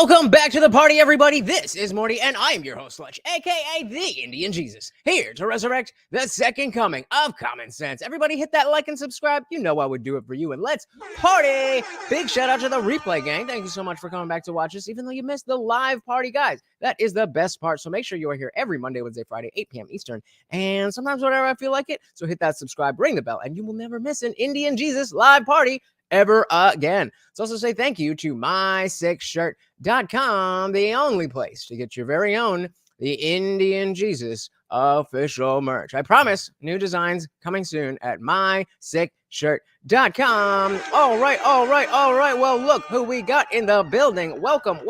Welcome back to the party, everybody. This is Morty, and I am your host, Sludge, aka the Indian Jesus, here to resurrect the second coming of common sense. Everybody hit that like and subscribe. You know I would do it for you, and let's party. Big shout out to the replay gang. Thank you so much for coming back to watch us, even though you missed the live party, guys. That is the best part, so make sure you are here every Monday, Wednesday, Friday, 8 p.m. Eastern, and sometimes whenever I feel like it. So hit that subscribe, ring the bell, and you will never miss an Indian Jesus live party ever again. Let's also say thank you to my6shirt.com, the only place to get your very own The Indian Jesus official merch. I promise, new designs coming soon at my6shirt.com. All right. Well, look who we got in the building. Welcome.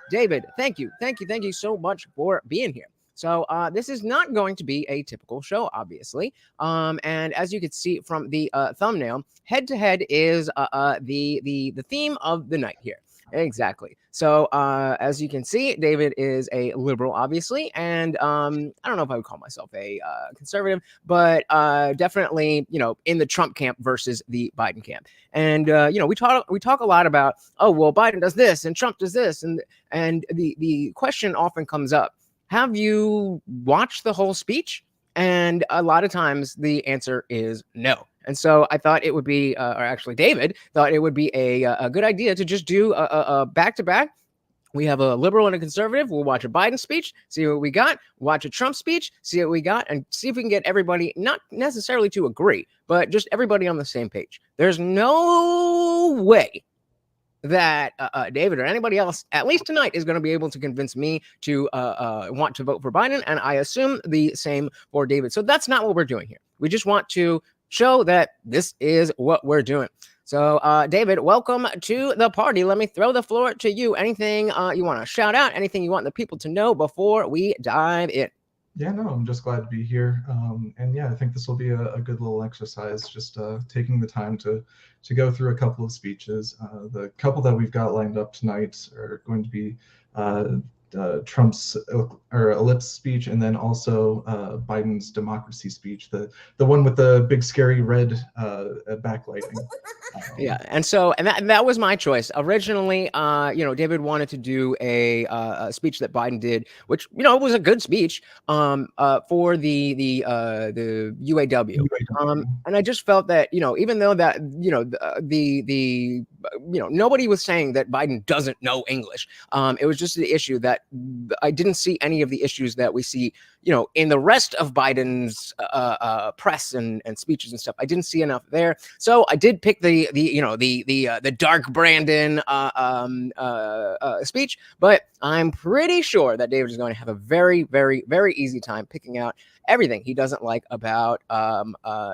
David, thank you so much for being here. So this is not going to be a typical show, obviously. And as you can see from the thumbnail, head-to-head is the theme of the night here. Exactly. So as you can see, David is a liberal, obviously. And I don't know if I would call myself a conservative, but definitely, in the Trump camp versus the Biden camp. And, we talk a lot about, oh, well, Biden does this and Trump does this. And the question often comes up, have you watched the whole speech? And a lot of times the answer is no. And so I thought it would be, or actually David thought it would be a good idea to just do a back-to-back. We have a liberal and a conservative. We'll watch a Biden speech, see what we got, watch a Trump speech, see what we got, and see if we can get everybody, not necessarily to agree, but just everybody on the same page. There's no way that David or anybody else, at least tonight, is going to be able to convince me to want to vote for Biden, and I assume the same for David. So that's not what we're doing here. We just want to show that this is what we're doing. So, David, welcome to the party. Let me throw the floor to you. Anything you want to shout out? Anything you want the people to know before we dive in? Yeah, no, I'm just glad to be here. And yeah, I think this will be a good little exercise, just taking the time to go through a couple of speeches. The couple that we've got lined up tonight are going to be Trump's ellipse speech, and then also Biden's democracy speech, the one with the big scary red backlighting. Yeah, and that was my choice originally. David wanted to do a speech that Biden did, which was a good speech for the UAW. And I just felt that even though that nobody was saying that Biden doesn't know English. It was just the issue that I didn't see any of the issues that we see in the rest of Biden's press and speeches and stuff. I didn't see enough there, so I did pick the dark Brandon speech. But I'm pretty sure that David is going to have a very, very, very easy time picking out everything he doesn't like about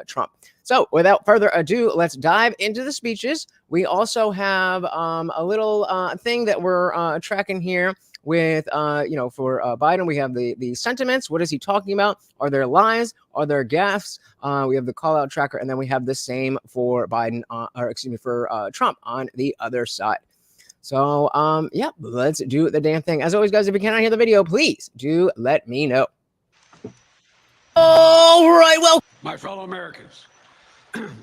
Trump. So without further ado, let's dive into the speeches. We also have a little thing that we're tracking here with, for Biden. We have the sentiments. What is he talking about? Are there lies? Are there gaffes? We have the call out tracker, and then we have the same for Biden, for Trump on the other side. So, let's do the damn thing. As always, guys, if you cannot hear the video, please do let me know. All right, well, my fellow Americans,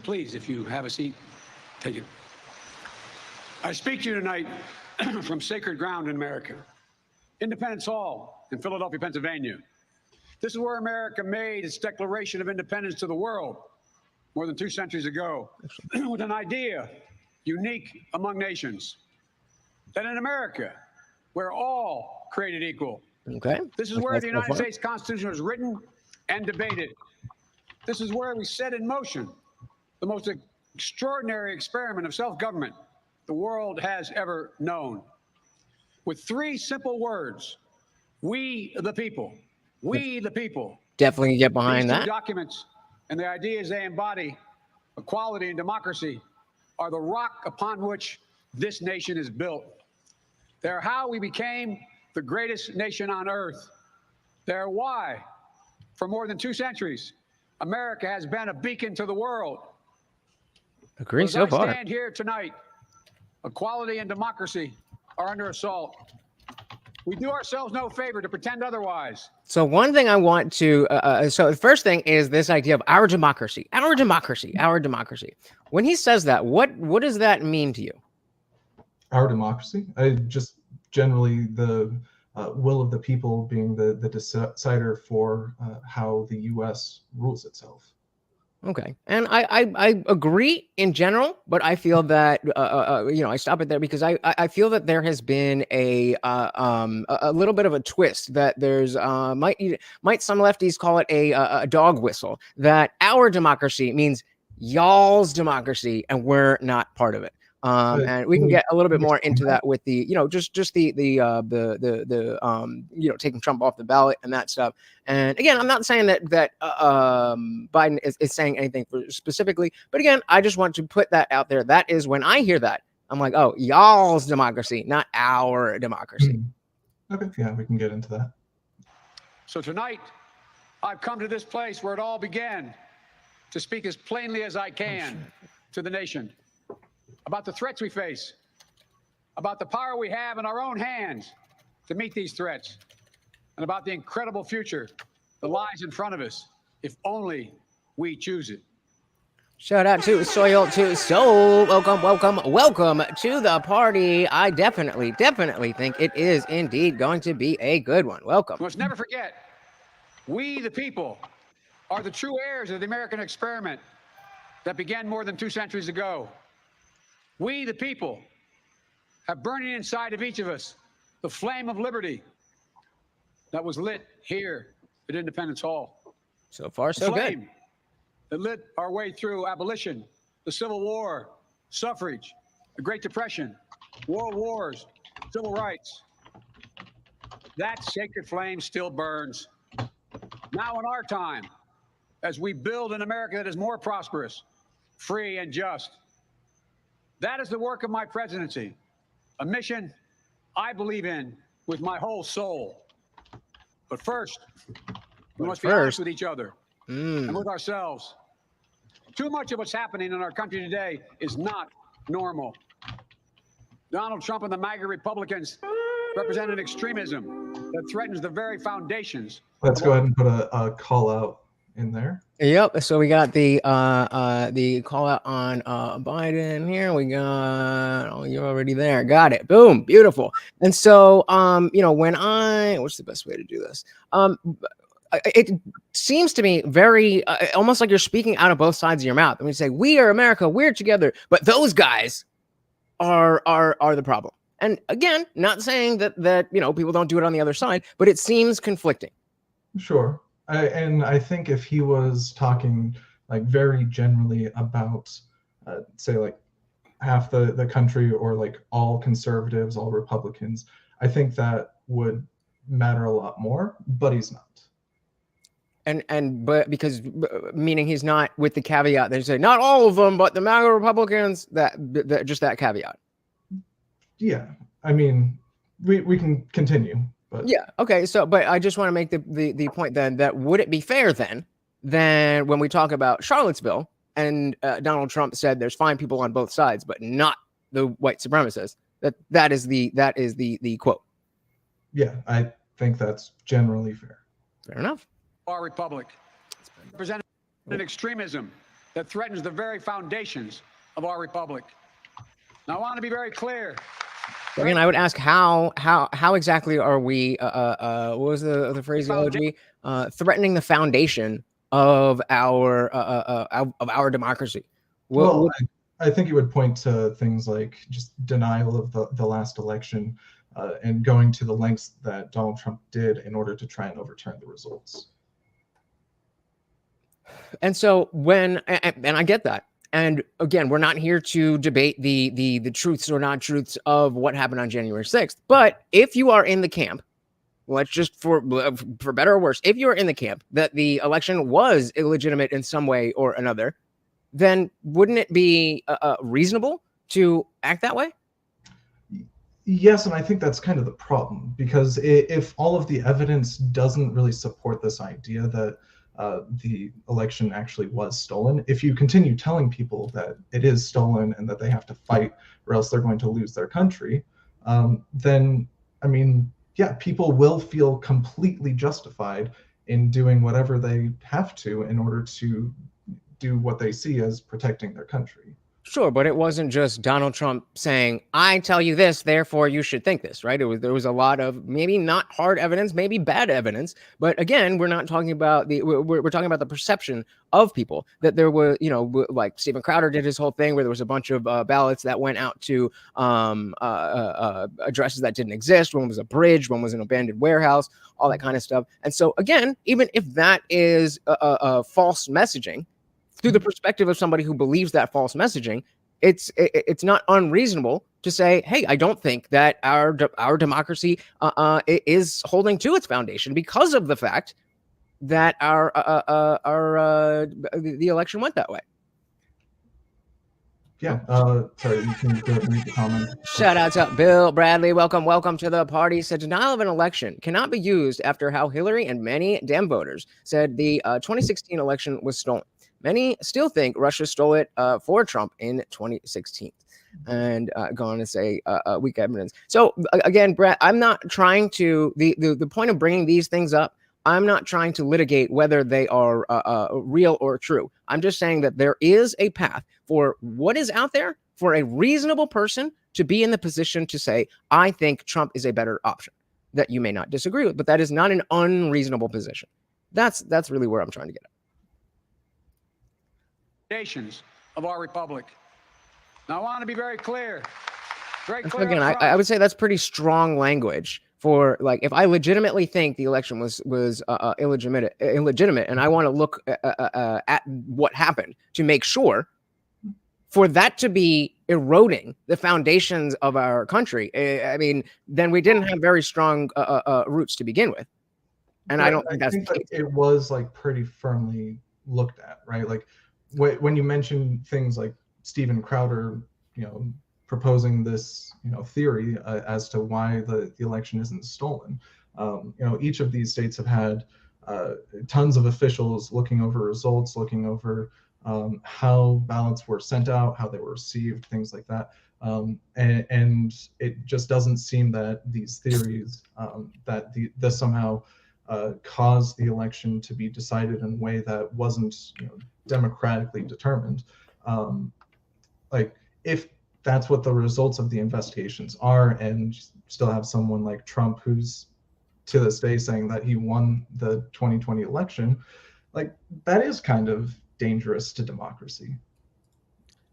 please, if you have a seat, take it. I speak to you tonight from sacred ground in America, Independence Hall in Philadelphia, Pennsylvania. This is where America made its Declaration of Independence to the world more than 2 centuries ago, with an idea unique among nations, that in America, we're all created equal. Okay. This is where the United States Constitution was written and debated. This is where we set in motion the most extraordinary experiment of self-government the world has ever known. With 3 simple words: we the people. We the people. Definitely get behind that. These 2 documents and the ideas they embody, equality and democracy, are the rock upon which this nation is built. They're how we became the greatest nation on earth. They're why, for more than 2 centuries, America has been a beacon to the world. Agree so far. As I stand here tonight, equality and democracy are under assault. We do ourselves no favor to pretend otherwise. So one thing I want to, so the first thing is this idea of our democracy, our democracy, our democracy. When he says that, what does that mean to you? Our democracy? generally the will of the people being the decider for how the U.S. rules itself. Okay, and I agree in general, but I feel that I stop it there because I feel that there has been a little bit of a twist that there's might some lefties call it a dog whistle, that our democracy means y'all's democracy and we're not part of it. And we can get a little bit more into that with the, just the taking Trump off the ballot and that stuff. And again, I'm not saying that Biden is saying anything specifically, but again, I just want to put that out there. That is when I hear that, I'm like, oh, y'all's democracy, not our democracy. Okay, yeah, we can get into that. So tonight, I've come to this place where it all began to speak as plainly as I can to the nation about the threats we face, about the power we have in our own hands to meet these threats, and about the incredible future that lies in front of us if only we choose it. Shout out to Soil to Soul. Welcome to the party. I definitely think it is indeed going to be a good one. Welcome. We must never forget, we the people are the true heirs of the American experiment that began more than 2 centuries ago. We the people have burning inside of each of us the flame of liberty that was lit here at Independence Hall. So far, so good. That lit our way through abolition, the Civil War, suffrage, the Great Depression, world wars, civil rights. That sacred flame still burns. Now in our time, as we build an America that is more prosperous, free, and just. That is the work of my presidency, a mission I believe in with my whole soul. But first, we must be honest with each other and with ourselves. Too much of what's happening in our country today is not normal. Donald Trump and the MAGA Republicans represent an extremism that threatens the very foundations. Let's go ahead and put a call out in there. Yep. So we got the call out on Biden here. We got you're already there. Got it. Boom. Beautiful. And so when what's the best way to do this? It seems to me very almost like you're speaking out of both sides of your mouth. I mean, say we are America, we're together, but those guys are the problem. And again, not saying that people don't do it on the other side, but it seems conflicting. Sure. And I think if he was talking like very generally about, say, like half the country or like all conservatives, all Republicans, I think that would matter a lot more, but he's not. But because meaning he's not with the caveat they say not all of them, but the MAGA Republicans, that just that caveat. Yeah, I mean, we can continue. But yeah, okay. So, but I just want to make the point then that would it be fair then when we talk about Charlottesville and Donald Trump said there's fine people on both sides, but not the white supremacists. That is the quote. Yeah, I think that's generally fair. Fair enough. Our republic represents an extremism that threatens the very foundations of our republic. Now, I want to be very clear. Again, I would ask how exactly are we? What was the phraseology? Threatening the foundation of our democracy. I think it would point to things like just denial of the last election and going to the lengths that Donald Trump did in order to try and overturn the results. And so and I get that. And again, we're not here to debate the truths or not truths of what happened on January 6th. But if you are in the camp, let's just for better or worse, if you are in the camp that the election was illegitimate in some way or another, then wouldn't it be reasonable to act that way? Yes, and I think that's kind of the problem, because if all of the evidence doesn't really support this idea that the election actually was stolen, if you continue telling people that it is stolen and that they have to fight or else they're going to lose their country, then, I mean, yeah, people will feel completely justified in doing whatever they have to in order to do what they see as protecting their country. Sure, but it wasn't just Donald Trump saying, "I tell you this, therefore you should think this," right? There was a lot of maybe not hard evidence, maybe bad evidence, but again, we're not talking about we're talking about the perception of people that there were, like Stephen Crowder did his whole thing where there was a bunch of ballots that went out to addresses that didn't exist. One was a bridge, one was an abandoned warehouse, all that kind of stuff. And so again, even if that is a false messaging, through the perspective of somebody who believes that false messaging, it's not unreasonable to say, hey, I don't think that our democracy is holding to its foundation because of the fact that the election went that way. Yeah. Sorry, you can go ahead and make a comment. Shout out to Bill Bradley. Welcome to the party. Said denial of an election cannot be used after how Hillary and many Dem voters said the 2016 election was stolen. Many still think Russia stole it for Trump in 2016, and go on to say weak evidence. So again, Brett, I'm not trying to the point of bringing these things up. I'm not trying to litigate whether they are real or true. I'm just saying that there is a path for what is out there for a reasonable person to be in the position to say, I think Trump is a better option that you may not disagree with, but that is not an unreasonable position. That's really where I'm trying to get at. Of our republic. Now, I want to be very clear. Again, I would say that's pretty strong language for, like, if I legitimately think the election was illegitimate, and I want to look at what happened to make sure for that to be eroding the foundations of our country, I mean, then we didn't have very strong roots to begin with. And I don't think that's the case. It was like pretty firmly looked at, right? Like, when you mention things like Stephen Crowder, proposing this, theory as to why the election isn't stolen, each of these states have had tons of officials looking over results, looking over how ballots were sent out, how they were received, things like that. And it just doesn't seem that these theories that this somehow caused the election to be decided in a way that wasn't democratically determined. Like, if that's what the results of the investigations are, and still have someone like Trump who's to this day saying that he won the 2020 election, like, that is kind of dangerous to democracy.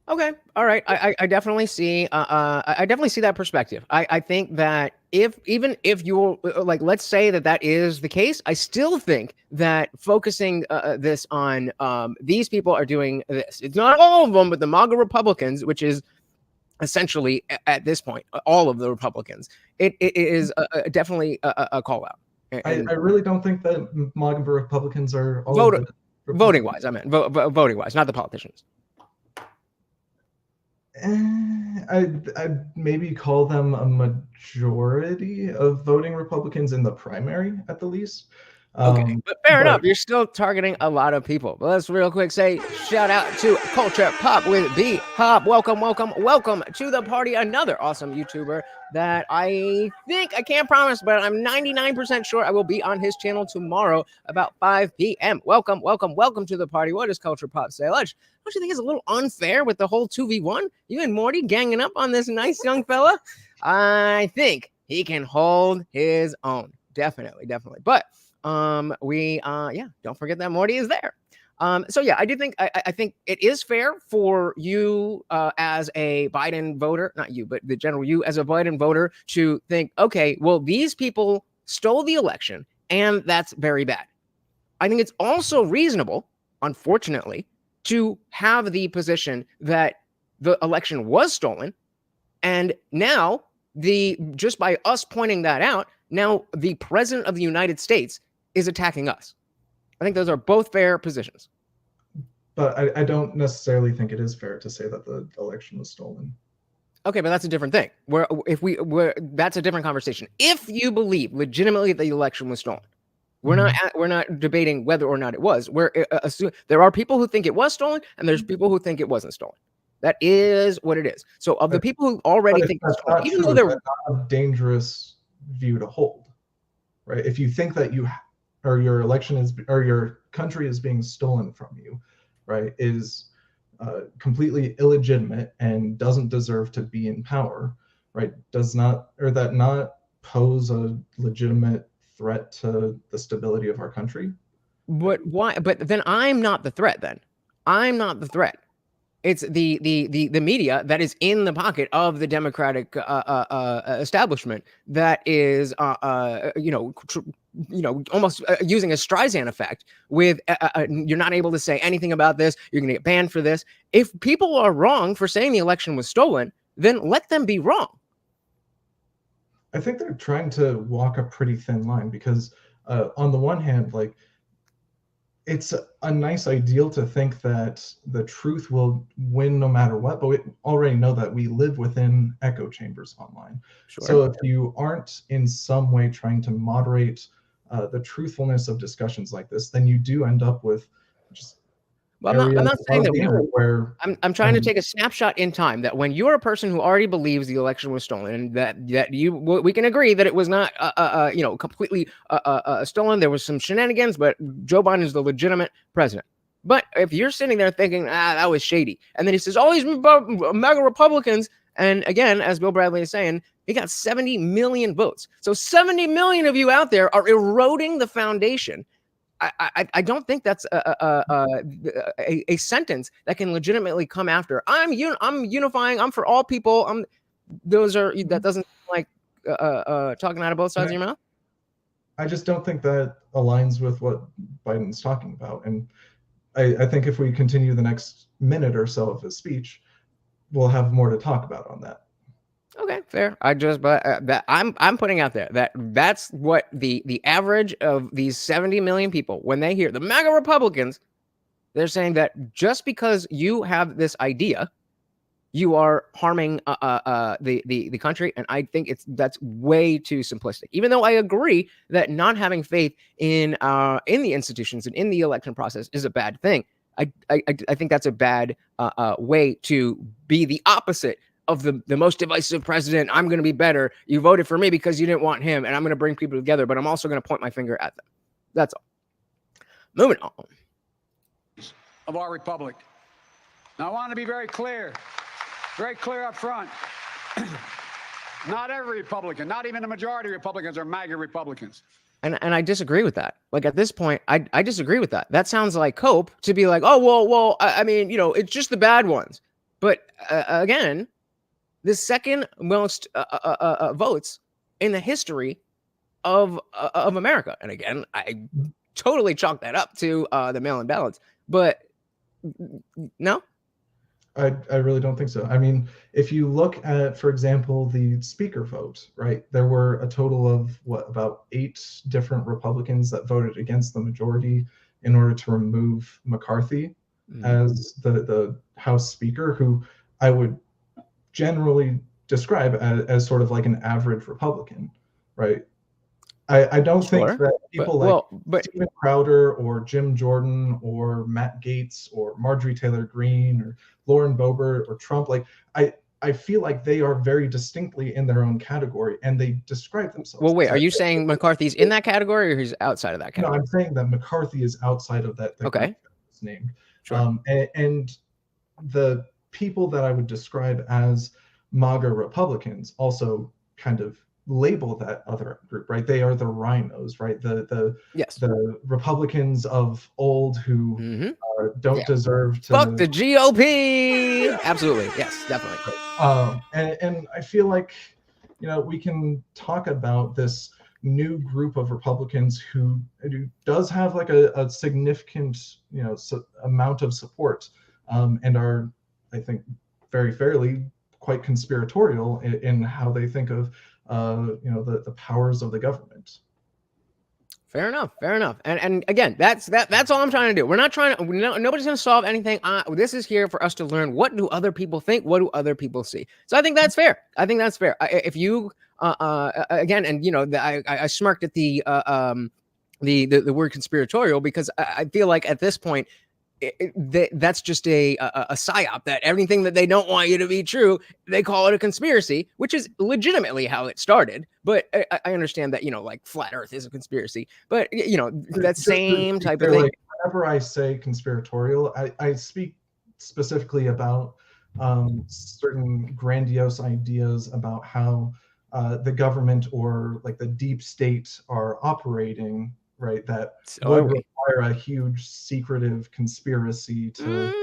Okay. All right. I definitely see. I definitely see that perspective. I think that even if you're like, let's say that is the case, I still think that focusing this on these people are doing this. It's not all of them, but the MAGA Republicans, which is essentially at this point all of the Republicans. It is definitely a call out. I really don't think that MAGA Republicans are all voting wise. I meant voting wise, not the politicians. I'd maybe call them a majority of voting Republicans in the primary, at the least. Okay, but fair enough. You're still targeting a lot of people. But let's real quick say shout out to Culture Pop with B Hop. Welcome to the party. Another awesome YouTuber that I think, I can't promise, but I'm 99% sure I will be on his channel tomorrow about 5 p.m. Welcome to the party. What does Culture Pop say? Don't you think it's a little unfair with the whole 2v1? You and Morty ganging up on this nice young fella? I think he can hold his own. Definitely. But don't forget that Morty is there. So yeah, I do think, I think it is fair for you as a Biden voter, not you, but the general you as a Biden voter to think, okay, well, these people stole the election and that's very bad. I think it's also reasonable, unfortunately, to have the position that the election was stolen. And now just by us pointing that out, now the president of the United States is attacking us. I think those are both fair positions. But I don't necessarily think it is fair to say that the election was stolen. Okay, but that's a different thing. That's a different conversation. If you believe legitimately the election was stolen, we're not debating whether or not it was. There are people who think it was stolen, and there's people who think it wasn't stolen. That is what it is. So of the people who already think it's stolen, even though they're not a dangerous view to hold, right? If you think that your election is, or your country is being stolen from you, right, is completely illegitimate and doesn't deserve to be in power, right? Does not, or that not pose a legitimate threat to the stability of our country? But why? But then I'm not the threat. Then I'm not the threat. It's the media that is in the pocket of the Democratic establishment that is almost using a Streisand effect with you're not able to say anything about this. You're going to get banned for this. If people are wrong for saying the election was stolen, then let them be wrong. I think they're trying to walk a pretty thin line because on the one hand, like, it's a nice ideal to think that the truth will win no matter what, but we already know that we live within echo chambers online. Sure. So if you aren't in some way trying to moderate the truthfulness of discussions like this, then you do end up with just Well, I'm not saying that we where I'm trying to take a snapshot in time that when you're a person who already believes the election was stolen and that we can agree that it was not completely stolen. There was some shenanigans, but Joe Biden is the legitimate president. But if you're sitting there thinking, that was shady, and then he says, all these MAGA Republicans, and again, as Bill Bradley is saying, he got 70 million votes. So 70 million of you out there are eroding the foundation. I don't think that's a sentence that can legitimately come after. I'm unifying. I'm for all people. That doesn't like talking out of both sides of your mouth. I just don't think that aligns with what Biden's talking about. And I think if we continue the next minute or so of his speech, we'll have more to talk about on that. Okay, fair. I'm putting out there that's what the average of these 70 million people, when they hear the MAGA Republicans, they're saying that just because you have this idea, you are harming the country, and I think that's way too simplistic. Even though I agree that not having faith in the institutions and in the election process is a bad thing, I think that's a bad way to be the opposite of the most divisive president. I'm going to be better. You voted for me because you didn't want him, and I'm going to bring people together, but I'm also going to point my finger at them. That's all. Moving on. Of our republic. Now, I want to be very clear up front. Not every Republican, not even the majority of Republicans are MAGA Republicans. And I disagree with that. Like, at this point, I disagree with that. That sounds like cope to be like, oh, well, I mean, it's just the bad ones. But again, the second most votes in the history of America. And again, I totally chalk that up to the mail-in ballots. But no? I really don't think so. I mean, if you look at, for example, the speaker vote, right, there were a total of, about 8 different Republicans that voted against the majority in order to remove McCarthy as the House Speaker, who I would generally describe as sort of like an average Republican, right? I don't think that people like Stephen Crowder or Jim Jordan or Matt Gaetz or Marjorie Taylor Greene or Lauren Boebert or Trump, like I feel like they are very distinctly in their own category and they describe themselves. Well, wait, are you saying McCarthy's in that category or he's outside of that category? No, I'm saying that McCarthy is outside of that. Okay. Named. Sure. And the people that I would describe as MAGA Republicans also kind of label that other group, right? They are the rhinos, right? The Republicans of old who don't deserve to fuck the GOP. Absolutely, yes, definitely. And I feel like we can talk about this new group of Republicans who does have like a significant amount of support and are, I think, very fairly quite conspiratorial in how they think of the powers of the government. Fair enough. And again, that's all I'm trying to do. We're not trying to. Nobody's going to solve anything. This is here for us to learn, what do other people think? What do other people see? So I think that's fair. If you again, and I smirked at the word conspiratorial because I feel like at this point, that's just a psyop, that everything that they don't want you to be true, they call it a conspiracy, which is legitimately how it started. But I understand that, like flat earth is a conspiracy, but that same type of thing. Like, whenever I say conspiratorial, I speak specifically about certain grandiose ideas about how the government or like the deep state are operating, right? That would require a huge secretive conspiracy to,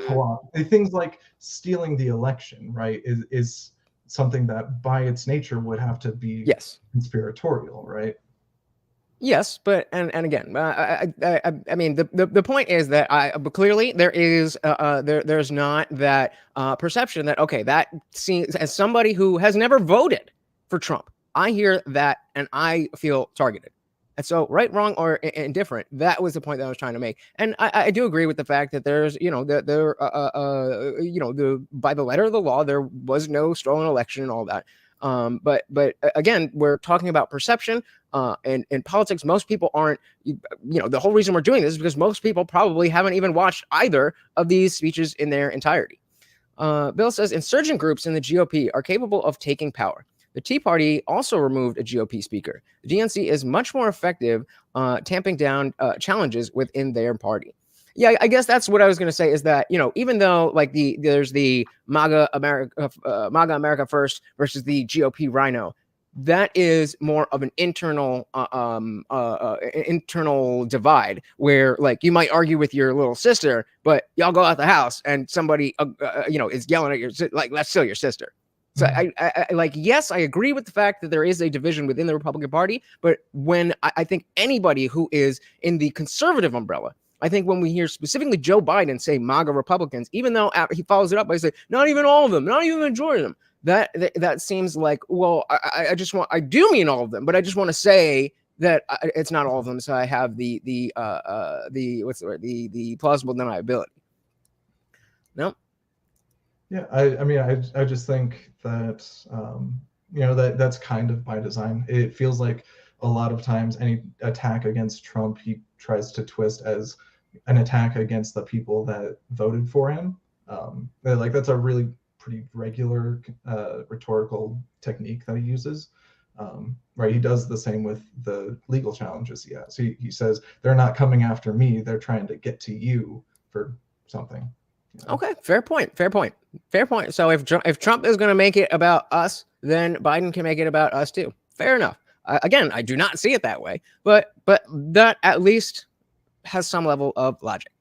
co-opt. Things like stealing the election, right? Is something that by its nature would have to be conspiratorial, right? Yes, but and again, I mean the point is that but clearly there is there's not that perception that okay, that seems, as somebody who has never voted for Trump, I hear that and I feel targeted. And so, right, wrong, or indifferent, that was the point that I was trying to make. And I do agree with the fact that there's, by the letter of the law, there was no stolen election and all that. But again, we're talking about perception. And in politics, most people aren't, the whole reason we're doing this is because most people probably haven't even watched either of these speeches in their entirety. Bill says insurgent groups in the GOP are capable of taking power. The Tea Party also removed a GOP speaker. The DNC is much more effective tamping down challenges within their party. Yeah, I guess that's what I was going to say is that, even though like there's the MAGA America First versus the GOP Rhino, that is more of an internal divide where like you might argue with your little sister, but y'all go out the house and somebody is yelling at your like that's still your sister. So I like, yes, I agree with the fact that there is a division within the Republican Party, but when I think anybody who is in the conservative umbrella, I think when we hear specifically Joe Biden say MAGA Republicans, even though he follows it up by saying not even all of them, not even the majority of them, that seems like, well, I do mean all of them, but I just want to say that it's not all of them. So I have the what's the word, the plausible deniability. No. Yeah, I mean, I just think that that's kind of by design. It feels like a lot of times any attack against Trump, he tries to twist as an attack against the people that voted for him. Like that's a really pretty regular rhetorical technique that he uses. Right, he does the same with the legal challenges he has. He says they're not coming after me; they're trying to get to you for something. Okay, fair point. So if Trump is going to make it about us, then Biden can make it about us too. Fair enough. Again, I do not see it that way, but that at least has some level of logic.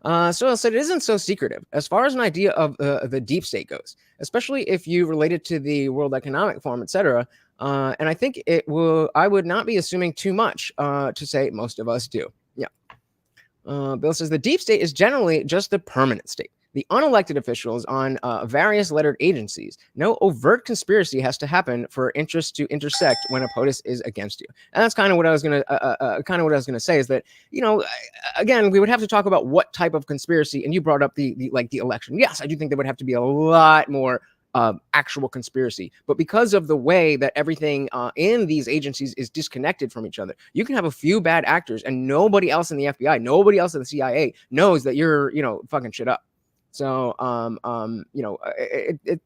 So it isn't so secretive as far as an idea of the deep state goes, especially if you relate it to the World Economic Forum, etc. And I think I would not be assuming too much to say most of us do. Yeah. Bill says the deep state is generally just the permanent state, the unelected officials on various lettered agencies. No overt conspiracy has to happen for interests to intersect when a POTUS is against you. And that's kind of what I was gonna say is that, again, we would have to talk about what type of conspiracy. And you brought up the election. Yes, I do think there would have to be a lot more actual conspiracy, but because of the way that everything in these agencies is disconnected from each other, you can have a few bad actors and nobody else in the FBI, nobody else in the CIA knows that you're, fucking shit up. So,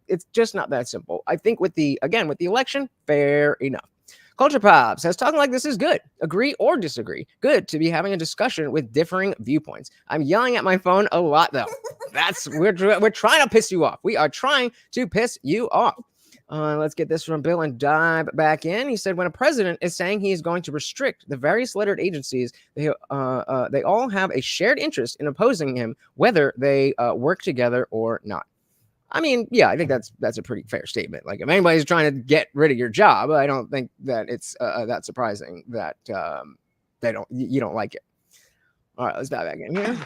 it's just not that simple. I think with the election, fair enough. Culture Pops says talking like this is good. Agree or disagree. Good to be having a discussion with differing viewpoints. I'm yelling at my phone a lot though. We're trying to piss you off. We are trying to piss you off. Let's get this from Bill and dive back in. He said, when a president is saying he is going to restrict the various lettered agencies, they all have a shared interest in opposing him, whether they work together or not. I mean, yeah, I think that's a pretty fair statement. Like, if anybody's trying to get rid of your job, I don't think that it's that surprising that you don't like it. All right, let's dive back in here.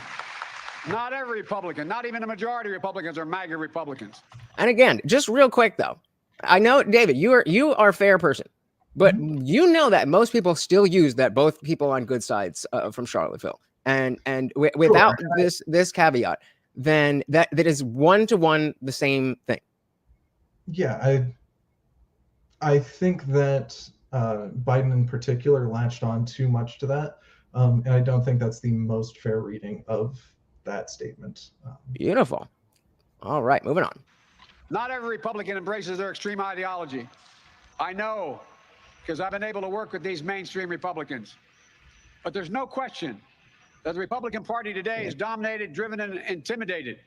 Not every Republican, not even a majority of Republicans are MAGA Republicans. And again, just real quick though, I know, David, you are a fair person, but you know that most people still use that both people on good sides from Charlottesville, and without this caveat, then that is one-to-one the same thing. Yeah, I think that Biden in particular latched on too much to that, and I don't think that's the most fair reading of that statement. Beautiful. All right, moving on. Not every Republican embraces their extreme ideology. I know, because I've been able to work with these mainstream Republicans. But there's no question that the Republican Party today is dominated, driven, and intimidated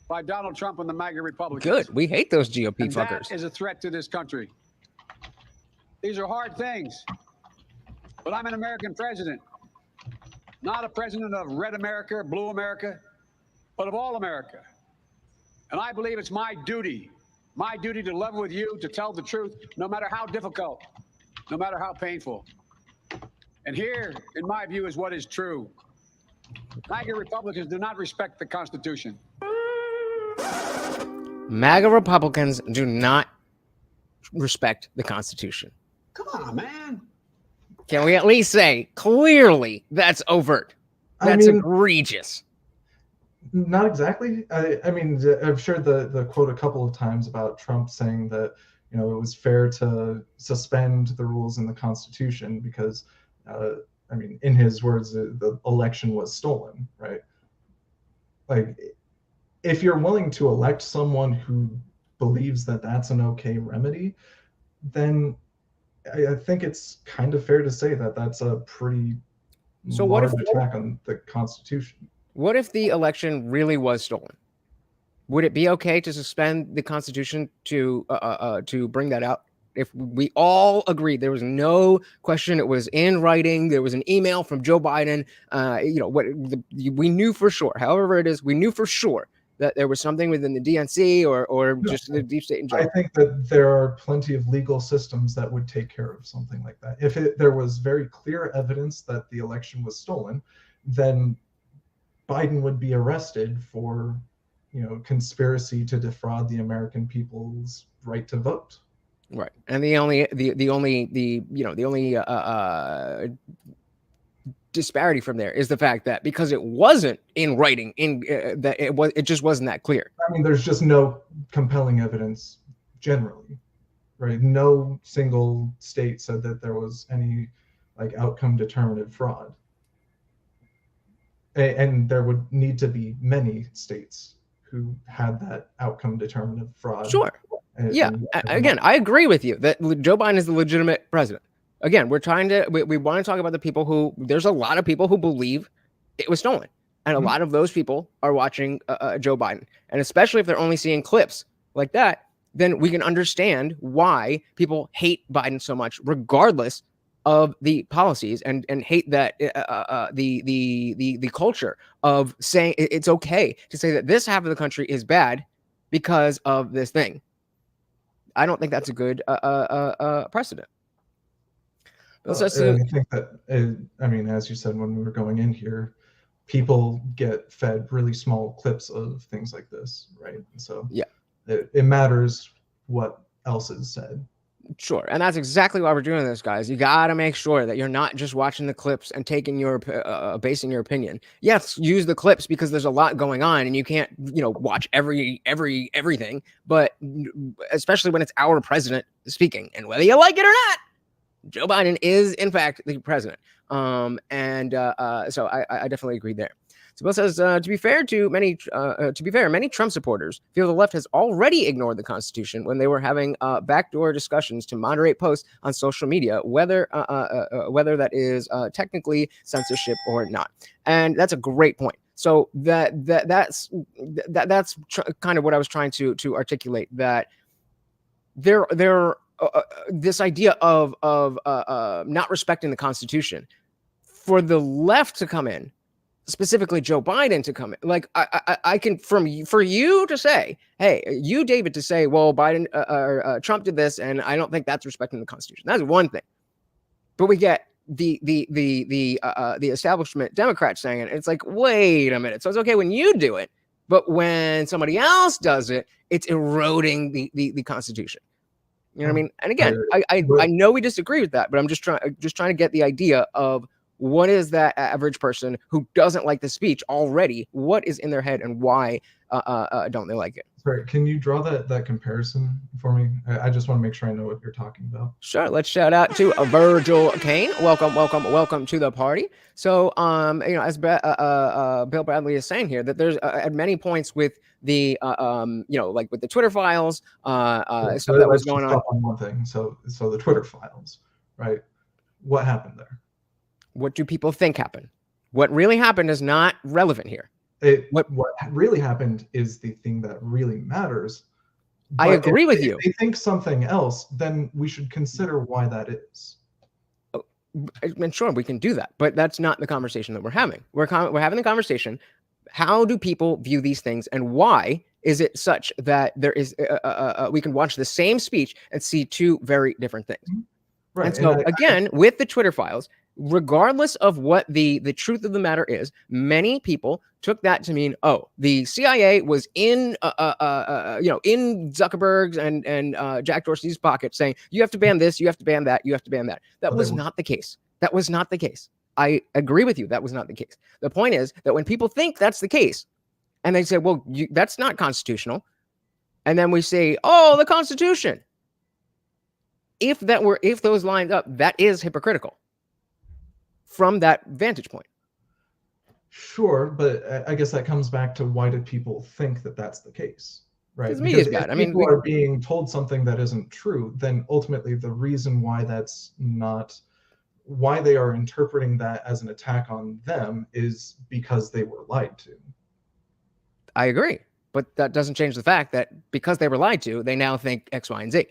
by Donald Trump and the MAGA Republicans. Good. We hate those GOP And fuckers. that is a threat to this country. These are hard things. But I'm an American president, not a president of red America, blue America, but of all America. And I believe it's my duty to level with you, to tell the truth, no matter how difficult, no matter how painful. And here, in my view, is what is true. MAGA Republicans do not respect the Constitution. MAGA Republicans do not respect the Constitution. Come on, man. Can we at least say clearly that's overt? That's egregious. Not exactly. I mean, I've shared the quote a couple of times about Trump saying that, you know, it was fair to suspend the rules in the Constitution because, I mean, in his words, the election was stolen, right? Like, if you're willing to elect someone who believes that that's an okay remedy, then I think it's kind of fair to say that that's a pretty large attack on the Constitution. What if the election really was stolen? Would it be okay to suspend the Constitution to bring that out? If we all agreed there was no question, it was in writing, there was an email from Joe Biden, you know, we knew for sure, however it is, we knew for sure that there was something within the DNC or just the deep state in general. I think that there are plenty of legal systems that would take care of something like that. If there was very clear evidence that the election was stolen, then Biden would be arrested for, you know, conspiracy to defraud the American people's right to vote. Right, and the only disparity from there is the fact that because it wasn't in writing, that it just wasn't that clear. I mean, there's just no compelling evidence generally, right? No single state said that there was any like outcome determinative fraud. And there would need to be many states who had that outcome determinative fraud. Sure. Again, I agree with you that Joe Biden is the legitimate president. Again, we want to talk about the people who, there's a lot of people who believe it was stolen. And a lot of those people are watching Joe Biden. And especially if they're only seeing clips like that, then we can understand why people hate Biden so much, regardless of the policies, and hate that the culture of saying it's okay to say that this half of the country is bad because of this thing. I don't think that's a good precedent. I think that, I mean, as you said, when we were going in here, people get fed really small clips of things like this, right? And so yeah, it matters what else is said. Sure. And that's exactly why we're doing this, guys. You got to make sure that you're not just watching the clips and taking your basing your opinion. Yes, use the clips because there's a lot going on and you can't, you know, watch everything, but especially when it's our president speaking, and whether you like it or not, Joe Biden is in fact the president. So I definitely agree there. So Bill says, to be fair, many Trump supporters feel the left has already ignored the Constitution when they were having backdoor discussions to moderate posts on social media, whether that is technically censorship or not. And that's a great point. So that's kind of what I was trying to articulate, that this idea of not respecting the Constitution, for the left to come in, specifically Joe Biden to come in, like I can, for you to say, hey, you David to say, well, Biden or Trump did this, and I don't think that's respecting the Constitution. That's one thing. But we get the establishment Democrats saying it. It's like, wait a minute. So it's okay when you do it, but when somebody else does it, it's eroding the Constitution. You know what I mean? And again, I know we disagree with that, but I'm just trying to get the idea of what is that average person who doesn't like the speech already? What is in their head, and why don't they like it? Sorry, can you draw that comparison for me? I just want to make sure I know what you're talking about. Sure. Let's shout out to Virgil Kane. Welcome to the party. So, you know, as Bill Bradley is saying here, that there's at many points with the, you know, like with the Twitter files, stuff that was going on. One thing. So the Twitter files, right? What happened there? What do people think happened? What really happened is not relevant here. What really happened is the thing that really matters. I agree with you. If they think something else, then we should consider why that is. And sure, we can do that, but that's not the conversation that we're having. We're having the conversation. How do people view these things, and why is it such that there is we can watch the same speech and see two very different things? Right. And so again, with the Twitter files, regardless of what the truth of the matter is, many people took that to mean, oh, the CIA was in in Zuckerberg's and Jack Dorsey's pocket, saying you have to ban this, you have to ban that, you have to ban that. That was not the case. That was not the case. I agree with you. That was not the case. The point is that when people think that's the case, and they say, well, that's not constitutional, and then we say, oh, the Constitution. If those lines up, that is hypocritical from that vantage point. Sure, but I guess that comes back to why do people think that that's the case, right? Because media is bad. If people are being told something that isn't true, then ultimately the reason why that's not, why they are interpreting that as an attack on them is because they were lied to. I agree, but that doesn't change the fact that because they were lied to, they now think X, Y, and Z.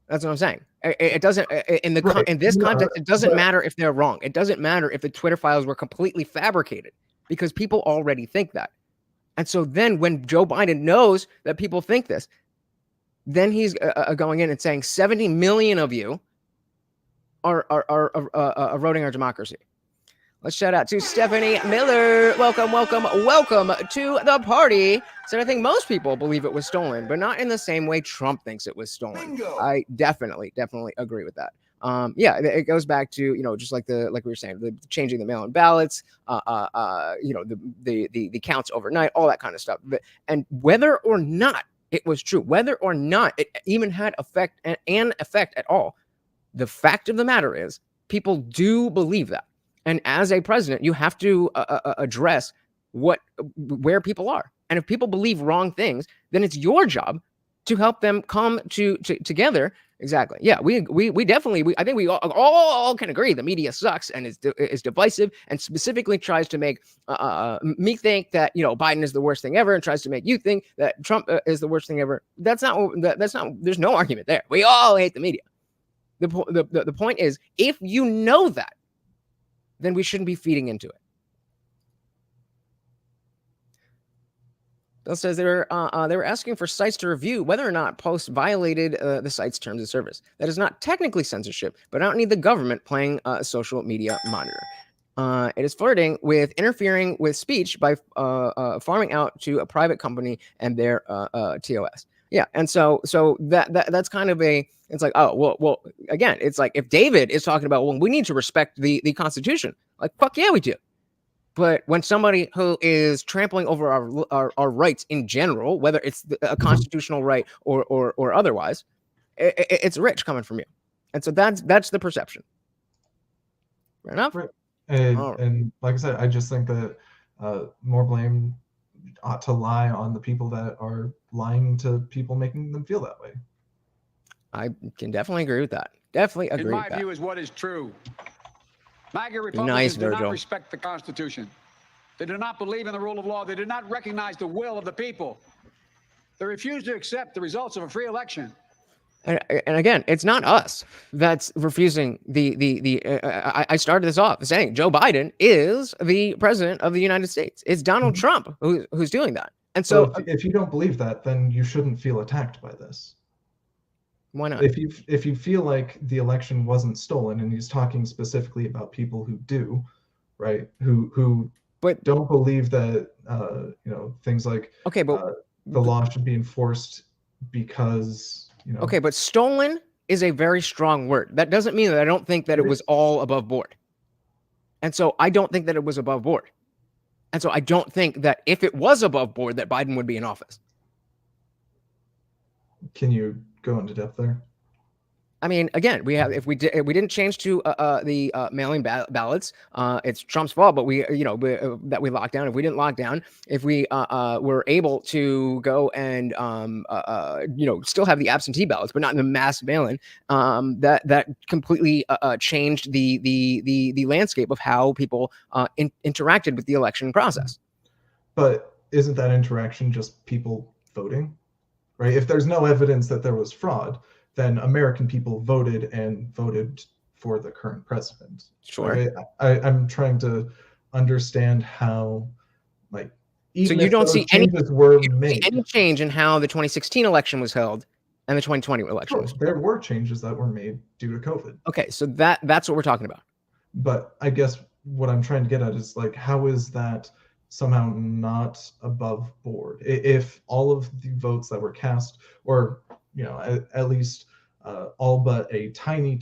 That's what I'm saying. It doesn't in this context. It doesn't matter if they're wrong. It doesn't matter if the Twitter files were completely fabricated, because people already think that. And so then when Joe Biden knows that people think this, then he's going in and saying 70 million of you are eroding our democracy. Let's shout out to Stephanie Miller. Welcome to the party. Said I think most people believe it was stolen, but not in the same way Trump thinks it was stolen. Bingo. I definitely agree with that. Yeah, it goes back to, just like we were saying, the changing the mail-in ballots, the counts overnight, all that kind of stuff. And whether or not it was true, whether or not it even had an effect at all, the fact of the matter is people do believe that. And as a president, you have to address where people are. And if people believe wrong things, then it's your job to help them come together. Exactly. Yeah, we definitely, I think we all can agree the media sucks and is divisive and specifically tries to make me think that, Biden is the worst thing ever and tries to make you think that Trump is the worst thing ever. That's not, there's no argument there. We all hate the media. The point is, if you know that, then we shouldn't be feeding into it. Bill says they were asking for sites to review whether or not posts violated the site's terms of service. That is not technically censorship, but I don't need the government playing a social media monitor. It is flirting with interfering with speech by farming out to a private company and their TOS. Yeah, and so that's kind of it's like, oh, well, again, it's like if David is talking about, well, we need to respect the Constitution, like, fuck yeah, we do. But when somebody who is trampling over our rights in general, whether it's a constitutional right or otherwise, it's rich coming from you, and so that's the perception. Fair enough. Right. And like I said, I just think that more blame ought to lie on the people that are lying to people, making them feel that way. I can definitely agree with that. Definitely agree with that. In my view, is what is true. MAGA Republicans do not respect the Constitution. They do not believe in the rule of law. They do not recognize the will of the people. They refuse to accept the results of a free election. And again, it's not us that's refusing I started this off saying Joe Biden is the president of the United States. It's Donald Trump who's doing that. And so if you don't believe that, then you shouldn't feel attacked by this. Why not? If you feel like the election wasn't stolen, and he's talking specifically about people who do, right? Who don't believe that things like the law should be enforced because Okay, but stolen is a very strong word. That doesn't mean that I don't think that it was all above board. And so I don't think that it was above board. And so I don't think that if it was above board that Biden would be in office. Can you go into depth there? I mean, again, if we didn't change to the mailing ballots, it's Trump's fault. But that we locked down. If we didn't lock down, if we were able to go and still have the absentee ballots, but not in the mass mail-in, that completely changed the landscape of how people interacted with the election process. But isn't that interaction just people voting, right? If there's no evidence that there was fraud, then American people voted for the current president. Sure. I'm trying to understand how, like, even so you don't see any change in how the 2016 election was held and the 2020 election was held. There were changes that were made due to COVID. Okay, so that's what we're talking about. But I guess what I'm trying to get at is, like, how is that somehow not above board? If all of the votes that were cast, or at least all but a tiny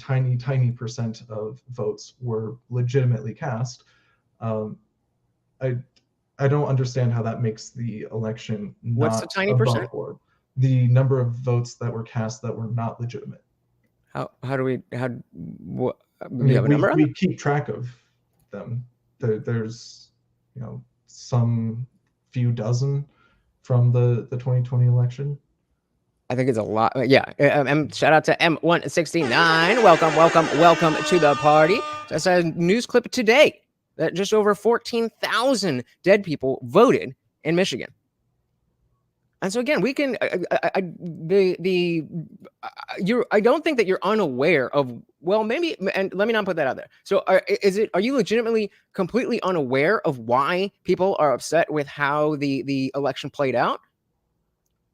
percent of votes were legitimately cast, I don't understand how that makes the election not What's the tiny above percent? board. The number of votes that were cast that were not legitimate. How do we have a number? We keep track of them. There's some few dozen from the 2020 election. I think it's a lot. Yeah. Shout out to M169. Welcome to the party. That's a news clip today that just over 14,000 dead people voted in Michigan. And so again, we can. I don't think that you're unaware of. Well, maybe, and let me not put that out there. So, are you legitimately completely unaware of why people are upset with how the election played out?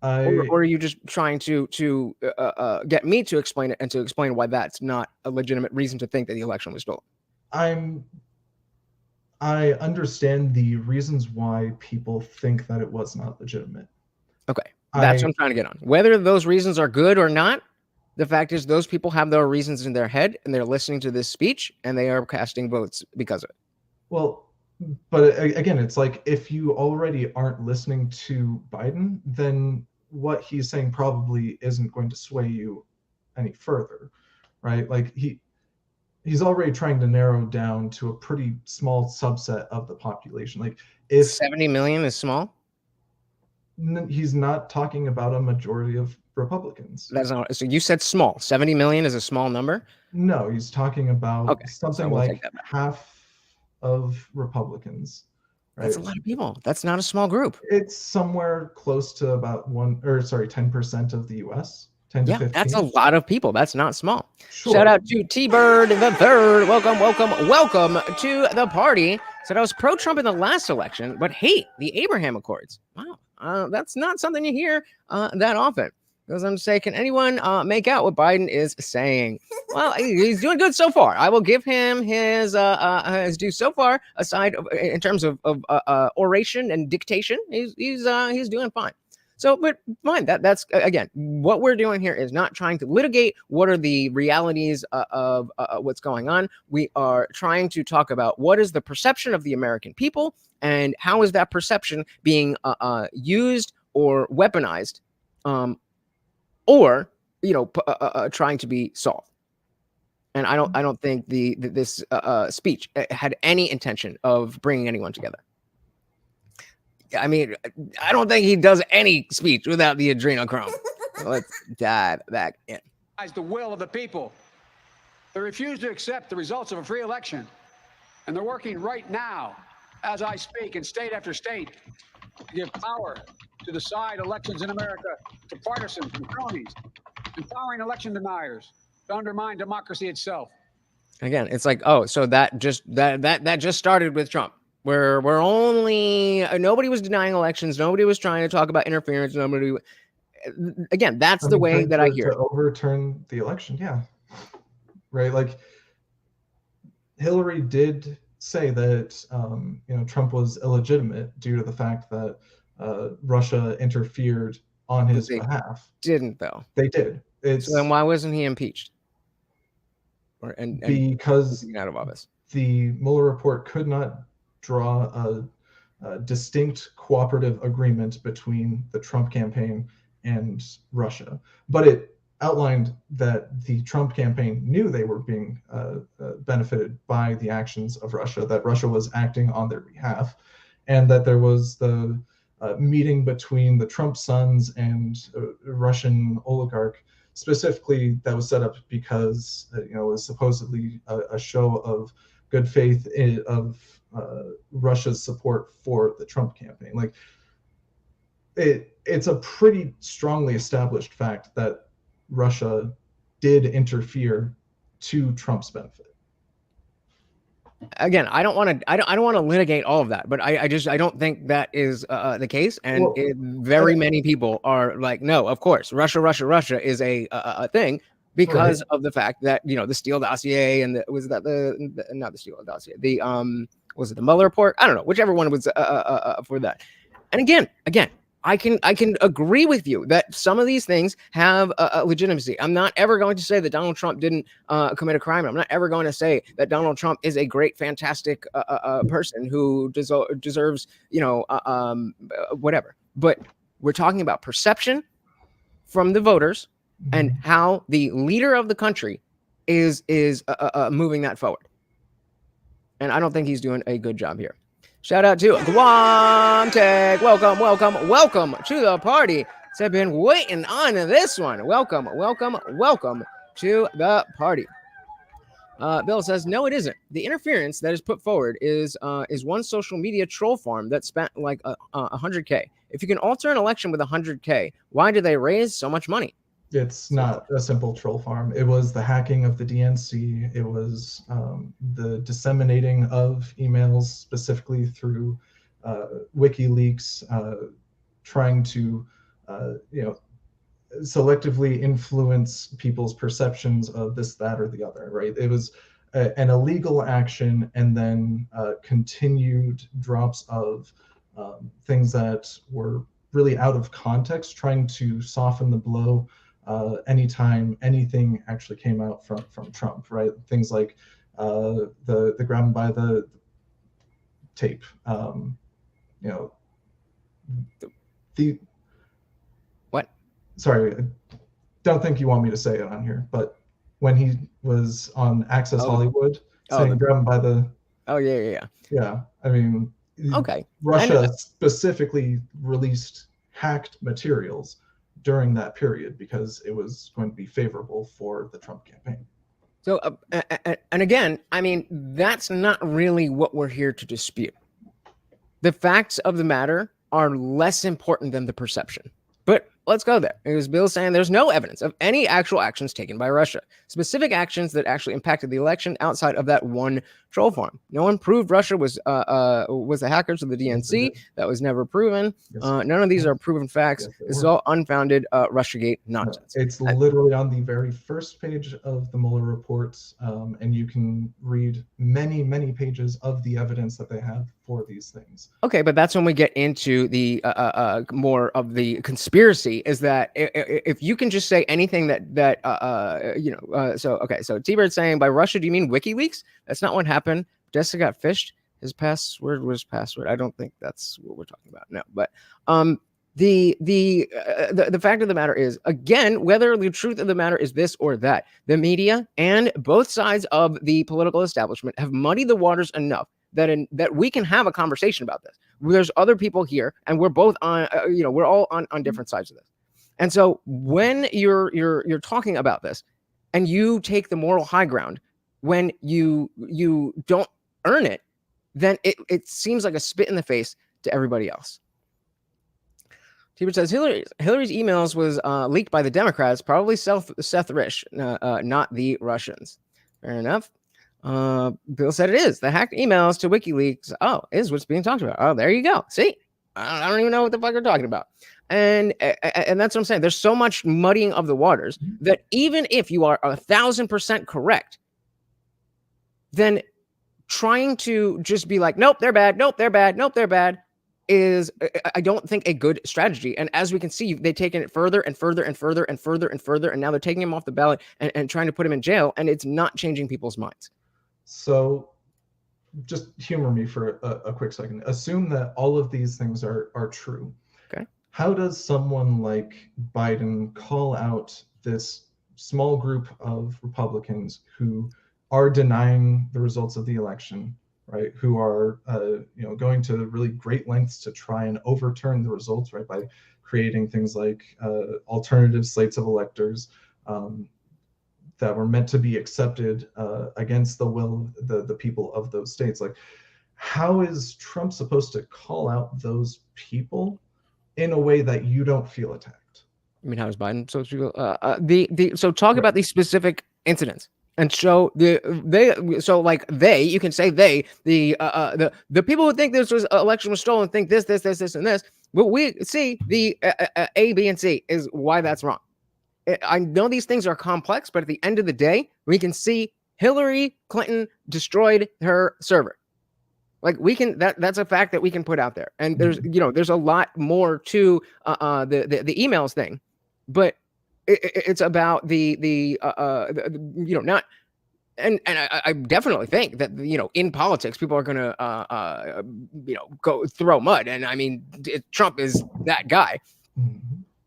Or are you just trying to get me to explain it and to explain why that's not a legitimate reason to think that the election was stolen? I understand the reasons why people think that it was not legitimate. Okay, that's what I'm trying to get on. Whether those reasons are good or not, the fact is those people have their reasons in their head, and they're listening to this speech, and they are casting votes because of it. Well, but again, it's like, if you already aren't listening to Biden, then what he's saying probably isn't going to sway you any further, right? Like, he's already trying to narrow down to a pretty small subset of the population. Like, if 70 million is small, he's not talking about a majority of Republicans. That's not. So you said small. 70 million is a small number? No, he's talking about something like half of Republicans. Right? That's a lot of people. That's not a small group. It's somewhere close to about 10% of the U.S. 10 to 15. That's a lot of people. That's not small. Sure. Shout out to T-Bird the Third. Welcome to the party. Said I was pro-Trump in the last election, but hate the Abraham Accords. Wow, that's not something you hear that often. Because I'm saying, can anyone make out what Biden is saying? Well, he's doing good so far. I will give him his due so far. Aside in terms of oration and dictation, he's doing fine. So, but fine. That's again, what we're doing here is not trying to litigate what are the realities of what's going on. We are trying to talk about what is the perception of the American people and how is that perception being used or weaponized. Or trying to be solved, and I don't think this speech had any intention of bringing anyone together. I mean, I don't think he does any speech without the adrenochrome. Let's dive back in. The will of the people. They refuse to accept the results of a free election, and they're working right now, as I speak, in state after state, to give power to decide elections in America to partisans and cronies, empowering election deniers to undermine democracy itself. Again, it's like, oh, so that just started with Trump, where nobody was denying elections, nobody was trying to talk about interference, again, that's the way that I hear to overturn the election. Yeah, right. Like, Hillary did say that Trump was illegitimate due to the fact that Russia interfered on his behalf. Didn't though? They did. So then why wasn't he impeached? Because out of office. The Mueller report could not draw a distinct cooperative agreement between the Trump campaign and Russia. But outlined that the Trump campaign knew they were being benefited by the actions of Russia, that Russia was acting on their behalf, and that there was the meeting between the Trump sons and a Russian oligarch, specifically that was set up because it was supposedly a show of good faith of Russia's support for the Trump campaign. Like it's a pretty strongly established fact that Russia did interfere to Trump's benefit. Again, I don't want to litigate all of that, but I don't think that is the case, and very many people are like, no, of course, Russia is a thing because of the fact that the Steele dossier and not the Steele dossier, was it the Mueller report? I don't know, whichever one was for that. And again, I can agree with you that some of these things have a legitimacy. I'm not ever going to say that Donald Trump didn't commit a crime. I'm not ever going to say that Donald Trump is a great, fantastic person who deserves, whatever. But we're talking about perception from the voters and how the leader of the country is moving that forward. And I don't think he's doing a good job here. Shout out to Guam Tech. Welcome to the party. I've been waiting on this one. Welcome to the party. Bill says, no, it isn't. The interference that is put forward is one social media troll farm that spent like $100K. If you can alter an election with $100K, why do they raise so much money? It's not a simple troll farm. It was the hacking of the DNC. It was the disseminating of emails, specifically through WikiLeaks, trying to, selectively influence people's perceptions of this, that, or the other, right? It was an illegal action, and then continued drops of things that were really out of context, trying to soften the blow anytime anything actually came out from Trump, right? Things like the grab him by the tape, the what? Sorry, I don't think you want me to say it on here, but when he was on Access Hollywood, saying grab him by the yeah. I mean, okay. Russia specifically released hacked materials during that period because it was going to be favorable for the Trump campaign. So, and again, I mean, that's not really what we're here to dispute. The facts of the matter are less important than the perception. But let's go there. It was Bill saying there's no evidence of any actual actions taken by Russia, specific actions that actually impacted the election outside of that one troll farm. No one proved Russia was the hackers of the DNC. That was never proven. None of these are proven facts. This is all unfounded Russiagate nonsense. It's literally on the very first page of the Mueller reports, and you can read many, many pages of the evidence that they have for these things. Okay, but that's when we get into the more of the conspiracy. Is that if you can just say anything so T-Bird's saying, by Russia, do you mean WikiLeaks? That's not what happened. Jessica got phished. His password was password. I don't think that's what we're talking about. No, but the fact of the matter is, again, whether the truth of the matter is this or that, the media and both sides of the political establishment have muddied the waters enough that we can have a conversation about this. There's other people here, and we're both on, we're all on different sides of this. And so when you're talking about this, and you take the moral high ground when you don't earn it, then it seems like a spit in the face to everybody else. T-Bird says Hillary's emails was leaked by the Democrats, probably Seth Rich, not the Russians. Fair enough. Bill said it is. The hacked emails to WikiLeaks, is what's being talked about. Oh, there you go. See? I don't even know what the fuck you're talking about. And that's what I'm saying. There's so much muddying of the waters that even if you are 1,000% correct, then trying to just be like, nope, they're bad, nope, they're bad, nope, they're bad, is, I don't think, a good strategy. And as we can see, they've taken it further and further and further and further and further, and now they're taking him off the ballot and trying to put him in jail, and it's not changing people's minds. So just humor me for a quick second. Assume that all of these things are true. Okay. How does someone like Biden call out this small group of Republicans who are denying the results of the election, right? Who are going to really great lengths to try and overturn the results, right? By creating things like alternative slates of electors that were meant to be accepted against the will of the people of those states. Like, how is Trump supposed to call out those people in a way that you don't feel attacked? I mean, how is Biden supposed to so talk about these specific incidents and show you can say the people who think this election was stolen think this, and this, but we see the A, B, and C is why that's wrong. I know these things are complex, but at the end of the day, we can see Hillary Clinton destroyed her server. Like, we can, that's a fact that we can put out there. And there's a lot more to the emails thing, but it's about not. And I definitely think that in politics people are gonna go throw mud, and I mean Trump is that guy,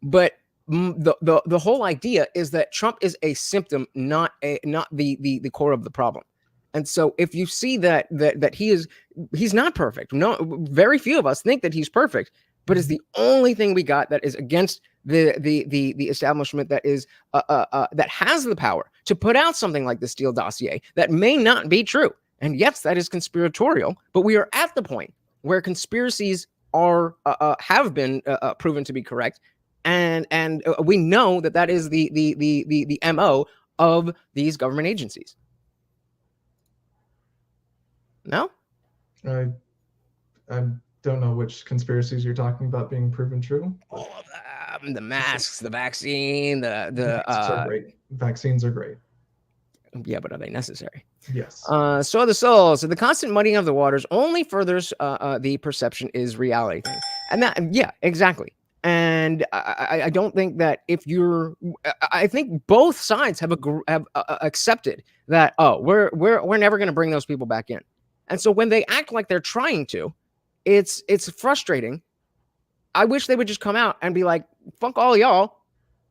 but the whole idea is that Trump is a symptom, not the core of the problem. And so if you see that he's not perfect. No, very few of us think that he's perfect, but is the only thing we got that is against the establishment that is that has the power to put out something like the Steele dossier that may not be true. And yes, that is conspiratorial, but we are at the point where conspiracies are have been proven to be correct, and we know that is the MO of these government agencies. No? I don't know which conspiracies you're talking about being proven true. All of them, the masks, the vaccine, the masks are great. Vaccines are great. Yeah, but are they necessary? Yes. So the soul. So the constant muddying of the waters only furthers the perception is reality thing. And that, yeah, exactly. And I don't think that I think both sides have accepted that, we're never going to bring those people back in. And so when they act like they're trying to, it's frustrating. I wish they would just come out and be like, fuck all y'all.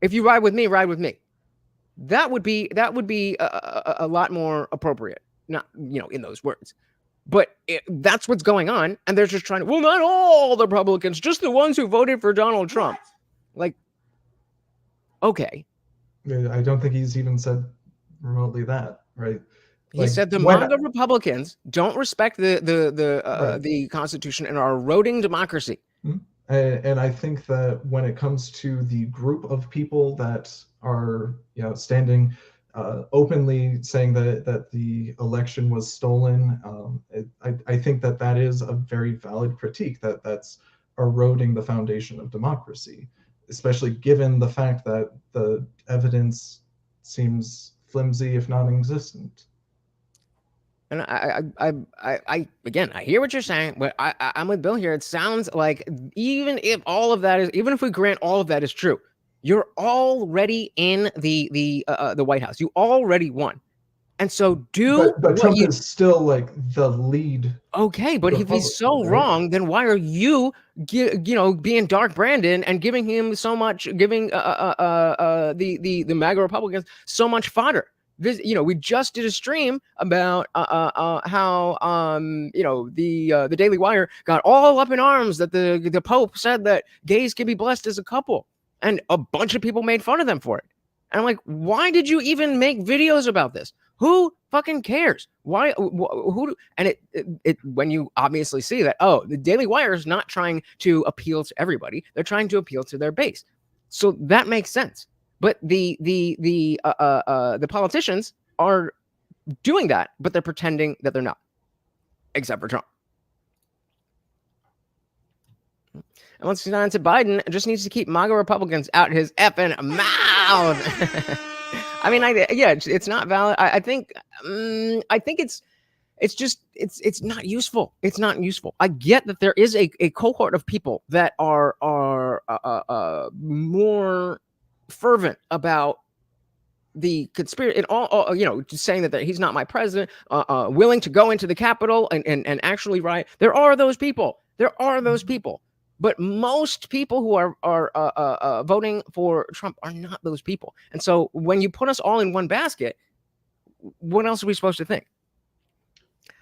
If you ride with me, ride with me. That would be a lot more appropriate. Not, in those words. But that's what's going on. And they're just trying to, well, not all the Republicans, just the ones who voted for Donald Trump. Like, okay. I don't think he's even said remotely that, right? He said the MAGA Republicans don't respect the Constitution and are eroding democracy. And I think that when it comes to the group of people that are, standing openly saying that the election was stolen, I think that is a very valid critique. That's eroding the foundation of democracy, especially given the fact that the evidence seems flimsy, if non-existent. And I again, I hear what you're saying, but I'm with Bill here. It sounds like even if we grant all of that is true, you're already in the White House. You already won, and so But Trump is still like the lead. Okay, but if he's so wrong, then why are you being Dark Brandon and giving him so much, giving the MAGA Republicans so much fodder? This, we just did a stream about how the Daily Wire got all up in arms that the Pope said that gays can be blessed as a couple, and a bunch of people made fun of them for it. And I'm like, why did you even make videos about this? Who fucking cares? Why? Who? And it when you obviously see that, the Daily Wire is not trying to appeal to everybody; they're trying to appeal to their base. So that makes sense. But the politicians are doing that, but they're pretending that they're not, except for Trump. And once he's on to Biden, just needs to keep MAGA Republicans out his effing mouth. I mean, it's not valid. I think it's not useful. It's not useful. I get that there is a cohort of people that are more fervent about the conspiracy and all, just saying that he's not my president, willing to go into the Capitol and actually riot. There are those people. But most people who are voting for Trump are not those people. And so when you put us all in one basket, what else are we supposed to think?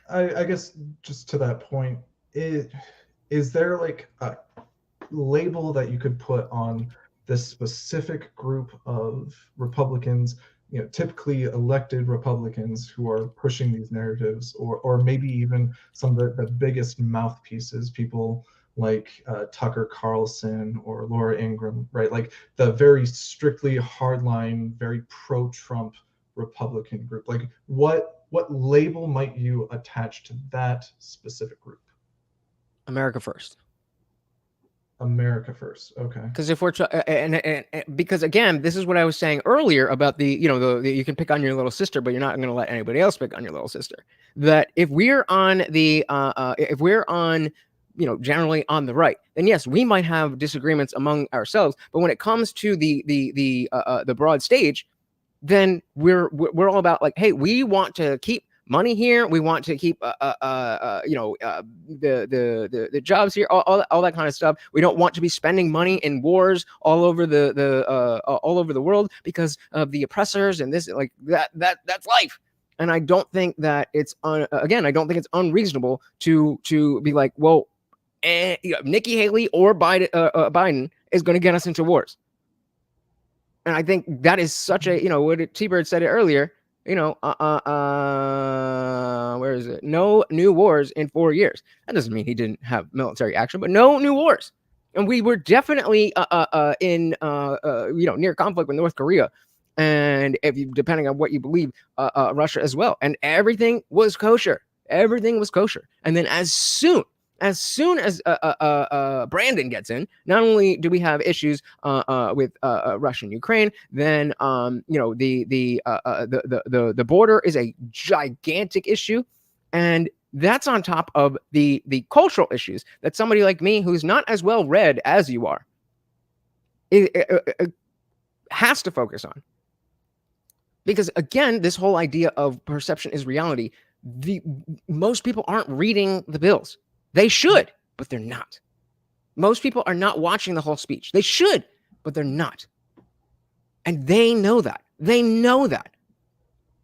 I guess just to that point, is there like a label that you could put on this specific group of Republicans, typically elected Republicans who are pushing these narratives, or maybe even some of the biggest mouthpieces, people like Tucker Carlson or Laura Ingraham, right? Like the very strictly hardline, very pro-Trump Republican group. Like what label might you attach to that specific group? America first. America first. Okay. Because if we're and because again, this is what I was saying earlier about the you can pick on your little sister, but you're not going to let anybody else pick on your little sister. That if we're on the if we're on generally on the right, then yes, we might have disagreements among ourselves. But when it comes to the broad stage, then we're all about like, hey, we want to keep money here. We want to keep the jobs here, all that kind of stuff. We don't want to be spending money in wars all over all over the world because of the oppressors and this like that's life. And I don't think that it's again, I don't think it's unreasonable to be like, well, Nikki Haley or Biden is going to get us into wars. And I think that is such a, what T-Bird said it earlier, where is it? No new wars in 4 years. That doesn't mean he didn't have military action, but no new wars. And we were definitely in, near conflict with North Korea. And depending on what you believe, Russia as well. And everything was kosher. Everything was kosher. And then as soon as Brandon gets in, not only do we have issues with Russia and Ukraine, then the border is a gigantic issue, and that's on top of the cultural issues that somebody like me, who's not as well read as you are, has to focus on. Because again, this whole idea of perception is reality. Most people aren't reading the bills. They should, but they're not. Most people are not watching the whole speech. They should, but they're not. And they know that. They know that.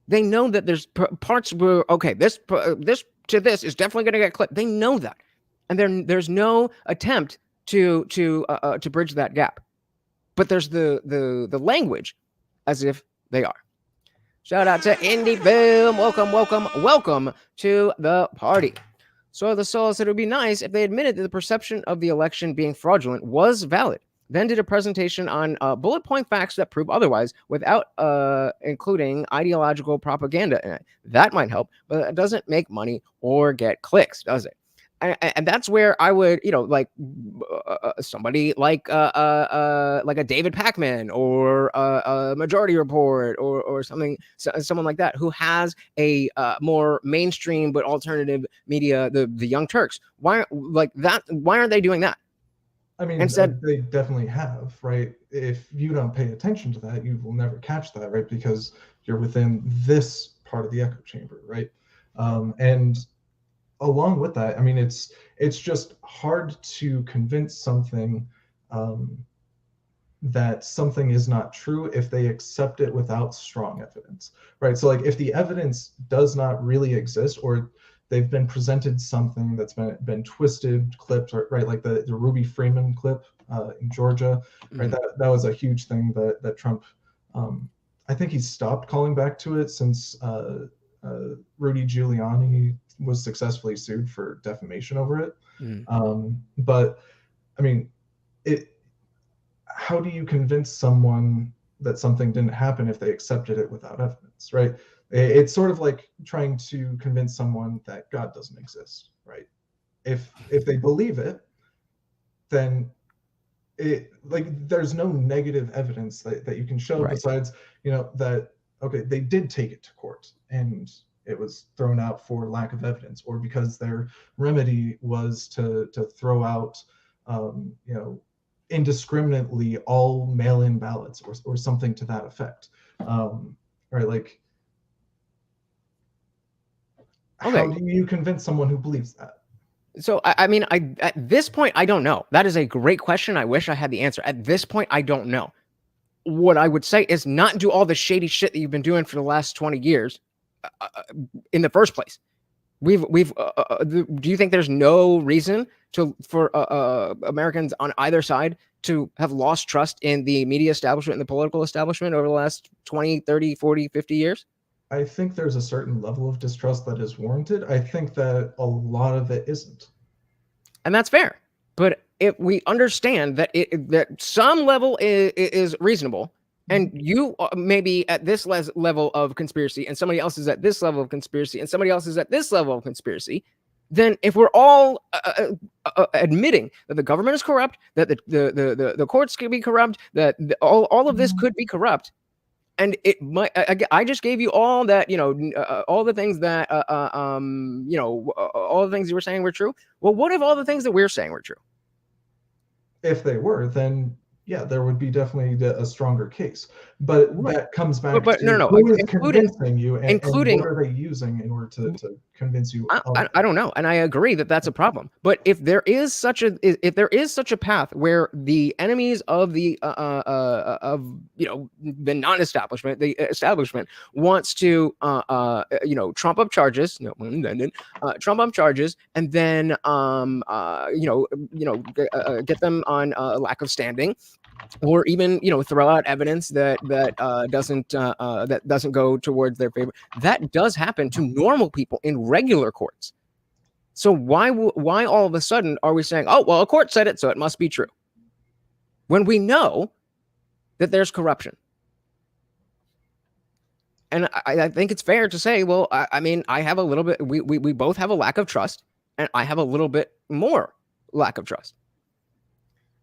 They know that there's parts where, okay, this to this is definitely going to get clipped. They know that. And there's no attempt to bridge that gap. But there's the language as if they are. Shout out to Indie Film. Welcome to the party. So the Soul said it would be nice if they admitted that the perception of the election being fraudulent was valid, then did a presentation on bullet point facts that prove otherwise without including ideological propaganda in it. That might help, but it doesn't make money or get clicks, does it? And that's where I would, like somebody like a David Pakman or a Majority Report or someone like that who has a more mainstream but alternative media, the Young Turks. Why aren't they doing that? I mean, they definitely have, right? If you don't pay attention to that, you will never catch that, right? Because you're within this part of the echo chamber, right? And along with that, I mean, it's just hard to convince something that something is not true if they accept it without strong evidence, right? So like if the evidence does not really exist, or they've been presented something that's been twisted, clipped, right? Like the Ruby Freeman clip in Georgia, right? That was a huge thing that Trump, I think he's stopped calling back to it since Rudy Giuliani was successfully sued for defamation over it. But I mean, how do you convince someone that something didn't happen if they accepted it without evidence, right? It's sort of like trying to convince someone that God doesn't exist, right? If they believe it, then there's no negative evidence that you can show, right, besides that okay, they did take it to court and it was thrown out for lack of evidence, or because their remedy was to throw out indiscriminately all mail-in ballots or something to that effect, right? Like, how do you convince someone who believes that? So I mean, at this point, I don't know. That is a great question. I wish I had the answer. At this point, I don't know. What I would say is not do all the shady shit that you've been doing for the last 20 years in the first place. Do you think there's no reason for Americans on either side to have lost trust in the media establishment and the political establishment over the last 20, 30, 40, 50 years? I think there's a certain level of distrust that is warranted. I think that a lot of it isn't. And that's fair. But if we understand that that some level is reasonable, and you may be at this level of conspiracy, and somebody else is at this level of conspiracy, and somebody else is at this level of conspiracy, then if we're all admitting that the government is corrupt, that the courts could be corrupt, that all of this could be corrupt, and it might. I just gave you all that, all the things that, all the things you were saying were true. Well, what if all the things that we're saying were true? If they were, then yeah, there would be definitely a stronger case. But that comes back to who is convincing you, and what are they using in order to convince you? I don't know, and I agree that that's a problem. But if there is such a path where the enemies of the the non-establishment, the establishment wants to trump up charges, trump up charges, and then get them on lack of standing, or even throw out evidence that doesn't go towards their favor. That does happen to normal people in regular courts. So why all of a sudden are we saying, oh well, a court said it, so it must be true, when we know that there's corruption? And I think it's fair to say, well, I mean, I have a little bit. We both have a lack of trust, and I have a little bit more lack of trust.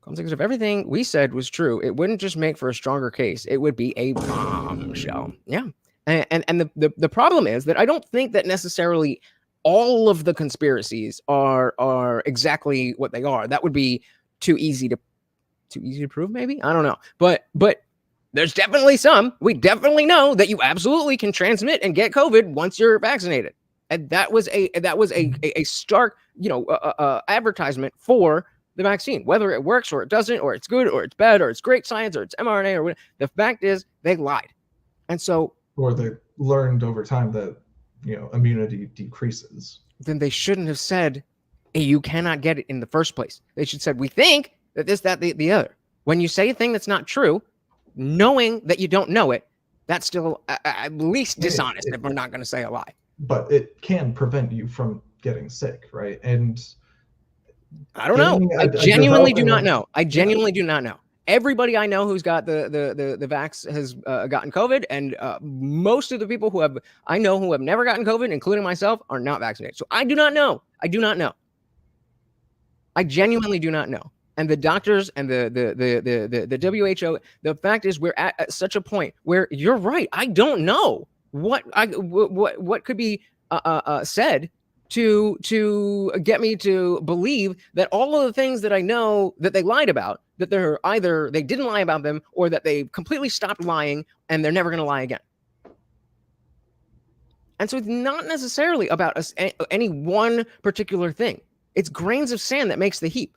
Because if everything we said was true, it wouldn't just make for a stronger case. It would be a bombshell. Yeah. And the problem is that I don't think that necessarily all of the conspiracies are exactly what they are. That would be too easy to prove, maybe. I don't know. But there's definitely some. We definitely know that you absolutely can transmit and get COVID once you're vaccinated. And that was a stark, advertisement for the vaccine, whether it works or it doesn't, or it's good or it's bad, or it's great science or it's mRNA or whatever. The fact is they lied. And so, or they learned over time that, immunity decreases. Then they shouldn't have said, hey, you cannot get it in the first place. They should have said, we think that this, that, the other. When you say a thing that's not true, knowing that you don't know it, that's still at least dishonest if we're not going to say a lie. But it can prevent you from getting sick, right? And I don't know. I genuinely do not know. I genuinely do not know. Everybody I know who's got the vax has gotten COVID, and most of the people who I know who have never gotten COVID, including myself, are not vaccinated. So I do not know. I do not know. I genuinely do not know. And the doctors and the WHO, the fact is we're at such a point where you're right. I don't know what could be said to get me to believe that all of the things that I know that they lied about, that they're either they didn't lie about them, or that they completely stopped lying and they're never going to lie again. And so it's not necessarily about any one particular thing. It's grains of sand that makes the heap.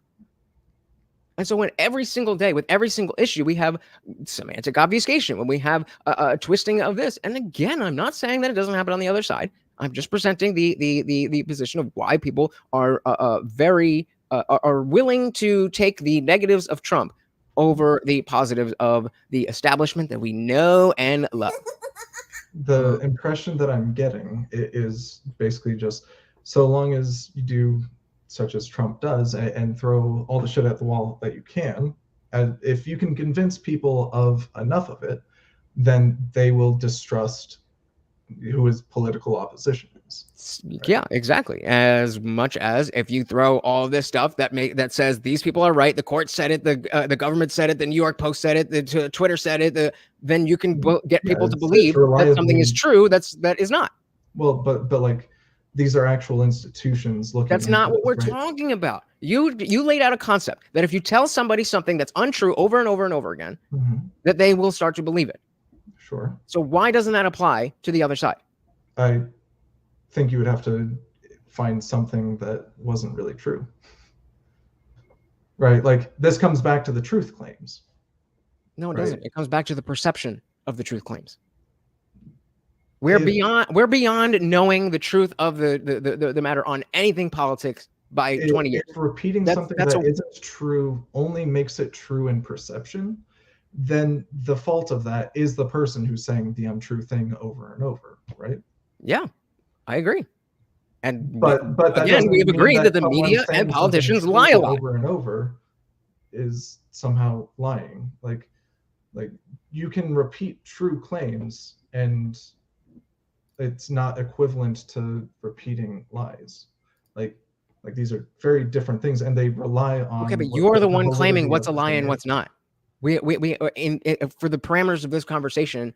And so when every single day, with every single issue, we have semantic obfuscation, when we have a twisting of this. And again, I'm not saying that it doesn't happen on the other side. I'm just presenting the position of why people are are willing to take the negatives of Trump over the positives of the establishment that we know and love. The impression that I'm getting is basically just, so long as you do such as Trump does and throw all the shit at the wall that you can, and if you can convince people of enough of it, then they will distrust who his political opposition is. Right? Yeah, exactly. As much as if you throw all this stuff that says these people are right, the court said it, the government said it, the New York Post said it, the Twitter said it, then you can get people to believe that something is true that is not. Well, but like, these are actual institutions looking. That's not what we're talking about. You laid out a concept that if you tell somebody something that's untrue over and over and over again, that they will start to believe it. Sure. So why doesn't that apply to the other side? I think you would have to find something that wasn't really true. Right? Like this comes back to the truth claims. No, it right? doesn't. It comes back to the perception of the truth claims. We're beyond knowing the truth of the matter on anything politics by 20 years. If repeating something that isn't true only makes it true in perception, then the fault of that is the person who's saying the untrue thing over and over, right? Yeah, I agree. And but again, we have agreed that the media and politicians lie a lot. Over and over is somehow lying. Like you can repeat true claims and it's not equivalent to repeating lies. Like these are very different things, and they rely on. Okay, but you're the one claiming what's a lie and what's not. We for the parameters of this conversation,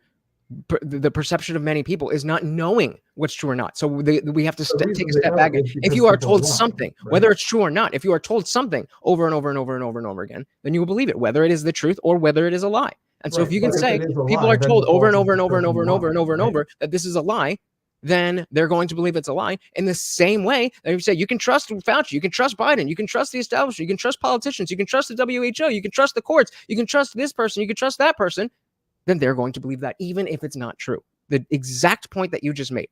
the perception of many people is not knowing what's true or not. So we have to take a step back. If you are told something, right? Whether it's true or not, if you are told something over and over and over and over and over again, then you will believe it, whether it is the truth or whether it is a lie. And so if you can say people are told over and over and over and over and over and over and over that this is a lie, then they're going to believe it's a lie. In the same way that you say you can trust Fauci, you can trust Biden, you can trust the establishment, you can trust politicians, you can trust the WHO, you can trust the courts, you can trust this person, you can trust that person, then they're going to believe that even if it's not true. The exact point that you just made.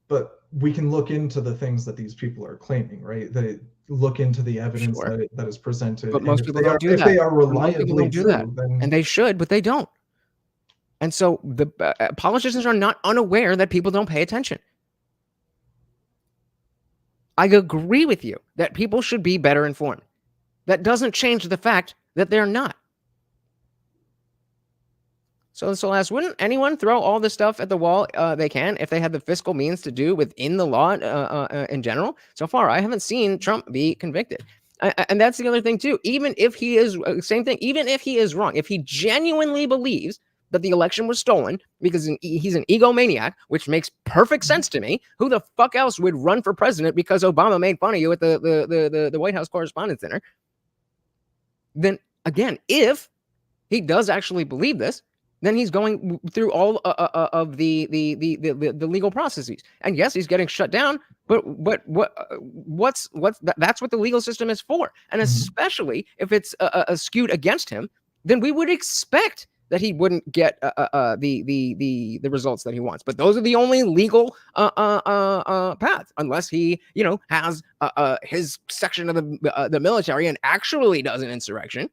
But we can look into the things that these people are claiming, right? They look into the evidence that is presented. But most people don't do that. If they are reliably true, then... And they should, but they don't. And so the politicians are not unaware that people don't pay attention. I agree with you that people should be better informed. That doesn't change the fact that they're not. So last, wouldn't anyone throw all this stuff at the wall they can if they had the fiscal means to do within the law in general? So far, I haven't seen Trump be convicted. And that's the other thing, too. Even if he is, same thing, even if he is wrong, if he genuinely believes that the election was stolen because he's an egomaniac, which makes perfect sense to me. Who the fuck else would run for president because Obama made fun of you at the White House Correspondents' Dinner? Then again, if he does actually believe this, then he's going through all of the legal processes. And yes, he's getting shut down. But what's that's what the legal system is for. And especially if it's skewed against him, then we would expect that he wouldn't get the results that he wants. But those are the only legal paths, unless he, has his section of the military and actually does an insurrection.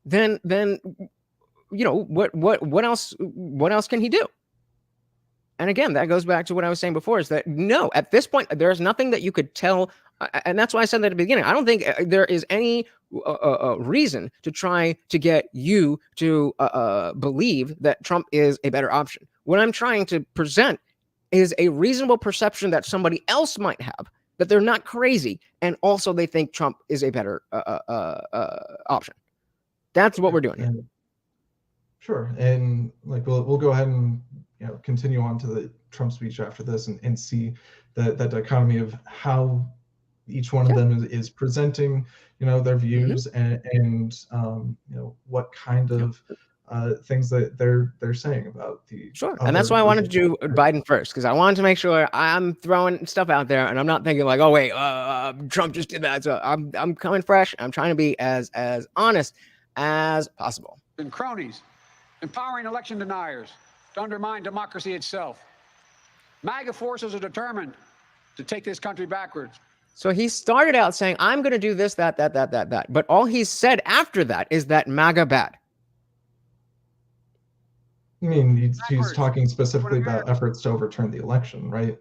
Then what else can he do? And again, that goes back to what I was saying before, is that no, at this point, there's nothing that you could tell. And that's why I said that at the beginning. I don't think there is any reason to try to get you to believe that Trump is a better option. What I'm trying to present is a reasonable perception that somebody else might have, that they're not crazy, and also they think Trump is a better option. That's what we're doing here. Sure. And we'll go ahead and continue on to the Trump speech after this and see that dichotomy of how each one of them is presenting, their views and what kind of things that they're saying about the. Sure. And that's why I wanted to do Biden first, because I wanted to make sure I'm throwing stuff out there and I'm not thinking like, oh wait, Trump just did that. So I'm coming fresh. I'm trying to be as honest as possible. And cronies, empowering election deniers to undermine democracy itself. MAGA forces are determined to take this country backwards. So he started out saying, I'm going to do this, that. But all he said after that is that MAGA bad. I mean, he's talking specifically about efforts to overturn the election, right?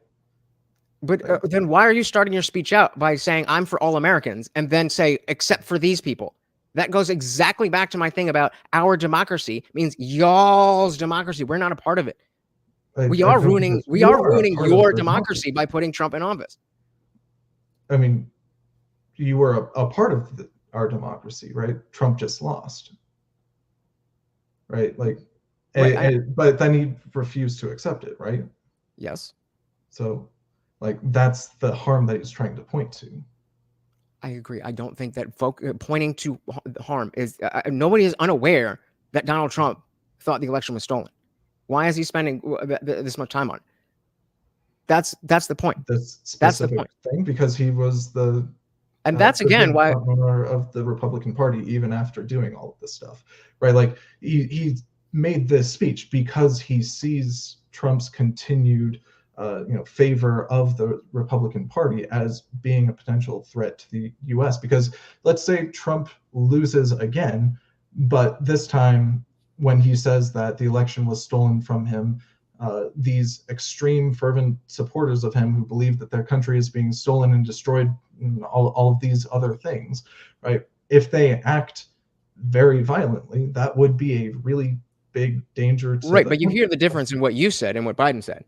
But then why are you starting your speech out by saying I'm for all Americans and then say, except for these people? That goes exactly back to my thing about our democracy means y'all's democracy. We're not a part of it. We are ruining your democracy by putting Trump in office. I mean, you were a part of our democracy, right? Trump just lost, right? But then he refused to accept it, right? Yes. So, that's the harm that he's trying to point to. I agree. I don't think that pointing to harm is nobody is unaware that Donald Trump thought the election was stolen. Why is he spending this much time on it? That's the point. This That's the specific point. thing, because he was the And that's again why owner of the Republican Party, even after doing all of this stuff, right? Like he made this speech because he sees Trump's continued favor of the Republican Party as being a potential threat to the U.S. Because let's say Trump loses again, but this time when he says that the election was stolen from him, these extreme fervent supporters of him who believe that their country is being stolen and destroyed, and all of these other things, right? If they act very violently, that would be a really big danger to right, but you hear the difference in what you said and what Biden said.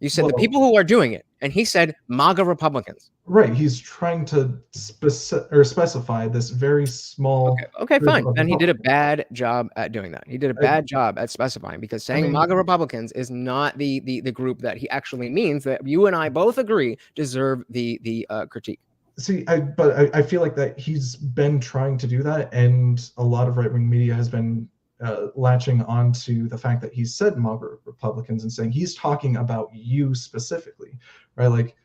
You said the people who are doing it, and he said MAGA Republicans. Right, he's trying to specify this very small. Okay, fine. And he did a bad job at doing that. He did a bad job at specifing, because saying MAGA Republicans is not the group that he actually means, that you and I both agree deserve the critique. See, I feel like that he's been trying to do that, and a lot of right-wing media has been latching onto the fact that he said MAGA Republicans and saying he's talking about you specifically, right? Like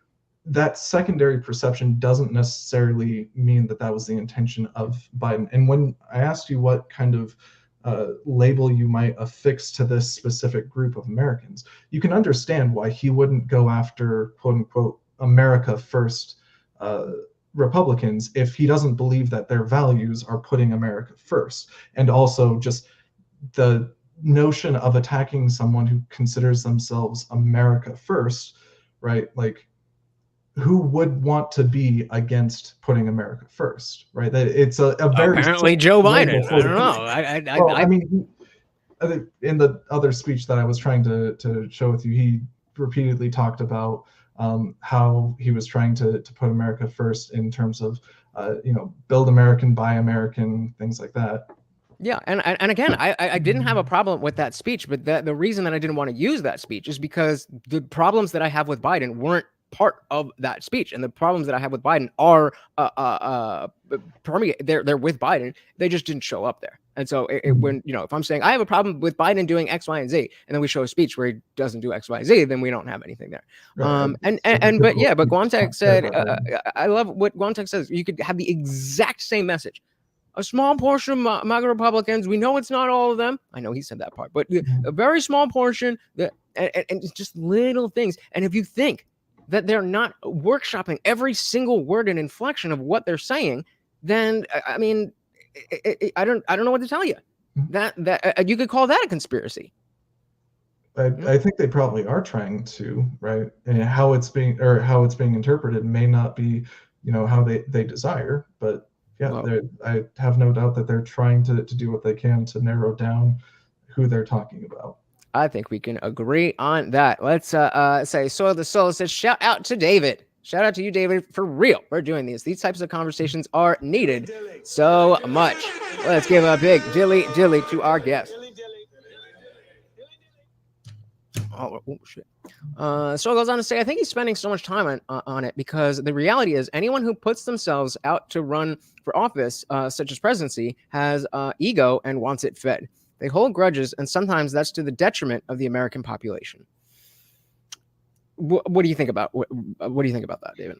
that secondary perception doesn't necessarily mean that that was the intention of Biden. And when I asked you what kind of label you might affix to this specific group of Americans, you can understand why he wouldn't go after quote unquote America first Republicans if he doesn't believe that their values are putting America first. And also just the notion of attacking someone who considers themselves America first, right? Like, who would want to be against putting America first, right? That it's a very apparently Joe Biden. I don't know. I mean, in the other speech that I was trying to show with you, he repeatedly talked about how he was trying to put America first in terms of build American, buy American, things like that. Yeah, and again, I didn't have a problem with that speech, but the reason that I didn't want to use that speech is because the problems that I have with Biden weren't part of that speech, and the problems that I have with Biden are permeate. They're with Biden. They just didn't show up there. And so when if I'm saying I have a problem with Biden doing X, Y, and Z, and then we show a speech where he doesn't do X, Y, and Z, then we don't have anything there. Right. But Guantek said, I love what Guantek says. You could have the exact same message. A small portion of MAGA Republicans, we know it's not all of them. I know he said that part, but a very small portion, and it's just little things. And if you think that they're not workshopping every single word and inflection of what they're saying, then I mean, I don't know what to tell you. That you could call that a conspiracy. I think they probably are trying to, right? And how it's being interpreted may not be, how they desire, but yeah, I have no doubt that they're trying to do what they can to narrow down who they're talking about. I think we can agree on that. Let's say Soil the Soul says, shout out to David. Shout out to you, David, for real. We're doing these. These types of conversations are needed so much. Let's give a big dilly to our guest. Oh shit. So it goes on to say, I think he's spending so much time on it because the reality is anyone who puts themselves out to run for office, such as presidency, has ego and wants it fed. They hold grudges, and sometimes that's to the detriment of the American population. What do you think about what do you think about that, David?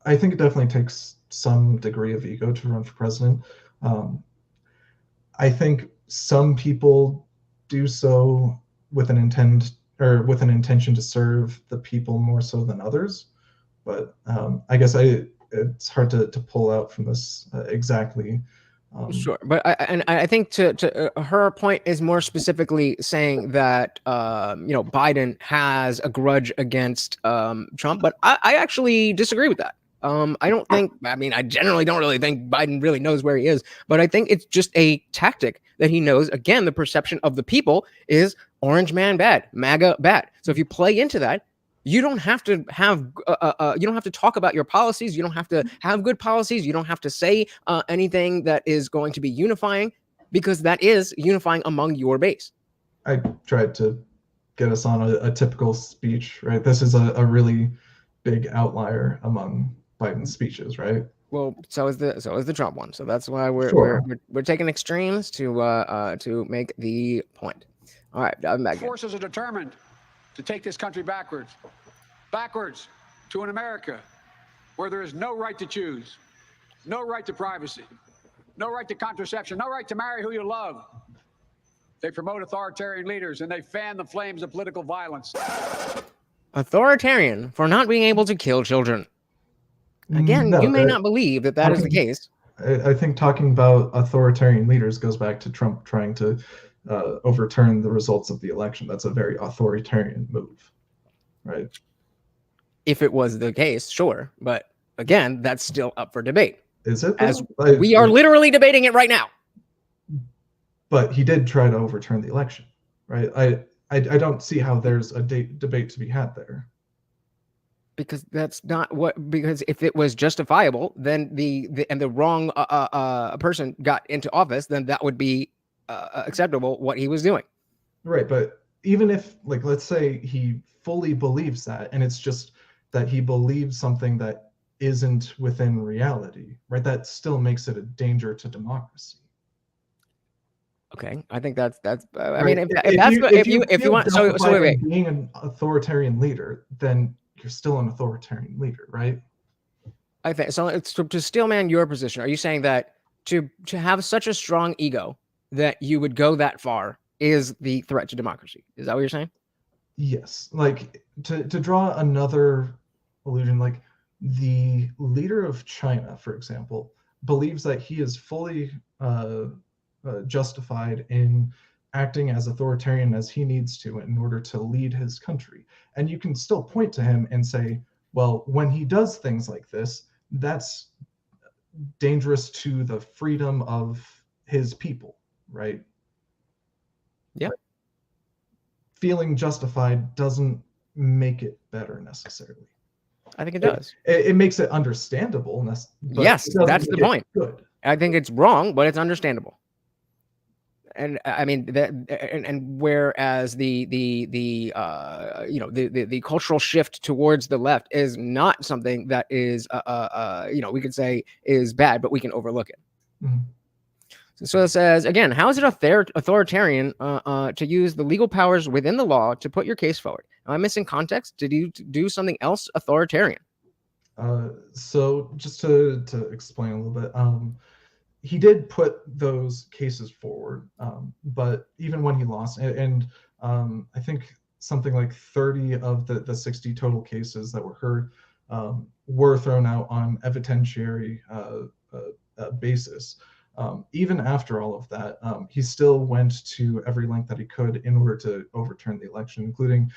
I think it definitely takes some degree of ego to run for president. I think some people do so with an intention to serve the people more so than others, but I guess it's hard to pull out from this exactly. Sure, but I think to her point is more specifically saying that Biden has a grudge against Trump, but I actually disagree with that. I generally don't really think Biden really knows where he is, but I think it's just a tactic that he knows. Again, the perception of the people is orange man bad, MAGA bad. So if you play into that, you don't have to have you don't have to talk about your policies. You don't have to have good policies. You don't have to say anything that is going to be unifying, because that is unifying among your base. I tried to get us on a typical speech, right? This is a really big outlier among Biden's speeches, right? Well, so is the Trump one. So that's why we're Sure. we're taking extremes to make the point. All right, I'm back. Forces are determined to take this country backwards to an America where there is no right to choose, no right to privacy, no right to contraception, no right to marry who you love. They promote authoritarian leaders and they fan the flames of political violence. Authoritarian for not being able to kill children. Again, No, you may not believe that is the case. I think talking about authoritarian leaders goes back to Trump trying to overturn the results of the election. That's a very authoritarian move, right? If it was the case, sure. But again, that's still up for debate. Is it? As we are literally debating it right now. But he did try to overturn the election, right? I don't see how there's a debate to be had there. Because that's not what. Because if it was justifiable, then the wrong person got into office, then that would be acceptable. What he was doing, right? But even if, like, let's say he fully believes that, and it's just that he believes something that isn't within reality, right? That still makes it a danger to democracy. Okay, I think that's. I right. mean, if you want, so wait. Being an authoritarian leader, then you're still an authoritarian leader, right? I think so. It's to steelman your position. Are you saying that to have such a strong ego that you would go that far is the threat to democracy? Is that what you're saying? Yes. Like to draw another allusion, like the leader of China, for example, believes that he is fully justified in acting as authoritarian as he needs to in order to lead his country. And you can still point to him and say, well, when he does things like this, that's dangerous to the freedom of his people, right? Yeah. But feeling justified doesn't make it better necessarily. I think it does. It makes it understandable. But yes, that's the point. Good. I think it's wrong, but it's understandable. And I mean that, and whereas the cultural shift towards the left is not something that is we could say is bad, but we can overlook it. Mm-hmm. So it says again, how is it authoritarian to use the legal powers within the law to put your case forward? Am I missing context? Did you do something else authoritarian? So just to explain a little bit, he did put those cases forward, but even when he lost, and I think something like 30 of the 60 total cases that were heard were thrown out on evidentiary basis. Even after all of that, he still went to every length that he could in order to overturn the election, including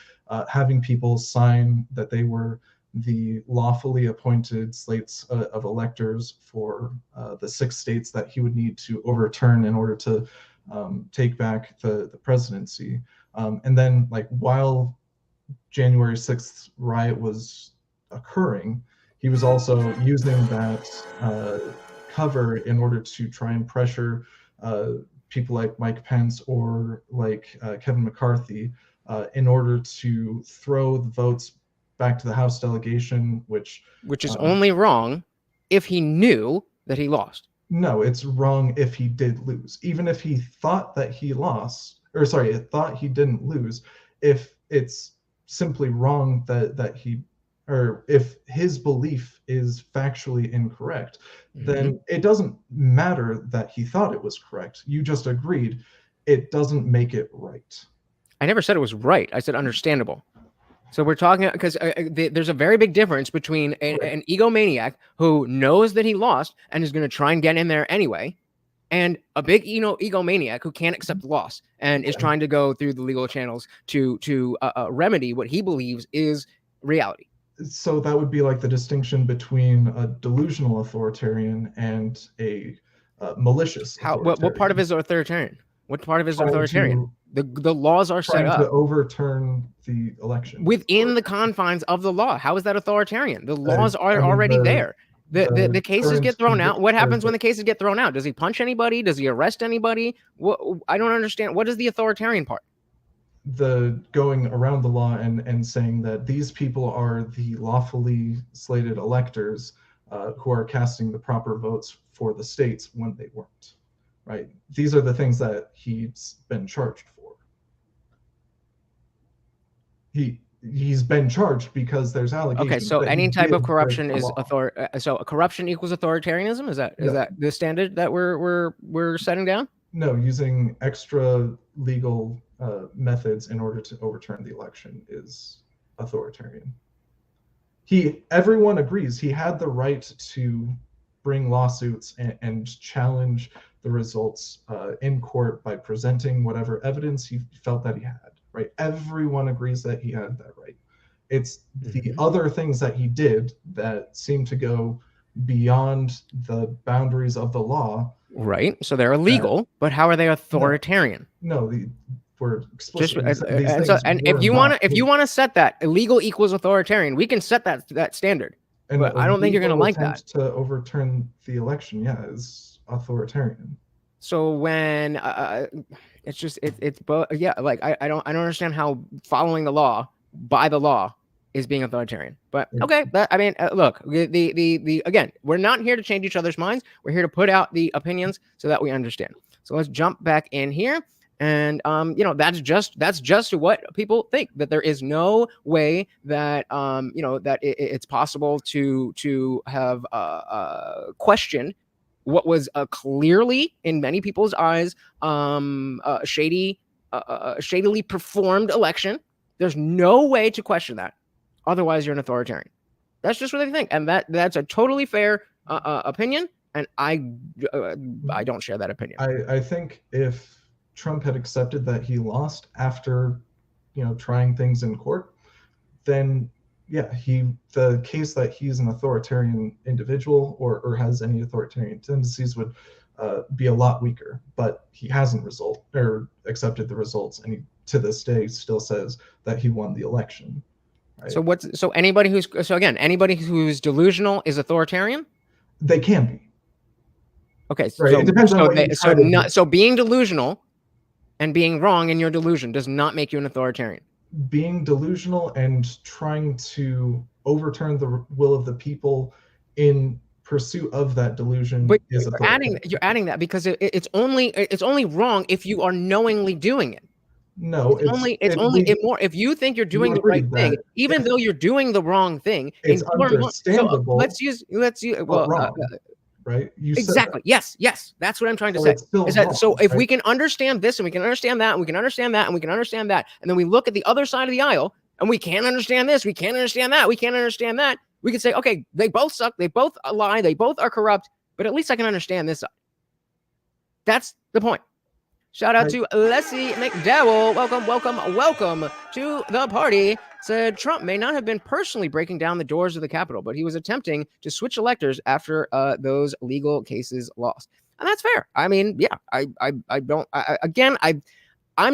having people sign that they were the lawfully appointed slates of electors for the 6 states that he would need to overturn in order to take back the presidency. And then, like, while January 6th riot was occurring, he was also using that cover in order to try and pressure people like Mike Pence or like Kevin McCarthy in order to throw the votes back to the House delegation, which is only wrong if he knew that he lost. No, it's wrong if he did lose. Even if he thought that he lost, or sorry, thought he didn't lose, if it's simply wrong that he, or if his belief is factually incorrect, then it doesn't matter that he thought it was correct. You just agreed. It doesn't make it right. I never said it was right. I said understandable. So we're talking because there's a very big difference between an egomaniac who knows that he lost and is going to try and get in there anyway, and a big egomaniac who can't accept loss and is trying to go through the legal channels to remedy what he believes is reality. So that would be like the distinction between a delusional authoritarian and a malicious authoritarian. What part of it is authoritarian? What part of it is authoritarian? The laws are set up to overturn the election within the confines of the law. How is that authoritarian? The laws are already there. The cases get thrown out. What happens when the cases get thrown out? Does he punch anybody? Does he arrest anybody? I don't understand. What is the authoritarian part? The going around the law and saying that these people are the lawfully slated electors, who are casting the proper votes for the states when they weren't, right? These are the things that he's been charged for. He's been charged because there's allegations. Okay, so that any he type of did break corruption the is law. so corruption equals authoritarianism. Is that No. the standard that we're setting down? No, using extra legal methods in order to overturn the election is authoritarian. Everyone agrees he had the right to bring lawsuits and challenge the results in court by presenting whatever evidence he felt that he had, right? Everyone agrees that he had that right. It's the other things that he did that seem to go beyond the boundaries of the law. Right. So they're illegal, but how are they authoritarian? No, we're explicit. And if you want to set that illegal equals authoritarian, we can set that standard. But I don't think you're going to like that. To overturn the election, yeah, is authoritarian. So when it's both, yeah, like I don't understand how following the law by the law is being authoritarian. But okay, look, the again, we're not here to change each other's minds. We're here to put out the opinions so that we understand. So let's jump back in here. And that's just what people think, that there is no way that that it's possible to have questioned what was clearly in many people's eyes shadily performed election. There's no way to question that. Otherwise, you're an authoritarian. That's just what they think, and that's a totally fair opinion. And I don't share that opinion. I think if Trump had accepted that he lost after, trying things in court, then yeah, the case that he's an authoritarian individual or has any authoritarian tendencies would be a lot weaker. But he hasn't accepted the results, and he to this day still says that he won the election. Right? So anybody who's delusional is authoritarian? They can be. Okay, right. It depends on so being delusional and being wrong in your delusion does not make you an authoritarian. Being delusional and trying to overturn the will of the people in pursuit of that delusion is authoritarian. You're adding that because it's only wrong if you are knowingly doing it. No, if you think you're doing the right thing, even though you're doing the wrong thing, it's understandable. Let's use right? Exactly. Yes. That's what I'm trying to say. If we can understand this and we can understand that and we can understand that and we can understand that, and then we look at the other side of the aisle and we can't understand this, we can't understand that, we can't understand that, we can say, okay, they both suck, they both lie, they both are corrupt, but at least I can understand this side. That's the point. Shout out to Leslie McDowell. Welcome to the party. Said Trump may not have been personally breaking down the doors of the Capitol, but he was attempting to switch electors after those legal cases lost. And that's fair. I mean, yeah, I'm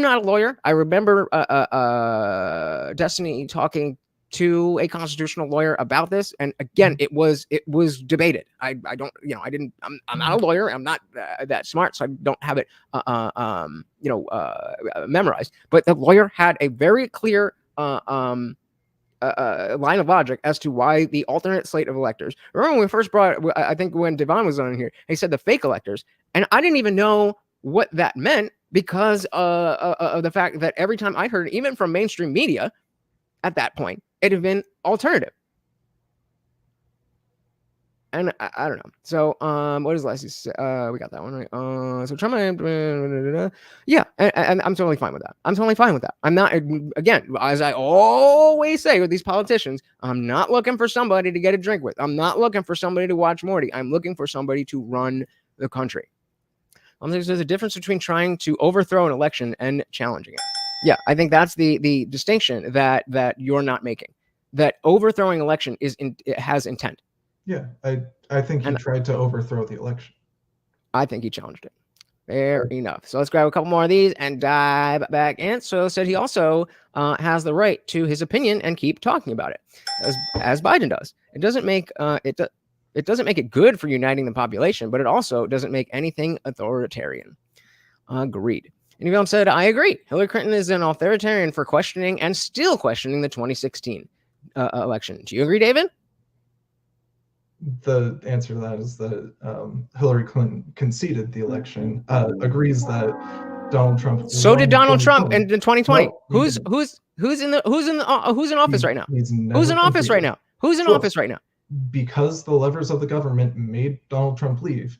not a lawyer. I remember Destiny talking to a constitutional lawyer about this, and again, it was debated. I'm not a lawyer. I'm not that smart, so I don't have it memorized. But the lawyer had a very clear line of logic as to why the alternate slate of electors. Remember when we first I think when Devon was on here, he said the fake electors, and I didn't even know what that meant because of the fact that every time I heard it, even from mainstream media at that point, it had been alternative. And I don't know. So what is Leslie say? We got that one right. So Trump, yeah, and I'm totally fine with that. I'm not, again, as I always say with these politicians, I'm not looking for somebody to get a drink with. I'm not looking for somebody to watch Morty. I'm looking for somebody to run the country. There's a difference between trying to overthrow an election and challenging it. Yeah, I think that's the distinction that you're not making. That overthrowing election it has intent. Yeah, I think he tried to overthrow the election. I think he challenged it. Fair enough. So let's grab a couple more of these and dive back in. So said he also has the right to his opinion and keep talking about it, as Biden does. It doesn't make it doesn't make it good for uniting the population, but it also doesn't make anything authoritarian. Agreed. And Yvonne said, I agree. Hillary Clinton is an authoritarian for questioning and still questioning the 2016 election. Do you agree, David? The answer to that is that Hillary Clinton conceded the election, agrees that Donald Trump So did won Donald Trump 2020. in 2020. No, he Who's didn't. who's in office right now? He's never Who's in office conceded. right now? Who's in Sure. office right now? Because the levers of the government made Donald Trump leave,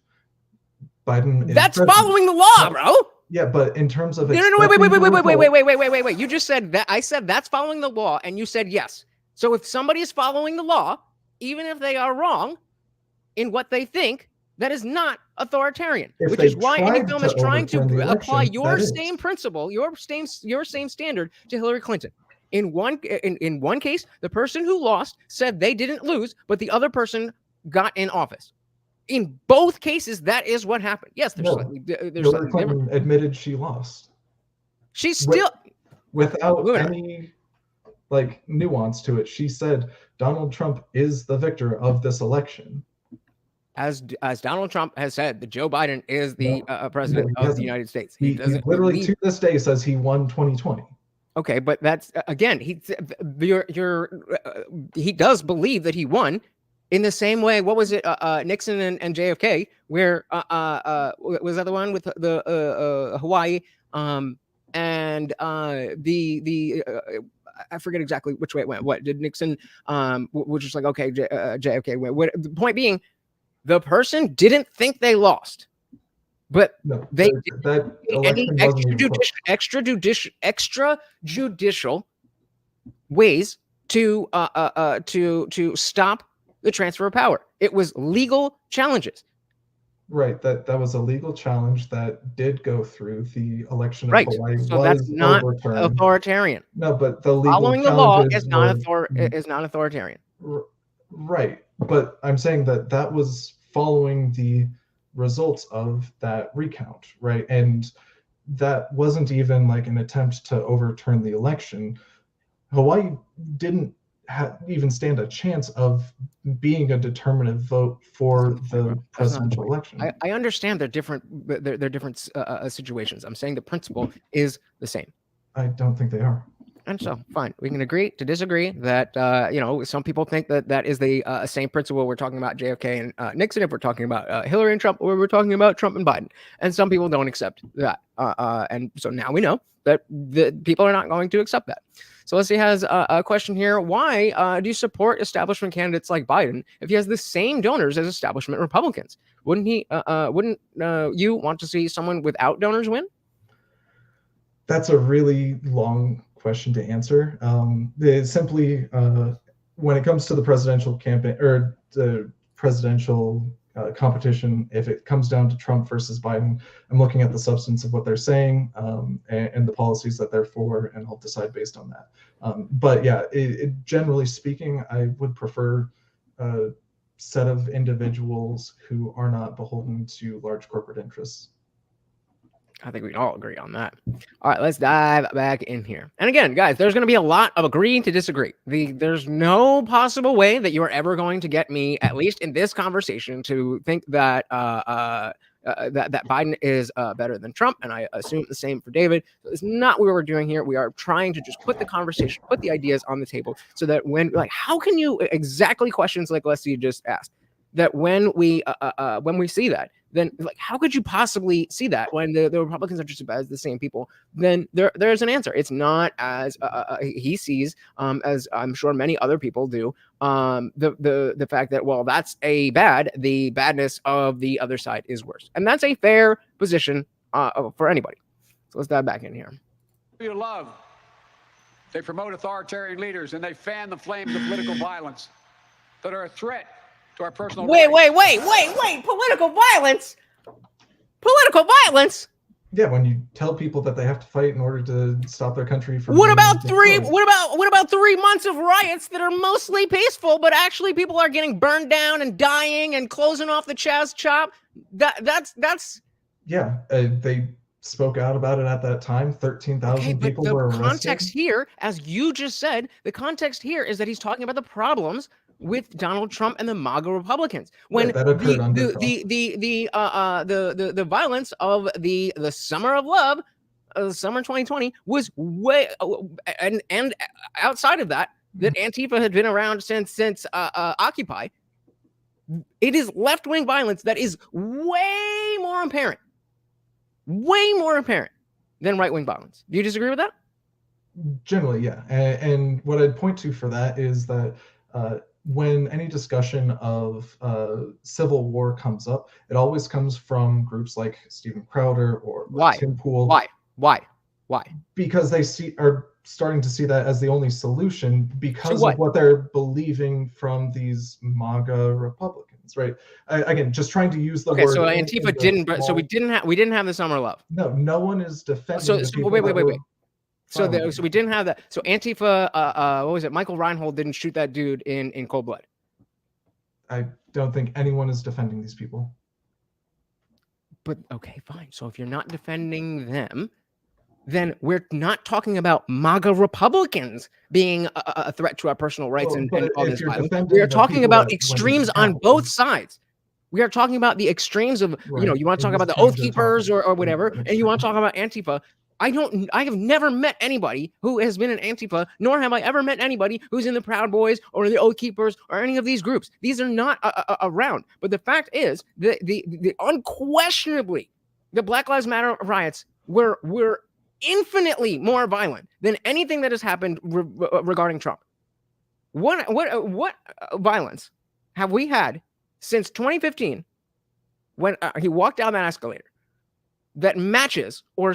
Biden is That's president. following the law, bro. Yeah, but in terms of No, wait. You just said that. I said that's following the law, and you said yes. So if somebody is following the law, even if they are wrong in what they think, that is not authoritarian. Which is why any film is trying to apply your same principle, your same standard to Hillary Clinton. In one case, the person who lost said they didn't lose, but the other person got in office. In both cases, that is what happened. Yes, there's Hillary Clinton admitted she lost. She's still without any nuance to it. She said Donald Trump is the victor of this election. As Donald Trump has said, that Joe Biden is the president of the United States. He literally to this day says he won 2020. Okay, but that's again, he does believe that he won. In the same way, what was it, Nixon and JFK, where was that the one with the Hawaii, and the I forget exactly which way it went. What did Nixon, was just like, okay, JFK went. The point being, the person didn't think they lost, but they that any extrajudicial ways to stop the transfer of power. It was legal challenges. Right. That was a legal challenge that did go through. The election of right. Hawaii so was that's not overturned. Authoritarian. No, but the legal following the law is not authoritarian. Right. But I'm saying that was following the results of that recount, right? And that wasn't even like an attempt to overturn the election. Hawaii didn't even stand a chance of being a determinative vote for the presidential election. I understand they're different. They're different situations. I'm saying the principle is the same. I don't think they are. And so, fine, we can agree to disagree. That some people think that is the same principle. We're talking about JFK and Nixon. If we're talking about Hillary and Trump, or we're talking about Trump and Biden, and some people don't accept that. And so now we know that the people are not going to accept that. So Leslie has a question here. Why do you support establishment candidates like Biden if he has the same donors as establishment Republicans? Wouldn't you want to see someone without donors win? That's a really long question to answer. Simply, when it comes to the presidential campaign or the presidential competition, if it comes down to Trump versus Biden, I'm looking at the substance of what they're saying and the policies that they're for, and I'll decide based on that. But yeah, generally speaking, I would prefer a set of individuals who are not beholden to large corporate interests. I think we can all agree on that. All right, let's dive back in here. And again, guys, there's going to be a lot of agreeing to disagree. There's no possible way that you are ever going to get me, at least in this conversation, to think that that Biden is better than Trump. And I assume the same for David. So it's not what we're doing here. We are trying to just put the conversation, put the ideas on the table, so that how can you exactly questions like Leslie just asked, that when we see that, then how could you possibly see that when the Republicans are just as the same people? Then there's an answer. It's not as he sees, as I'm sure many other people do, the fact that, well, that's the badness of the other side is worse. And that's a fair position for anybody. So let's dive back in here. You love. They promote authoritarian leaders and they fan the flames of political violence that are a threat to our personal Wait. Political violence? Political violence? Yeah, when you tell people that they have to fight in order to stop their country from. What about 3 months of riots that are mostly peaceful, but actually people are getting burned down and dying and closing off the Chaz Chop? That's. Yeah, they spoke out about it at that time. 13,000 people were arrested. The context here, as you just said, the context here is that he's talking about the problems with Donald Trump and the MAGA Republicans, when that occurred under Trump. The violence of the summer of love, summer 2020, was way and outside of that Antifa had been around since Occupy. It is left-wing violence that is way more apparent than right-wing violence. Do you disagree with that? Generally, yeah. And what I'd point to for that is that when any discussion of civil war comes up, it always comes from groups like Stephen Crowder or Tim Pool. Why? Because they are starting to see that as the only solution because of what they're believing from these MAGA Republicans, right? Again, just trying to use the word. So Antifa didn't, so we didn't have the summer love. No one is defending. So wait. So we didn't have that. So Antifa, what was it? Michael Reinhold didn't shoot that dude in cold blood. I don't think anyone is defending these people. But okay, fine. So if you're not defending them, then we're not talking about MAGA Republicans being a threat to our personal rights and all this violence. We are talking about extremes on both sides. We are talking about the extremes of, you want to talk about the Oath Keepers or whatever, and you want to talk about Antifa. I have never met anybody who has been an Antifa, nor have I ever met anybody who's in the Proud Boys or the Oath Keepers or any of these groups. These are not around. But the fact is that the unquestionably, the Black Lives Matter riots were infinitely more violent than anything that has happened regarding Trump. What violence have we had since 2015 when he walked down that escalator that matches or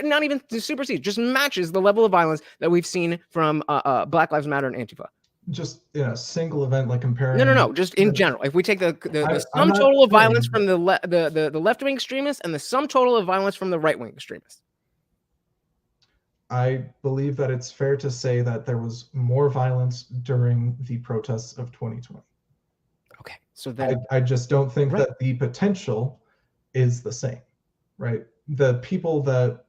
not even supersedes, just matches the level of violence that we've seen from Black Lives Matter and Antifa? Just in a single event, like comparing. No. Just in general, if we take the sum total of violence from the left-wing extremists and the sum total of violence from the right-wing extremists. I believe that it's fair to say that there was more violence during the protests of 2020. Okay, so then I just don't think that the potential is the same, right? The people that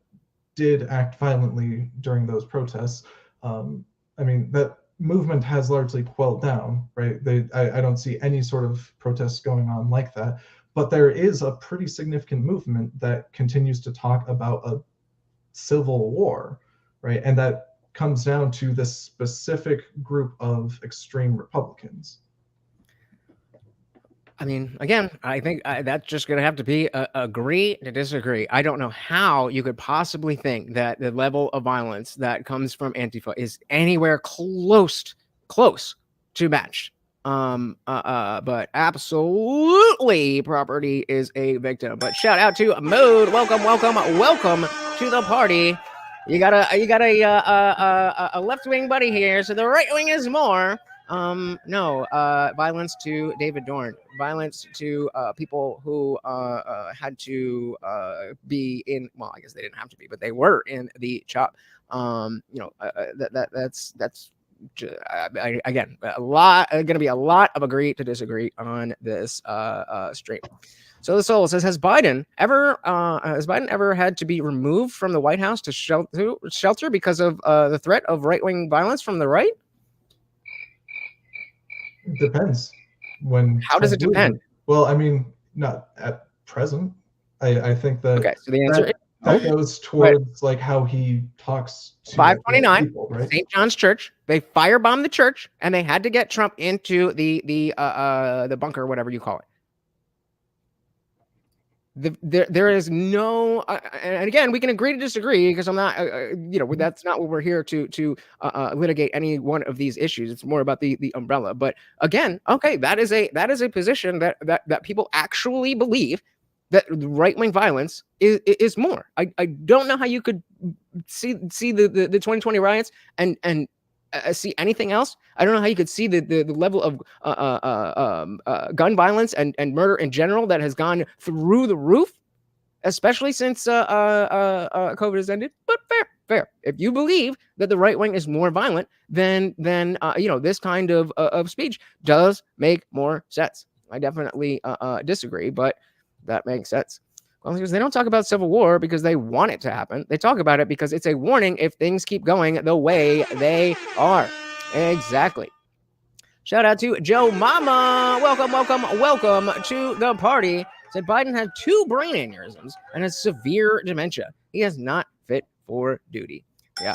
did act violently during those protests, that movement has largely quelled down, right? I don't see any sort of protests going on like that, but there is a pretty significant movement that continues to talk about a civil war, right? And that comes down to this specific group of extreme Republicans. I mean, again, I think that's just going to have to be agree to disagree. I don't know how you could possibly think that the level of violence that comes from Antifa is anywhere close to matched. But absolutely, property is a victim. But shout out to Mode. Welcome to the party. You got a left-wing buddy here, so the right wing is more. Violence to David Dorn, violence to people who had to be in, well, I guess they didn't have to be, but they were in the CHOP. That's again, going to be a lot of agree to disagree on this stream. So the Soul says, has Biden ever had to be removed from the White House to shelter because of the threat of right-wing violence from the right? It depends. How does it depend? Well, I mean, not at present. I think that. Okay, so the answer that goes towards like how he talks to 529 people, right? St. John's Church. They firebombed the church, and they had to get Trump into the bunker, or whatever you call it. There is no, and again, we can agree to disagree because I'm not, that's not what we're here to litigate any one of these issues. It's more about the umbrella. But again, okay, that is a position that people actually believe that right-wing violence is more. I don't know how you could see the 2020 riots and see anything else. I don't know how you could see the level of gun violence and murder in general that has gone through the roof, especially since COVID has ended. But fair. If you believe that the right wing is more violent, then this kind of speech does make more sense. I definitely disagree, but that makes sense. Well, because they don't talk about civil war because they want it to happen. They talk about it because it's a warning if things keep going the way they are. Exactly. Shout out to Joe Mama. Welcome to the party. Said Biden had 2 brain aneurysms and has severe dementia. He is not fit for duty. Yeah,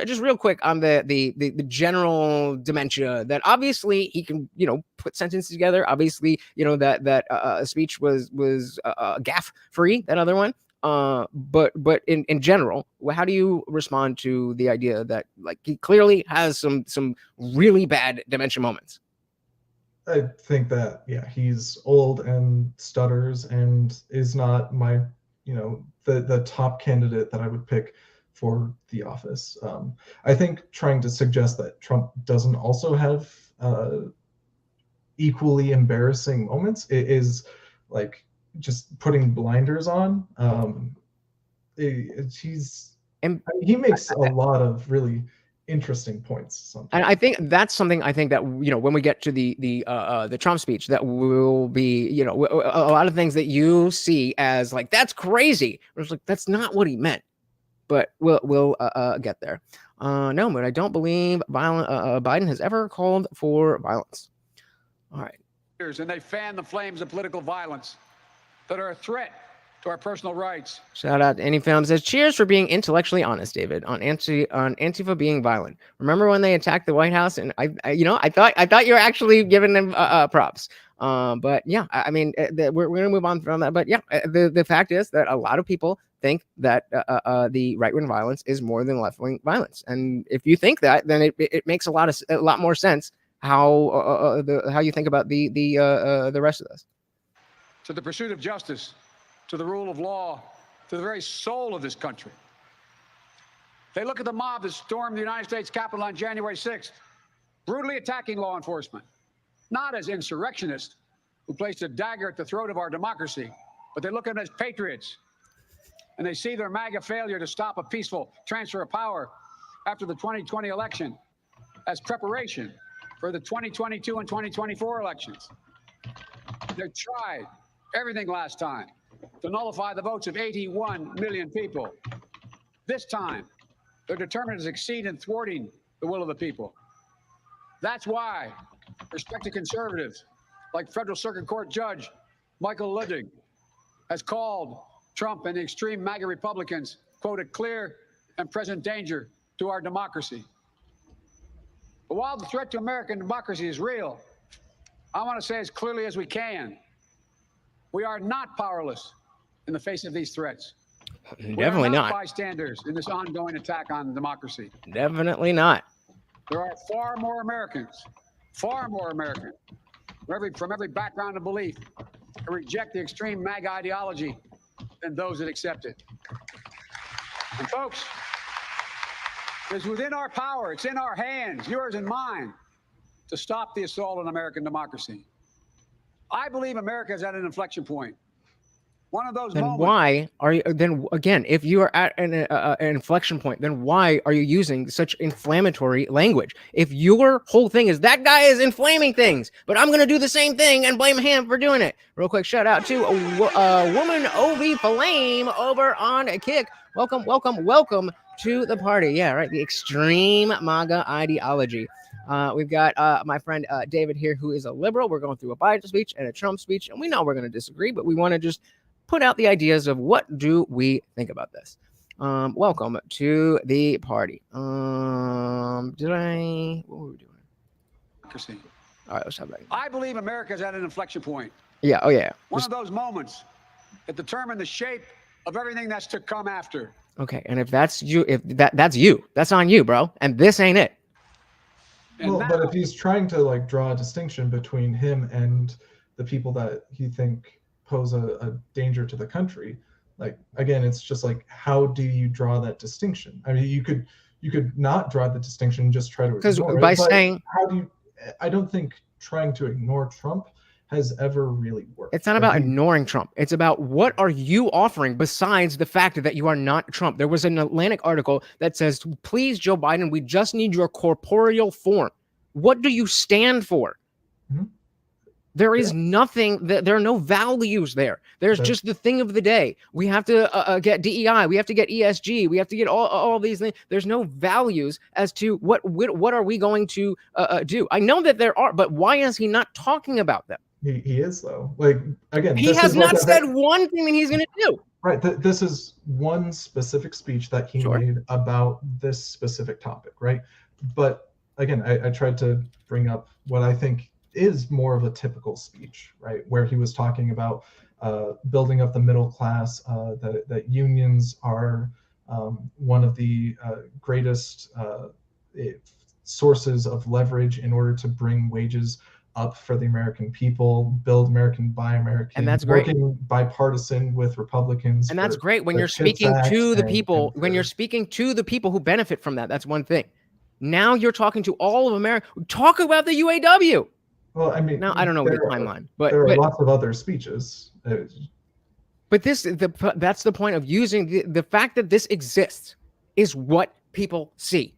just real quick on the general dementia that obviously he can, put sentences together. Obviously, that speech was gaff free. That other one. But in general, how do you respond to the idea that like he clearly has some really bad dementia moments? I think that he's old and stutters and is not my the top candidate that I would pick for the office. I think trying to suggest that Trump doesn't also have equally embarrassing moments is like just putting blinders on. He makes a lot of really interesting points sometimes. And I think that's something I think that when we get to the Trump speech, that will be a lot of things that you see as like that's crazy. It's like that's not what he meant, but we'll get there. No, but I don't believe Biden has ever called for violence. All right. And they fan the flames of political violence that are a threat to our personal rights. Shout out to Any Film says, cheers for being intellectually honest, David, on Antifa being violent. Remember when they attacked the White House? And I thought you were actually giving them props. But yeah, we're going to move on from that. But yeah, the fact is that a lot of people think that the right-wing violence is more than left-wing violence. And if you think that, then it makes a lot more sense how you think about the rest of this. To the pursuit of justice, to the rule of law, to the very soul of this country. They look at the mob that stormed the United States Capitol on January 6th, brutally attacking law enforcement, not as insurrectionists who placed a dagger at the throat of our democracy, but they look at them as patriots. And they see their MAGA failure to stop a peaceful transfer of power after the 2020 election as preparation for the 2022 and 2024 elections. They tried everything last time to nullify the votes of 81 million people. This time, they're determined to succeed in thwarting the will of the people. That's why respected conservatives like Federal Circuit Court Judge Michael Luttig has called Trump and the extreme MAGA Republicans, quote, a clear and present danger to our democracy. But while the threat to American democracy is real, I want to say as clearly as we can, we are not powerless in the face of these threats. Definitely not bystanders in this ongoing attack on democracy. Definitely not. There are far more Americans, from every background and belief, who reject the extreme MAGA ideology than those that accept it. And folks, it's within our power, it's in our hands, yours and mine, to stop the assault on American democracy. I believe America is at an inflection point. One of those moments. Why are you then again? If you are at an inflection point, then why are you using such inflammatory language? If your whole thing is that guy is inflaming things, but I'm going to do the same thing and blame him for doing it. Real quick, shout out to a woman OV Flame over on Kick. Welcome to the party. Yeah, right. The extreme MAGA ideology. We've got my friend David here, who is a liberal. We're going through a Biden speech and a Trump speech, and we know we're going to disagree, but we want to just put out the ideas of what do we think about this. Welcome to the party. What were we doing? All right, let's have that. I believe America is at an inflection point. Yeah. Oh yeah. One of those moments that determine the shape of everything that's to come after. Okay, and if that's you, that's you, that's on you, bro. And this ain't it. Well, but if he's trying to like draw a distinction between him and the people that he think pose a danger to the country, like again, it's just like, how do you draw that distinction? I mean, you could not draw the distinction, just try to ignore it. By saying, how do you? I don't think trying to ignore Trump has ever really worked. It's not about ignoring Trump. It's about what are you offering besides the fact that you are not Trump. There was an Atlantic article that says, please, Joe Biden, we just need your corporeal form. What do you stand for? Mm-hmm. There is nothing, there are no values there. There's just the thing of the day. We have to get DEI. We have to get ESG. We have to get all these things. There's no values as to what are we going to do. I know that there are, but why is he not talking about them? He is though. Like again, he has not said one thing that he's going to do. Right. This is one specific speech that he Sure. made about this specific topic, right? But again, I tried to bring up what I think is more of a typical speech, right? Where he was talking about building up the middle class, that unions are one of the greatest sources of leverage in order to bring wages up for the American people, build American, buy American, And that's great. working bipartisan with Republicans. And that's great when the you're CHIPS speaking Act to the and people, when for- you're speaking to the people who benefit from that. That's one thing. Now you're talking to all of America. Talk about the UAW. Well, I mean, Now I don't know the timeline, but there are lots of other speeches. But that's the point of using the fact that this exists is what people see.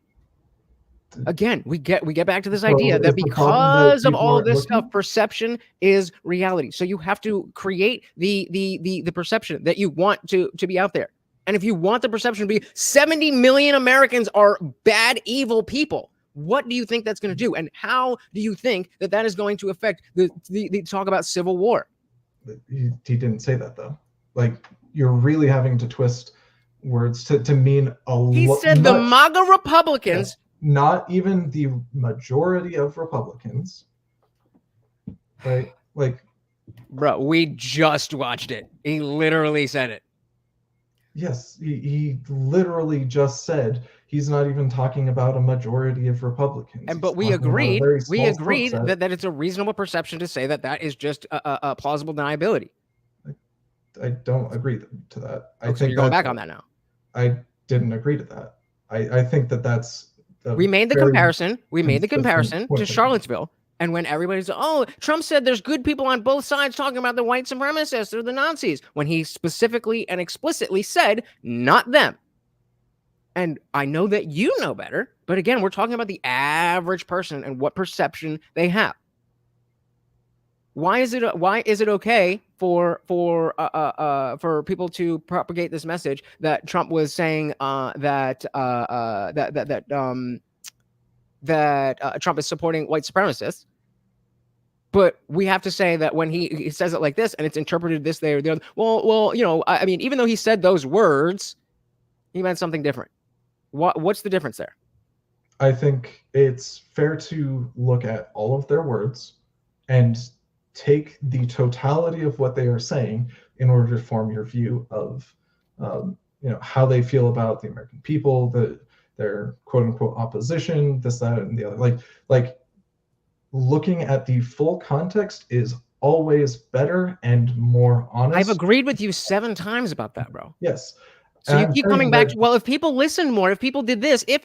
Again, we get back to this idea that because of all of this stuff, perception is reality. So you have to create the perception that you want to be out there. And if you want the perception to be 70 million Americans are bad, evil people, what do you think that's going to do? And how do you think that is going to affect the talk about civil war? He didn't say that, though. Like, you're really having to twist words to mean a lot. He said the MAGA Republicans. Yeah. Not even the majority of Republicans, right? Like, bro, we just watched it. He literally said it. Yes, he literally just said he's not even talking about a majority of Republicans. But we agreed that it's a reasonable perception to say that is just a plausible deniability. I don't agree to that. I think so you're going back on that now. I didn't agree to that. I think that's. We made the comparison. We made the comparison to Charlottesville. And when everybody's, oh, Trump said there's good people on both sides talking about the white supremacists or the Nazis, when he specifically and explicitly said, not them. And I know that you know better, but again, we're talking about the average person and what perception they have. Why is it okay for people to propagate this message that Trump was saying that Trump is supporting white supremacists, but we have to say that when he says it like this and it's interpreted this way or the other, well, you know, I mean, even though he said those words, he meant something different. What's the difference there? I think it's fair to look at all of their words and take the totality of what they are saying in order to form your view of how they feel about the American people, their quote unquote opposition, this, that, and the other. Like looking at the full context is always better and more honest. I've agreed with you 7 times about that, bro. Yes. So you keep coming back to, well, if people listened more, if people did this, if,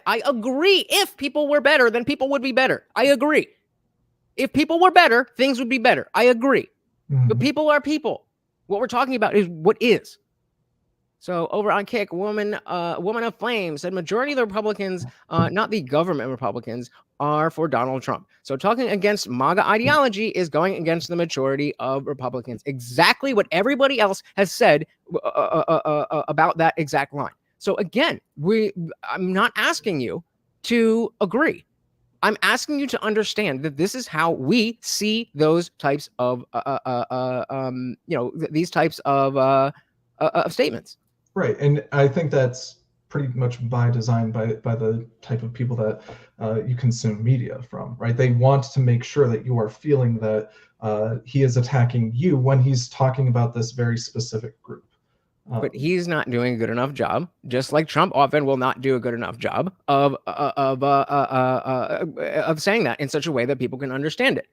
I agree. If people were better, then people would be better. I agree. If people were better, things would be better. I agree. Mm-hmm. But people are people. What we're talking about is what is. So over on Kick, woman of flame said majority of the Republicans, not the government Republicans, are for Donald Trump. So talking against MAGA ideology is going against the majority of Republicans. Exactly what everybody else has said about that exact line. So again, I'm not asking you to agree. I'm asking you to understand that this is how we see those types of, these types of statements. Right, and I think that's pretty much by design, by the type of people that you consume media from, right? They want to make sure that you are feeling that he is attacking you when he's talking about this very specific group. But he's not doing a good enough job, just like Trump often will not do a good enough job of saying that in such a way that people can understand it.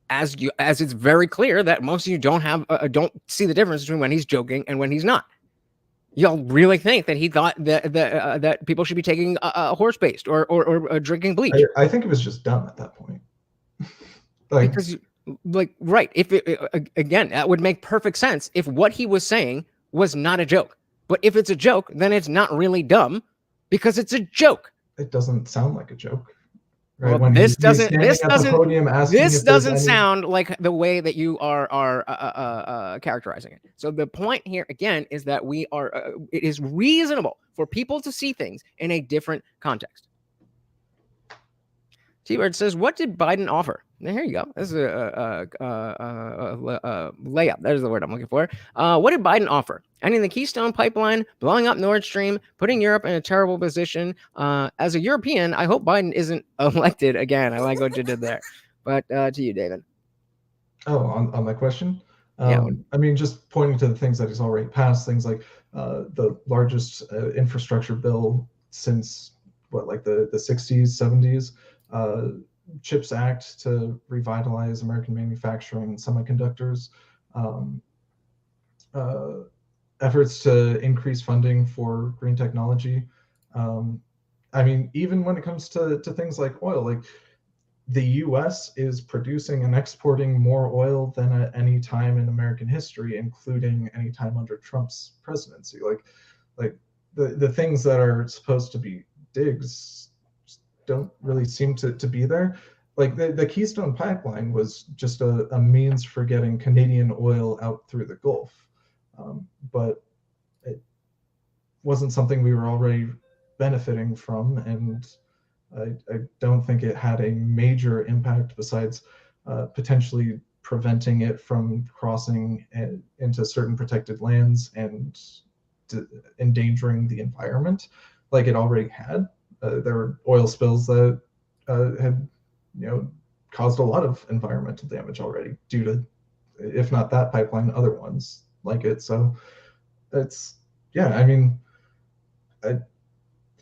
As it's very clear that most of you don't see the difference between when he's joking and when he's not. Y'all really think that he thought that people should be taking horse-based or drinking bleach? I think it was just dumb at that point. Right. Again, that would make perfect sense if what he was saying was not a joke. But if it's a joke, then it's not really dumb because it's a joke. It doesn't sound like a joke. Right? Well, this doesn't sound like the way that you are characterizing it. So the point here again is that it is reasonable for people to see things in a different context. T-Bird says, what did Biden offer? There you go. This is a layup. There's the word I'm looking for. What did Biden offer? Ending the Keystone Pipeline, blowing up Nord Stream, putting Europe in a terrible position. As a European, I hope Biden isn't elected again. I like what you did there. But to you, David. Oh, on my question? Yeah. I mean, just pointing to the things that he's already passed, things like the largest infrastructure bill since like the 60s, 70s, CHIPS Act to revitalize American manufacturing and semiconductors, um, efforts to increase funding for green technology. I mean, even when it comes to things like oil, like the US is producing and exporting more oil than at any time in American history, including any time under Trump's presidency. Like the things that are supposed to be digs don't really seem to be there. Like the Keystone Pipeline was just a means for getting Canadian oil out through the Gulf. But it wasn't something we were already benefiting from, and I don't think it had a major impact besides potentially preventing it from crossing into certain protected lands and endangering the environment like it already had. There were oil spills that had, caused a lot of environmental damage already due to, if not that pipeline, other ones like it. So it's, yeah, I mean,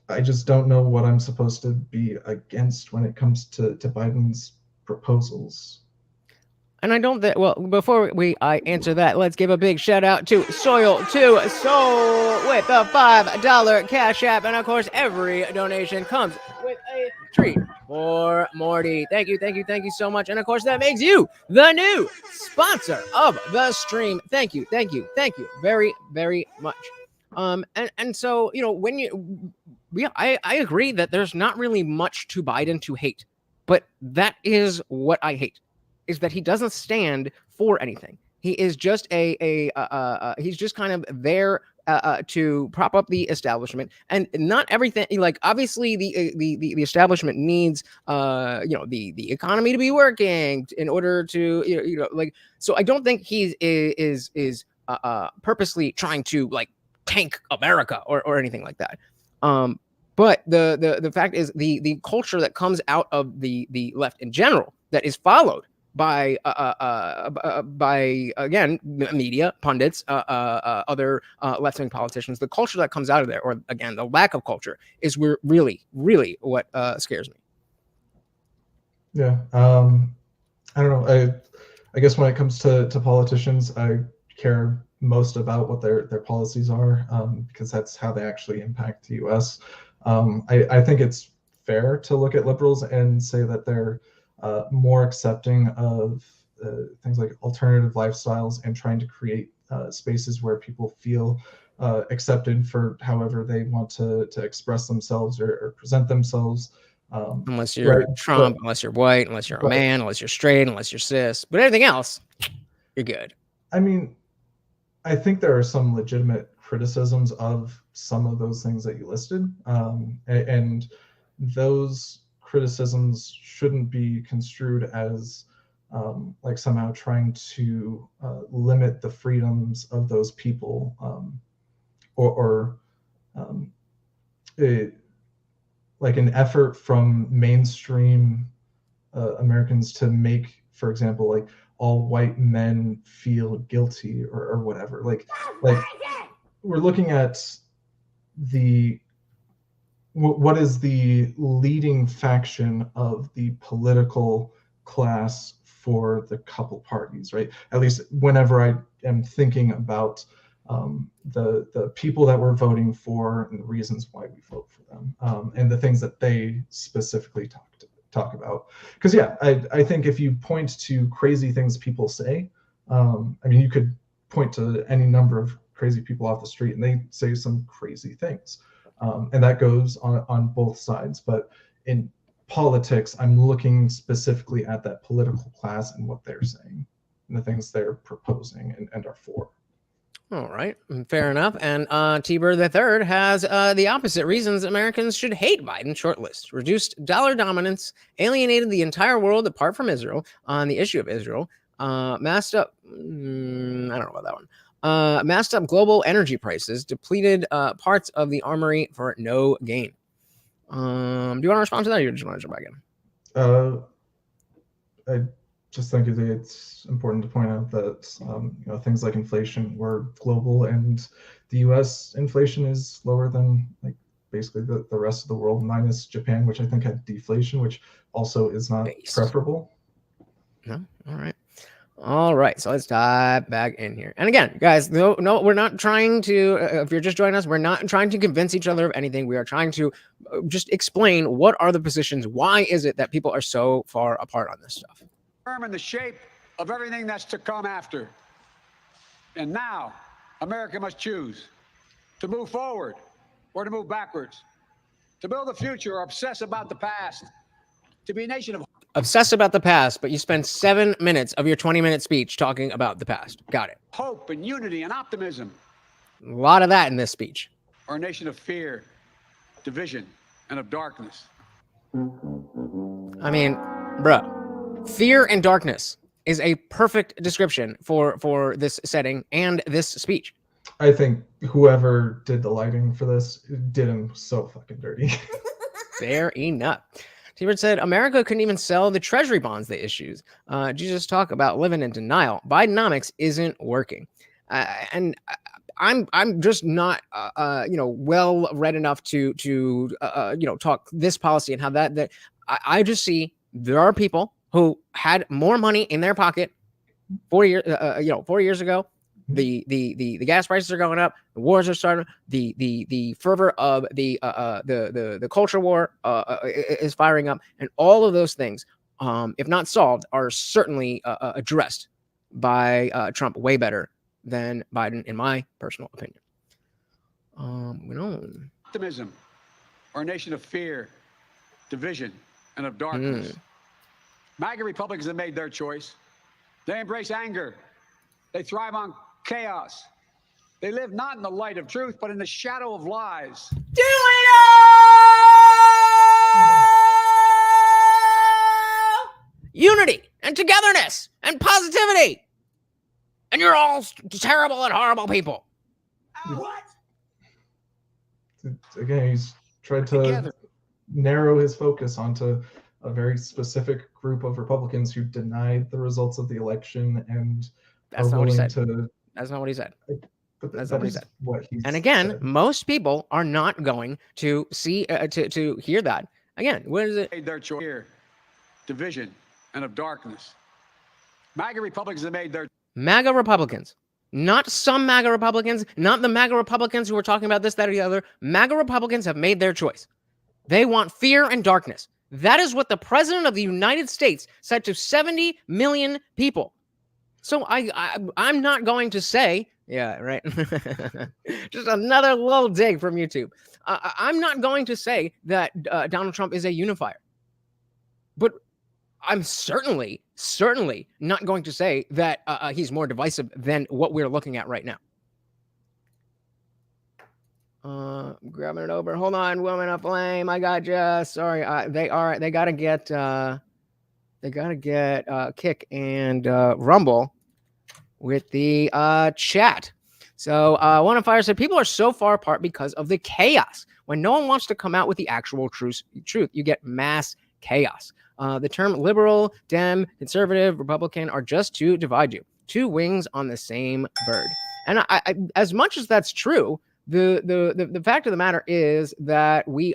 I just don't know what I'm supposed to be against when it comes to Biden's proposals. And I don't think, well, before I answer that, let's give a big shout out to Soil to Soul with a $5 Cash App. And of course, every donation comes with a treat for Morty. Thank you, thank you, thank you so much. And of course, that makes you the new sponsor of the stream. Thank you, thank you, thank you very, very much. And so, I agree that there's not really much to Biden to hate, but that is what I hate. Is that he doesn't stand for anything. He is just he's just kind of there to prop up the establishment, and not everything. Like obviously, the establishment needs the economy to be working in order to like. So I don't think he is purposely trying to like tank America or anything like that. But the fact is the culture that comes out of the left in general that is followed by again media pundits, other left-wing politicians. The culture that comes out of there, or again the lack of culture, is really what scares me. Yeah, I don't know. I guess when it comes to politicians, I care most about what their policies are, because that's how they actually impact the U.S. I think it's fair to look at liberals and say that they're more accepting of things like alternative lifestyles and trying to create spaces where people feel accepted for however they want to express themselves or present themselves. Unless you're right, Trump, unless you're white, unless you're a man, unless you're straight, unless you're cis, but everything else, you're good. I mean, I think there are some legitimate criticisms of some of those things that you listed, and those criticisms shouldn't be construed as like somehow trying to limit the freedoms of those people, or like an effort from mainstream Americans to make, for example, like all white men feel guilty or whatever. Like we're looking at what is the leading faction of the political class for the couple parties, right? At least whenever I am thinking about the people that we're voting for and the reasons why we vote for them, and the things that they specifically talk about. Because yeah, I think if you point to crazy things people say, I mean, you could point to any number of crazy people off the street and they say some crazy things. And that goes on both sides. But in politics, I'm looking specifically at that political class and what they're saying and the things they're proposing and are for. All right, fair enough. And T-Bird the Third has the opposite reasons Americans should hate Biden's short list: reduced dollar dominance, alienated the entire world apart from Israel on the issue of Israel, masked up. I don't know about that one. Masked up global energy prices, depleted parts of the armory for no gain. Do you want to respond to that, or you just want to jump back in? I just think it's important to point out that things like inflation were global, and the U.S. inflation is lower than like basically the rest of the world, minus Japan, which I think had deflation, which also is not preferable. No, all right. So let's dive back in here. And again, guys, no, we're not trying to. If you're just joining us, we're not trying to convince each other of anything. We are trying to just explain what are the positions. Why is it that people are so far apart on this stuff? Determine the shape of everything that's to come after. And now, America must choose to move forward or to move backwards, to build a future or obsess about the past, to be a nation of obsess about the past, but you spend 7 minutes of your 20-minute speech talking about the past. Got it. Hope and unity and optimism. A lot of that in this speech. Or a nation of fear, division, and of darkness. I mean, bruh. Fear and darkness is a perfect description for this setting and this speech. I think whoever did the lighting for this did him so fucking dirty. Fair enough. T-Bird said, America couldn't even sell the treasury bonds they issued. Jesus talk about living in denial. Bidenomics isn't working. And I'm just not, well read enough to talk this policy and how that I just see there are people who had more money in their pocket 4 years ago. The gas prices are going up. The wars are starting. The fervor of the culture war is firing up, and all of those things, if not solved, are certainly addressed by Trump way better than Biden, in my personal opinion. Optimism, or a nation of fear, division, and of darkness. MAGA Republicans have made their choice. They embrace anger. They thrive on chaos. They live not in the light of truth, but in the shadow of lies. Do it all! Unity and togetherness and positivity. And you're all terrible and horrible people. What? Again, he's tried to narrow his focus onto a very specific group of Republicans who denied the results of the election and that's not what he said. That's not what he said. But that's not what he said. And again, said. Most people are not going to see to hear that. Again, what is it? Made their choice here, division and of darkness. MAGA Republicans have made their MAGA Republicans. Not some MAGA Republicans, not the MAGA Republicans who are talking about this, that, or the other. MAGA Republicans have made their choice. They want fear and darkness. That is what the President of the United States said to 70 million people. So I'm not going to say, yeah, right. Just another little dig from YouTube. I'm not going to say that Donald Trump is a unifier. But I'm certainly not going to say that he's more divisive than what we're looking at right now. Grabbing it over. Hold on, woman of flame. I got you. Sorry, they gotta get Kick and Rumble with the chat. So One on Fire said people are so far apart because of the chaos. When no one wants to come out with the actual truth, you get mass chaos. The term liberal, Dem, conservative, Republican are just to divide you. Two wings on the same bird. And I as much as that's true, the fact of the matter is that we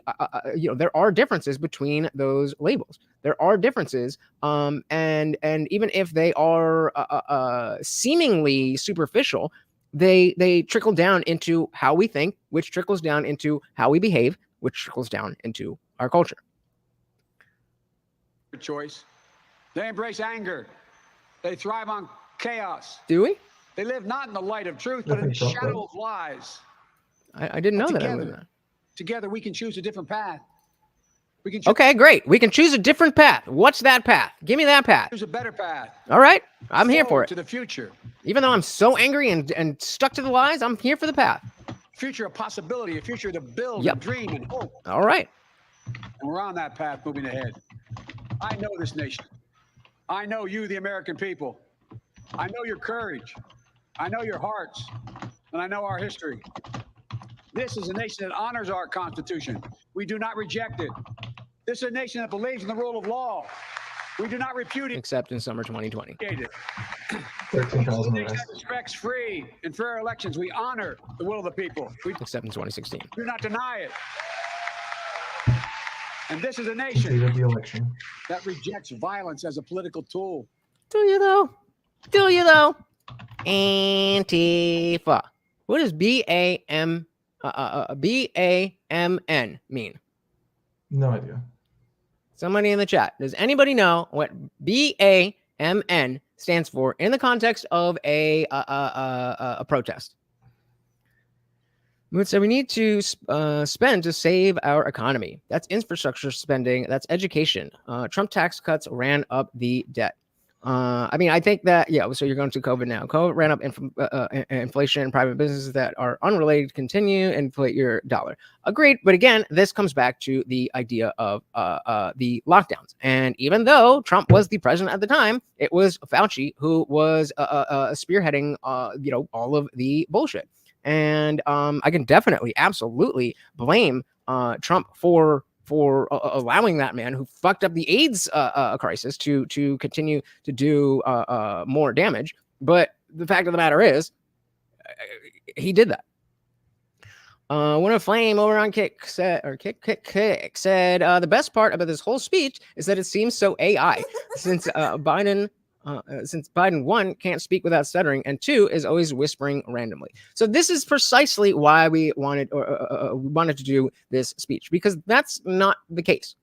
there are differences between those labels. There are differences, and even if they are seemingly superficial, they trickle down into how we think, which trickles down into how we behave, which trickles down into our culture. Choice. They embrace anger. They thrive on chaos. Do we? They live not in the light of truth, but in the shadow of lies. I didn't know that. Together we can choose a different path. We can Okay, great. We can choose a different path. What's that path? Give me that path. choose a better path. All right. I'm here for Forward it. to the future. Even though I'm so angry and stuck to the lies, I'm here for the path. Future of possibility, a future to build Yep. and dream and hope. All right. And we're on that path moving ahead. I know this nation. I know you, the American people. I know your courage. I know your hearts. And I know our history. This is a nation that honors our Constitution. We do not reject it. This is a nation that believes in the rule of law. We do not repudiate Except in summer 2020. it. 13,000 This nation arrests. that respects free and fair elections. We honor the will of the people. We Except in 2016. do not deny it. And this is a nation Completed the election. that rejects violence as a political tool. Do you though? Do you though? Antifa. What does BAMN mean? No idea. Somebody in the chat. Does anybody know what BAMN stands for in the context of a protest? Mood said we need to spend to save our economy. That's infrastructure spending. That's education. Trump tax cuts ran up the debt. I mean, I think that, yeah, so you're going to COVID now. COVID ran up inflation and private businesses that are unrelated continue to inflate your dollar. Agreed. But again, this comes back to the idea of the lockdowns. And even though Trump was the president at the time, it was Fauci who was spearheading, all of the bullshit. And I can definitely, absolutely blame Trump for allowing that man who fucked up the AIDS crisis to continue to do more damage. But the fact of the matter is, he did that. When a flame over on Kick said, the best part about this whole speech is that it seems so AI, since Biden, one, can't speak without stuttering, and two, is always whispering randomly. So this is precisely why we wanted to do this speech, because that's not the case.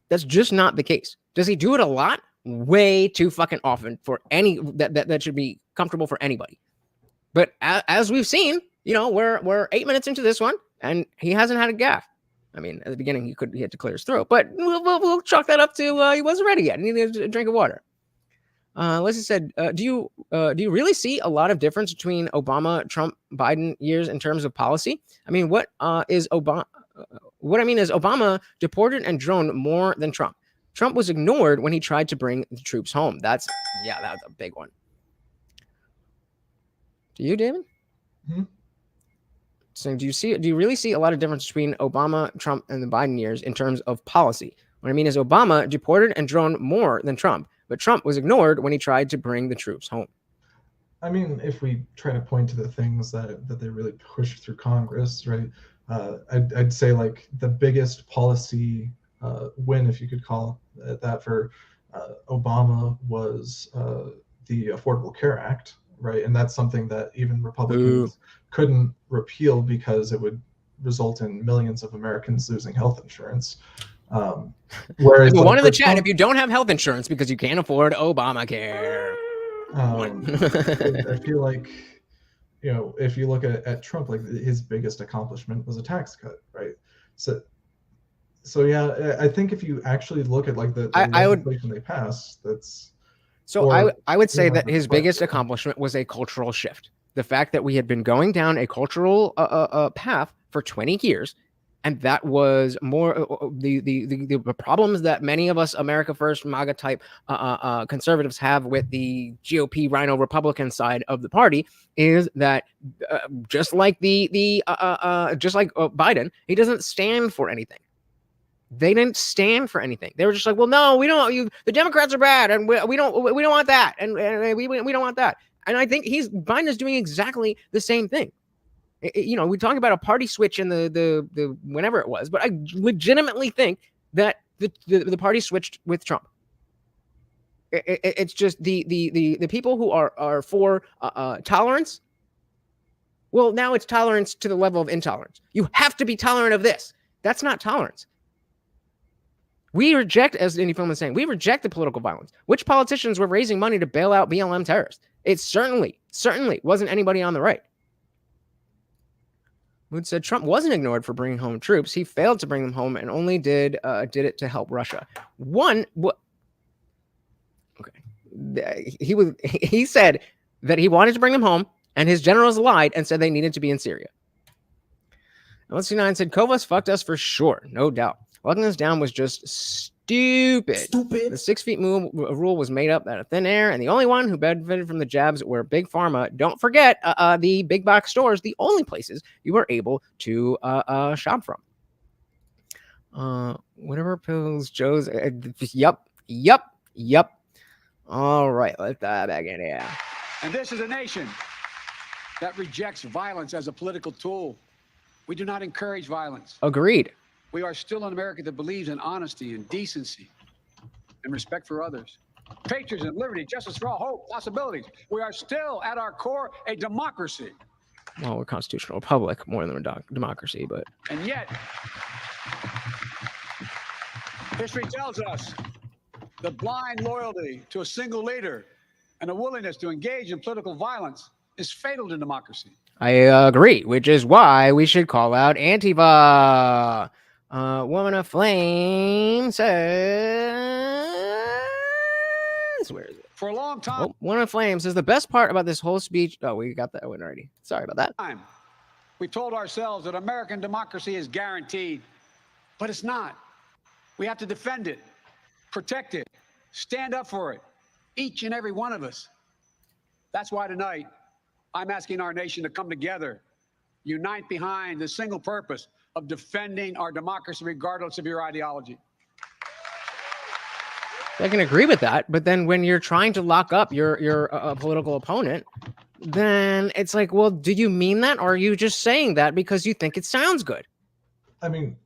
That's just not the case. Does he do it a lot? Way too fucking often for any that should be comfortable for anybody. But as we've seen, we're 8 minutes into this one, and he hasn't had a gaffe. I mean, at the beginning he had to clear his throat, but we'll chalk that up to he wasn't ready yet. He needed a drink of water. Leslie said, do you really see a lot of difference between Obama, Trump, Biden years in terms of policy? I mean, what I mean is Obama deported and droned more than Trump. Trump was ignored when he tried to bring the troops home. That was a big one. Do you, David? Mm-hmm. So do you really see a lot of difference between Obama, Trump, and the Biden years in terms of policy? What I mean is Obama deported and droned more than Trump, but Trump was ignored when he tried to bring the troops home. I mean, if we try to point to the things that they really pushed through Congress, right? I'd say like the biggest policy win, if you could call it that, for Obama was the Affordable Care Act, right? And that's something that even Republicans couldn't repeal because it would result in millions of Americans losing health insurance. Whereas one in the chat, if you don't have health insurance because you can't afford Obamacare. I feel like, if you look at Trump, like his biggest accomplishment was a tax cut, right? So yeah, I think if you actually look at like the legislation they passed, that's. So I would say that his biggest accomplishment was a cultural shift. The fact that we had been going down a cultural path for 20 years, and that was more the problems that many of us America First MAGA type conservatives have with the GOP Rhino Republican side of the party is that just like Biden, he doesn't stand for anything. They didn't stand for anything. They were just like, well, no, we don't. The Democrats are bad, and we don't want that, and we don't want that. And I think Biden is doing exactly the same thing. We talk about a party switch in the whenever it was, but I legitimately think that the party switched with Trump. It's just the people who are for tolerance. Well, now it's tolerance to the level of intolerance. You have to be tolerant of this. That's not tolerance. We reject, as Indy Film is saying, we reject the political violence. Which politicians were raising money to bail out BLM terrorists? It certainly wasn't anybody on the right. who said Trump wasn't ignored for bringing home troops. He failed to bring them home and only did it to help Russia. Okay. He said that he wanted to bring them home, and his generals lied and said they needed to be in Syria. LC9 said Kovas fucked us for sure, no doubt. Locking us down was just stupid. The 6 feet rule was made up out of thin air, and the only one who benefited from the jabs were Big Pharma. Don't forget, the big box stores, the only places you were able to shop from. Whatever pills Joe's. Yup. All right, let's dive back in here. And this is a nation that rejects violence as a political tool. We do not encourage violence. Agreed. We are still an America that believes in honesty and decency and respect for others. Patriotism, liberty, justice for all, hope, possibilities. We are still, at our core, a democracy. Well, we're a constitutional republic more than a democracy, but... And yet, history tells us that blind loyalty to a single leader and a willingness to engage in political violence is fatal to democracy. I agree, which is why we should call out Antifa. Woman of Flame says, where is it? For a long time. Oh, Woman of Flame says the best part about this whole speech. Oh, we got that one already. Sorry about that. We told ourselves that American democracy is guaranteed, but it's not. We have to defend it, protect it, stand up for it, each and every one of us. That's why tonight I'm asking our nation to come together, unite behind the single purpose of defending our democracy regardless of your ideology. I can agree with that, but then when you're trying to lock up your political opponent, then it's like, well, do you mean that, or are you just saying that because you think it sounds good? I mean,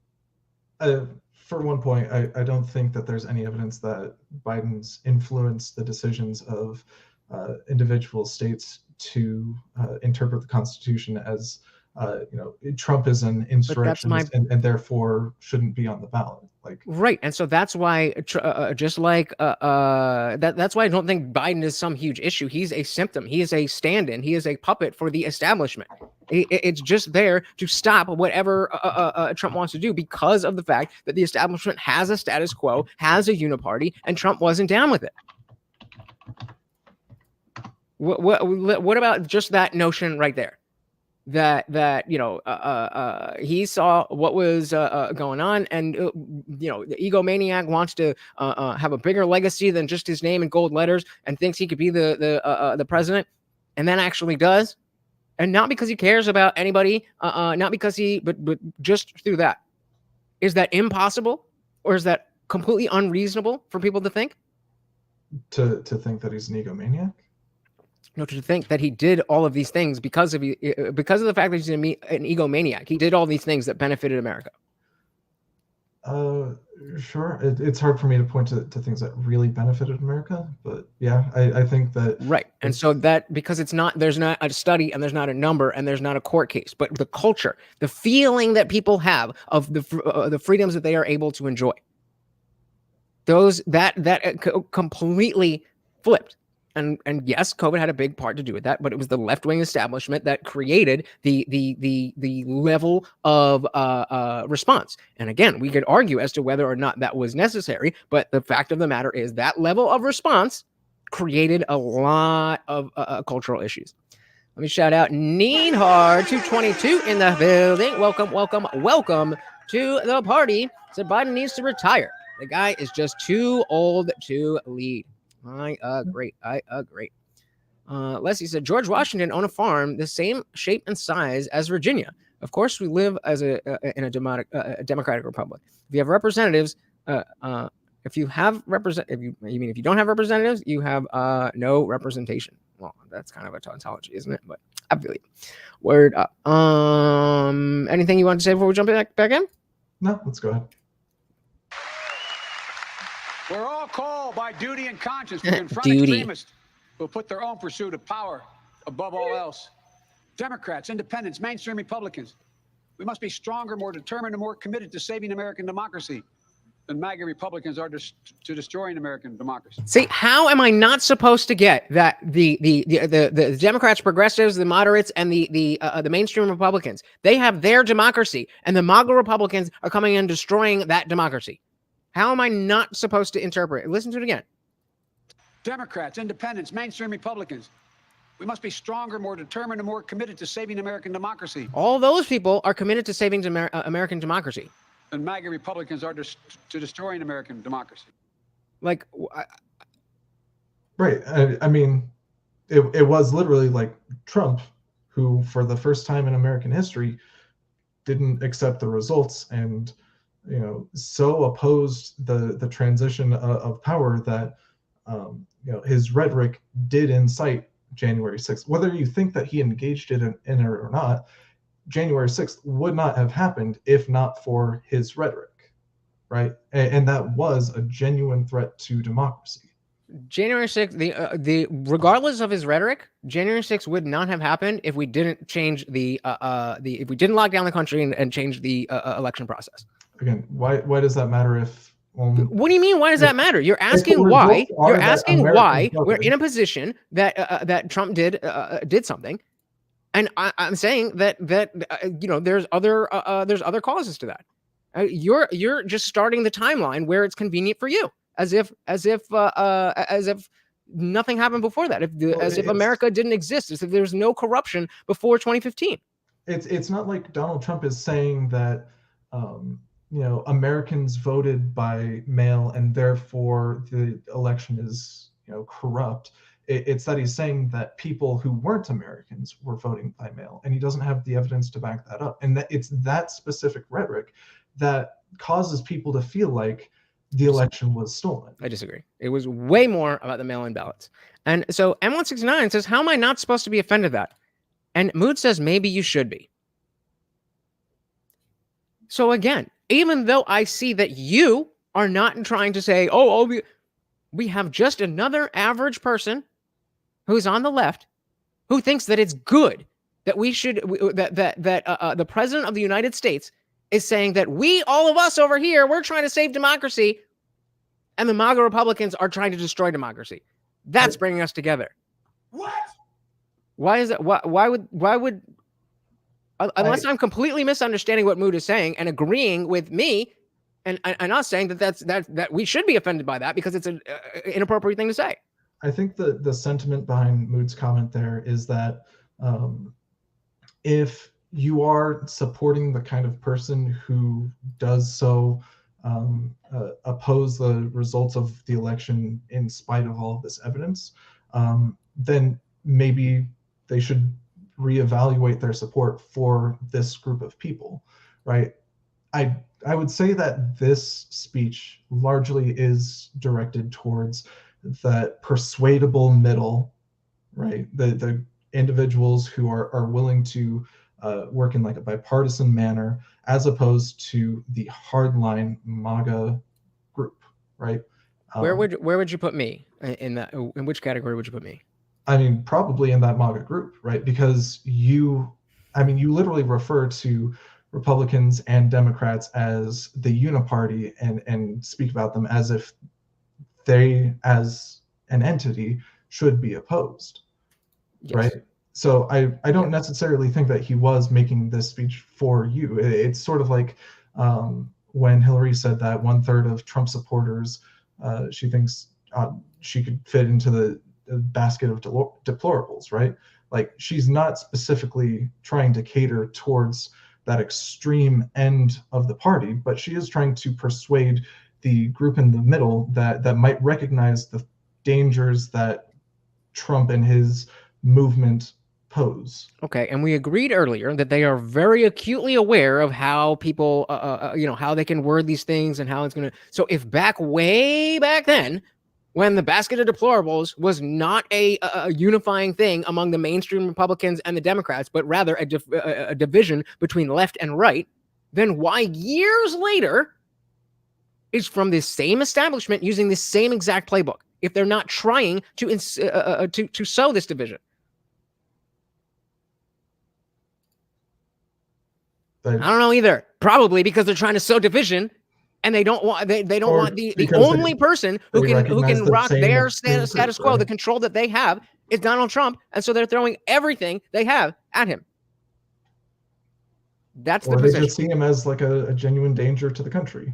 for one point, I don't think that there's any evidence that Biden's influenced the decisions of individual states to interpret the Constitution as, Trump is an insurrectionist and therefore shouldn't be on the ballot. Right, and so that's why, that's why I don't think Biden is some huge issue. He's a symptom. He is a stand-in. He is a puppet for the establishment. It's just there to stop whatever Trump wants to do because of the fact that the establishment has a status quo, has a uniparty, and Trump wasn't down with it. What about just that notion right there? That he saw what was going on, and the egomaniac wants to have a bigger legacy than just his name in gold letters, and thinks he could be the president, and then actually does, and not because he cares about anybody, not because but just through that. Is that impossible, or is that completely unreasonable for people to think? To think that he's an egomaniac? No, to think that he did all of these things because of the fact that he's an egomaniac. He did all these things that benefited America. Sure. It's hard for me to point to things that really benefited America, but yeah, I think that. Right. And so that, because there's not a study, and there's not a number, and there's not a court case, but the culture, the feeling that people have of the freedoms that they are able to enjoy. That completely flipped. And yes, COVID had a big part to do with that, but it was the left-wing establishment that created the level of response. And again, we could argue as to whether or not that was necessary, but the fact of the matter is that level of response created a lot of cultural issues. Let me shout out Needhard222 in the building. Welcome to the party. Said Biden needs to retire. The guy is just too old to lead. I agree. Leslie said George Washington owned a farm the same shape and size as Virginia. Of course, we live in a democratic republic. If you have representatives, if you don't have representatives, you have no representation. Well, that's kind of a tautology, isn't it? But I believe. Word up. Anything you want to say before we jump back in? No, let's go ahead. We're all called by duty and conscience to confront extremists who put their own pursuit of power above all else. Democrats, independents, mainstream Republicans. We must be stronger, more determined, and more committed to saving American democracy. and MAGA Republicans are to destroying American democracy. See, how am I not supposed to get that the Democrats, progressives, the moderates, and the mainstream Republicans, they have their democracy, and the MAGA Republicans are coming in and destroying that democracy? How am I not supposed to interpret it? Listen to it again. Democrats, independents, mainstream Republicans, we must be stronger, more determined, and more committed to saving American democracy. All those people are committed to saving American democracy. And MAGA Republicans are to destroying American democracy. Like, right. I mean, it was literally like Trump, who for the first time in American history didn't accept the results and, you know, so opposed the transition of power that, you know, his rhetoric did incite January 6th. Whether you think that he engaged in it or not, January 6th would not have happened if not for his rhetoric, right? And that was a genuine threat to democracy. January 6th, regardless of his rhetoric, January 6th would not have happened if we didn't change if we didn't lock down the country and change the election process. Again, why does that matter if? What do you mean? Why does that matter? You're asking why. You're asking why we're in a position that Trump did something, and I'm saying that you know, there's other causes to that. You're just starting the timeline where it's convenient for you, as if nothing happened before that, as if America didn't exist, as if there's no corruption before 2015. It's not like Donald Trump is saying that you know, Americans voted by mail and therefore the election is, you know, corrupt. It's that he's saying that people who weren't Americans were voting by mail, and he doesn't have the evidence to back that up. And that it's that specific rhetoric that causes people to feel like the election was stolen. I disagree. It was way more about the mail-in ballots. And so M169 says, how am I not supposed to be offended that? And Mood says, maybe you should be. So again, even though I see that you are not trying to say, we have just another average person who's on the left who thinks that it's good that we should, that the president of the United States is saying that all of us over here, we're trying to save democracy, and the MAGA Republicans are trying to destroy democracy. That's bringing us together. What? Why is that? Why would unless I'm completely misunderstanding what Mood is saying and agreeing with me and us saying that we should be offended by that because it's an inappropriate thing to say. I think the sentiment behind Mood's comment there is that if you are supporting the kind of person who does so oppose the results of the election in spite of all of this evidence, then maybe they should reevaluate their support for this group of people, right? I would say that this speech largely is directed towards that persuadable middle, right? The individuals who are willing to work in like a bipartisan manner, as opposed to the hardline MAGA group, right? Where would you put me in that? In which category would you put me? I mean, probably in that MAGA group, right? Because you literally refer to Republicans and Democrats as the uniparty and speak about them as if they, as an entity, should be opposed, yes. Right? So I don't necessarily think that he was making this speech for you. It's sort of like when Hillary said that 1/3 of Trump supporters, she thinks she could fit into the basket of deplorables, right? Like, she's not specifically trying to cater towards that extreme end of the party, but she is trying to persuade the group in the middle that might recognize the dangers that Trump and his movement pose. Okay, and we agreed earlier that they are very acutely aware of how people, how they can word these things and how it's going to. So if way back then, when the basket of deplorables was not a unifying thing among the mainstream Republicans and the Democrats, but rather a division between left and right, then why years later is from this same establishment using this same exact playbook if they're not trying to sow this division? I don't know either. Probably because they're trying to sow division, and they don't want they don't Or want the because only person who they can recognize the rock same their experiences, status quo, the right? control that they have, is Donald Trump, and so they're throwing everything they have at him. That's the Or they position. just see him as like a genuine danger to the country,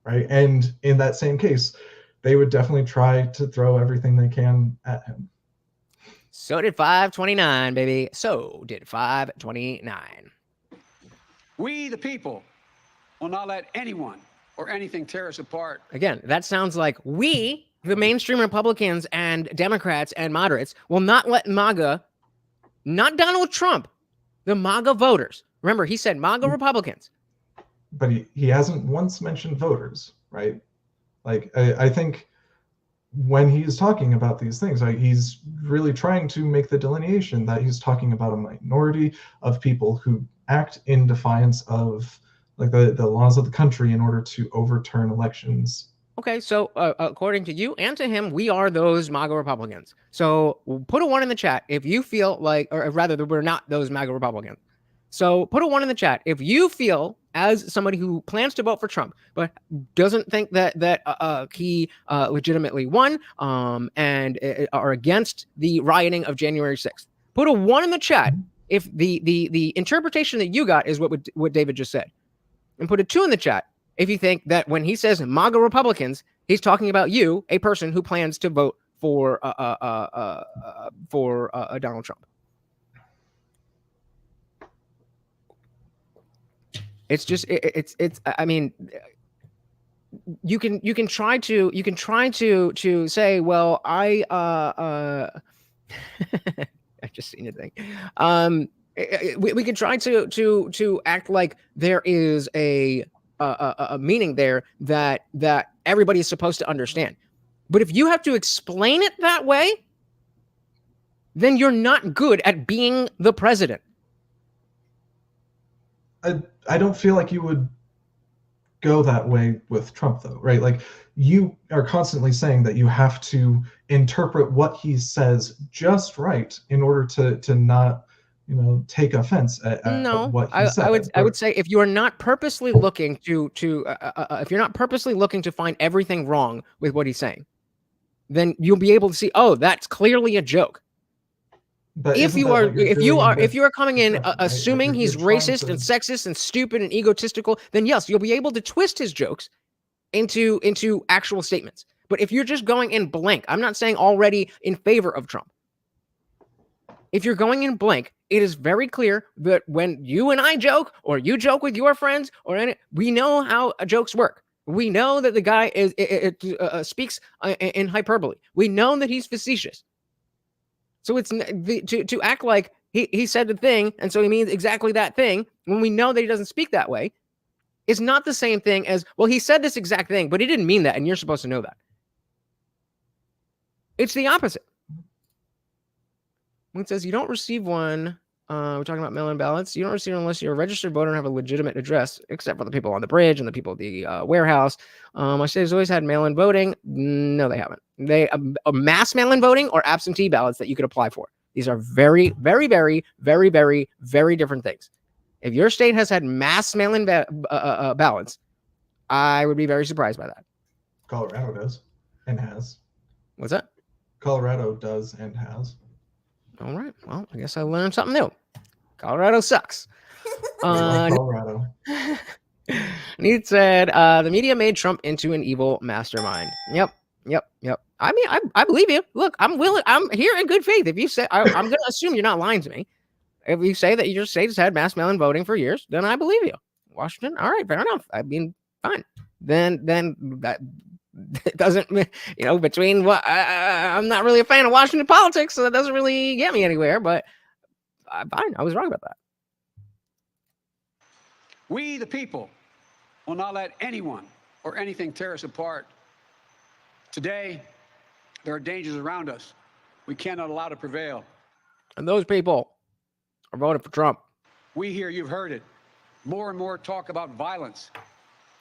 right? And in that same case, they would definitely try to throw everything they can at him. So did 529, baby. So did 529. We, the people, will not let anyone or anything tear us apart. Again, that sounds like we, the mainstream Republicans and Democrats and moderates, will not let MAGA, not Donald Trump, the MAGA voters. Remember, he said MAGA Republicans. But he hasn't once mentioned voters, right? Like, I think when he's talking about these things, he's really trying to make the delineation that he's talking about a minority of people who act in defiance of like the laws of the country in order to overturn elections. Okay, so according to you and to him, we are those MAGA Republicans. So put a 1 in the chat if you feel like, or rather, that we're not those MAGA Republicans. So put a 1 in the chat if you feel, as somebody who plans to vote for Trump but doesn't think that he legitimately won, and are against the rioting of January 6th. Put a 1 in the chat if the interpretation that you got is what David just said, and put a 2 in the chat if you think that when he says MAGA Republicans, he's talking about you, a person who plans to vote for Donald Trump. It's just it's I mean, you can try to say, well, I just seen a thing. We can try to act like there is a meaning there that everybody is supposed to understand. But if you have to explain it that way, then you're not good at being the president. I don't feel like you would go that way with Trump, though, right? Like, you are constantly saying that you have to interpret what he says just right in order to not, take offense at what he said. I would say if you are not purposely looking if you're not purposely looking to find everything wrong with what he's saying, then you'll be able to see, oh, that's clearly a joke. But if you are coming in assuming Like, he's racist and sexist and stupid and egotistical, then yes, you'll be able to twist his jokes into actual statements. But if you're just going in blank, I'm not saying already in favor of Trump. If you're going in blank, it is very clear that when you and I joke, or you joke with your friends, we know how jokes work. We know that the guy speaks in hyperbole. We know that he's facetious. So it's to act like he said the thing, and so he means exactly that thing, when we know that he doesn't speak that way, is not the same thing as, well, he said this exact thing, but he didn't mean that, and you're supposed to know that. It's the opposite. When it says you don't receive one, we're talking about mail-in ballots. You don't receive it unless you're a registered voter and have a legitimate address, except for the people on the bridge and the people at the warehouse. My state has always had mail-in voting. No, they haven't. They mass mail-in voting or absentee ballots that you could apply for. These are very, very, very, very, very, very different things. If your state has had mass mail-in ballots, I would be very surprised by that. Colorado does and has. What's that? Colorado does and has. All right. Well, I guess I learned something new. Colorado sucks. Colorado. Need said, the media made Trump into an evil mastermind. Yep. I mean, I believe you. Look, I'm here in good faith. If you say, I'm going to assume you're not lying to me. If you say that your state has had mass mail-in voting for years, then I believe you. Washington, all right, fair enough. I mean, fine. Then that doesn't, between what I'm not really a fan of Washington politics, so that doesn't really get me anywhere. But fine, I was wrong about that. We, the people, will not let anyone or anything tear us apart. Today, there are dangers around us we cannot allow to prevail. And those people are voting for Trump. We here, you've heard it, more and more talk about violence.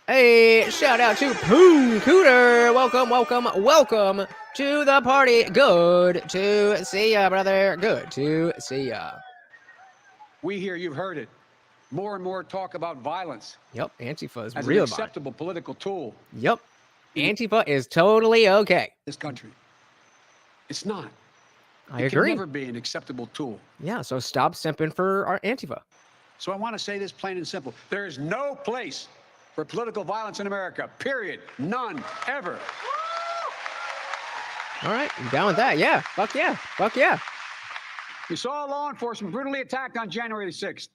Hey, shout out to Poon Cooter. Welcome to the party. Good to see ya, brother. Good to see ya. We here, you've heard it, more and more talk about violence. Yep, Antifa is as real an acceptable political tool. Yep, Antifa is totally okay. This country. It's not. I it agree. Can never be an acceptable tool. Yeah, so stop simping for our Antifa. So I want to say this plain and simple. There is no place for political violence in America, period. None, ever. All right, I'm down with that. Yeah, fuck yeah, fuck yeah. We saw law enforcement brutally attacked on January 6th.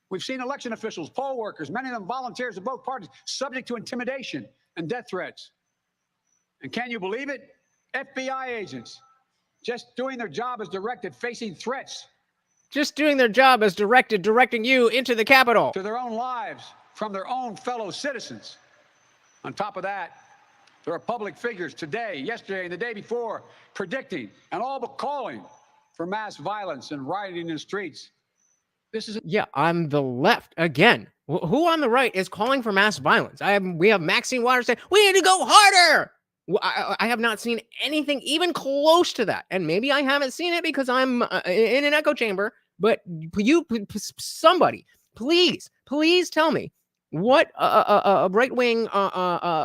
We've seen election officials, poll workers, many of them volunteers of both parties, subject to intimidation and death threats. And can you believe it? FBI agents just doing their job as directed, facing threats. Just doing their job as directed, directing you into the Capitol. To their own lives from their own fellow citizens. On top of that, there are public figures today, yesterday, and the day before predicting and all but calling for mass violence and rioting in the streets. This is yeah, on the left again. Who on the right is calling for mass violence? We have Maxine Waters saying we need to go harder. I have not seen anything even close to that, and maybe I haven't seen it because I'm in an echo chamber. But somebody, please tell me what a right-wing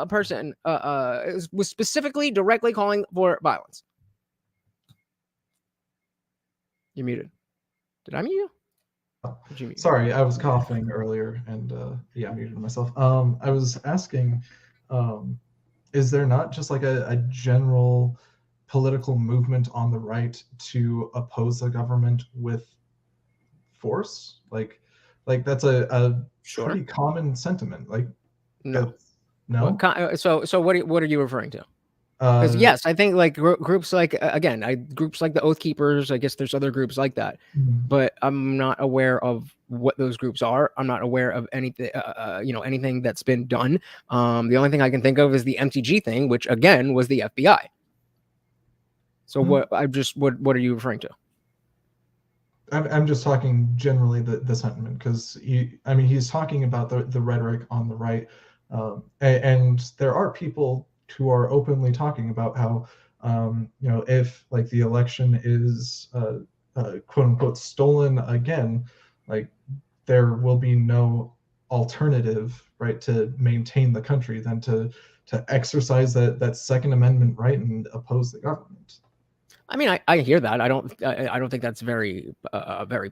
person was specifically directly calling for violence. You're muted. Did I mute you? Did you mute? Sorry, I was coughing earlier, and yeah, I muted myself. I was asking, is there not just like a general political movement on the right to oppose the government with force? Like that's a Sure. pretty common sentiment. Like, no. No. So what are you referring to? Because yes, I think like groups like groups like the Oath Keepers. I guess there's other groups like that, but I'm not aware of what those groups are. I'm not aware of anything, anything that's been done. The only thing I can think of is the MTG thing, which again was the FBI. So what are you referring to? I'm just talking generally the sentiment, because he's talking about the rhetoric on the right, and there are people who are openly talking about how if like the election is quote unquote stolen again, like there will be no alternative right to maintain the country than to exercise that Second Amendment right and oppose the government. I mean, I hear that. I don't think that's very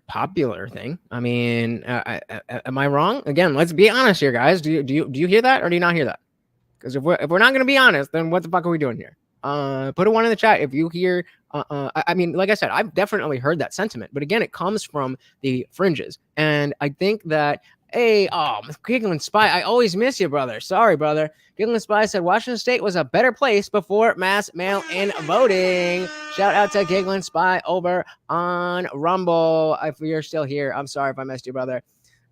popular thing. I mean, am I wrong? Again, let's be honest here, guys. Do you hear that or do you not hear that? Because if we're not going to be honest, then what the fuck are we doing here? Put a 1 in the chat if you hear. I mean, like I said, I've definitely heard that sentiment, but again, it comes from the fringes, and I think that. Hey, Giggling Spy, I always miss you, brother. Sorry, brother. Giggling Spy said Washington State was a better place before mass mail-in voting. Shout out to Giggling Spy over on Rumble. If you're still here, I'm sorry if I missed you, brother.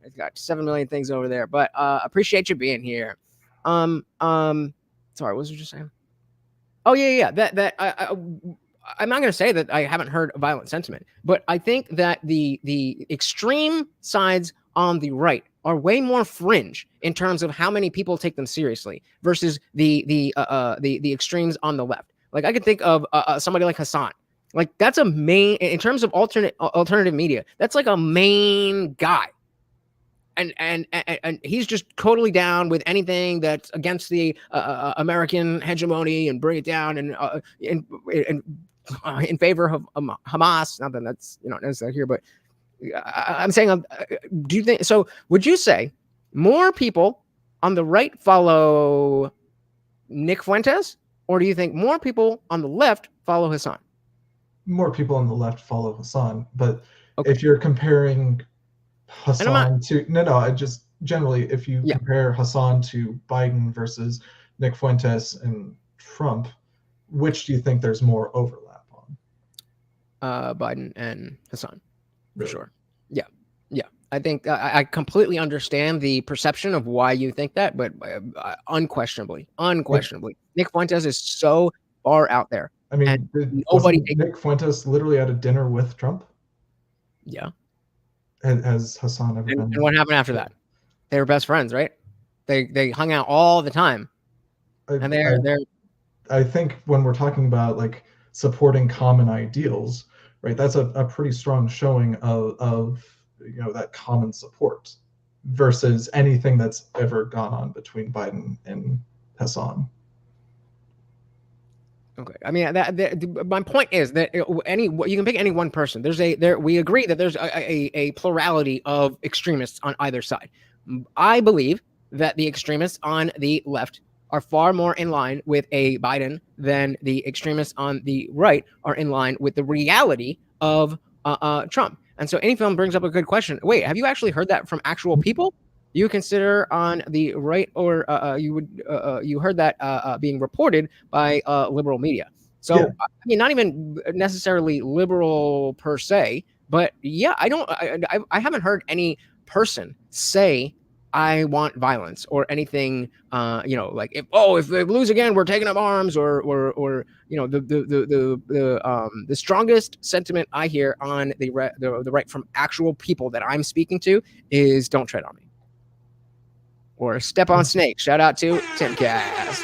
I've got 7 million things over there, but appreciate you being here. Sorry, what was you just saying? Oh yeah. That I'm not going to say that I haven't heard a violent sentiment, but I think that the extreme sides on the right are way more fringe in terms of how many people take them seriously versus the extremes on the left. Like I could think of somebody like Hassan. Like that's a main in terms of alternative media. That's like a main guy. And he's just totally down with anything that's against the American hegemony and bring it down and in favor of Hamas. Not that that's necessarily here, but I'm saying, do you think so? Would you say more people on the right follow Nick Fuentes, or do you think more people on the left follow Hassan? More people on the left follow Hassan, but if you're comparing Hassan I just generally, if you compare Hassan to Biden versus Nick Fuentes and Trump, which do you think there's more overlap on? Biden and Hassan. For Really? sure. Yeah. I think I completely understand the perception of why you think that, but unquestionably, Nick Fuentes is so far out there. I mean, Nick Fuentes literally at a dinner with Trump? Yeah. Has Hassan ever been? And what happened after that? They were best friends, right? They hung out all the time. I think when we're talking about like supporting common ideals, right, that's a pretty strong showing of that common support. versus anything that's ever gone on between Biden and Hassan. Okay, I mean my point is that you can pick any one person. We agree that there's a plurality of extremists on either side. I believe that the extremists on the left are far more in line with a Biden than the extremists on the right are in line with the reality of Trump. And so any film brings up a good question. Wait, have you actually heard that from actual people? You consider on the right, or you heard that being reported by liberal media. So Yeah. I mean, not even necessarily liberal per se, but yeah, I haven't heard any person say I want violence or anything. Like if they lose again, we're taking up arms, or the strongest sentiment I hear on the right from actual people that I'm speaking to is "Don't tread on me." Or step on snake. Shout out to Tim Cass.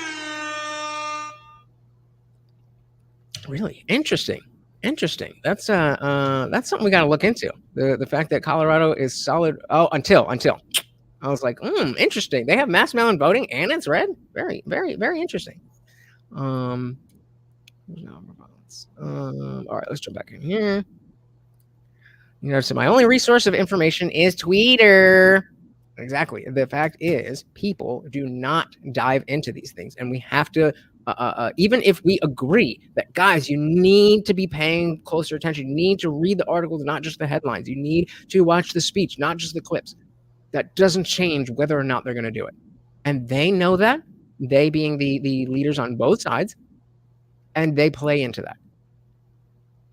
Really interesting. That's something we got to look into. The fact that Colorado is solid. Oh, until I was like, interesting. They have mass mail-in voting and it's red. Very, very, very interesting. All right, let's jump back in here. So my only resource of information is Twitter. Exactly. The fact is, people do not dive into these things, and we have to. Even if we agree that, guys, you need to be paying closer attention, you need to read the articles, not just the headlines. You need to watch the speech, not just the clips. That doesn't change whether or not they're going to do it, and they know that. They being the leaders on both sides, and they play into that.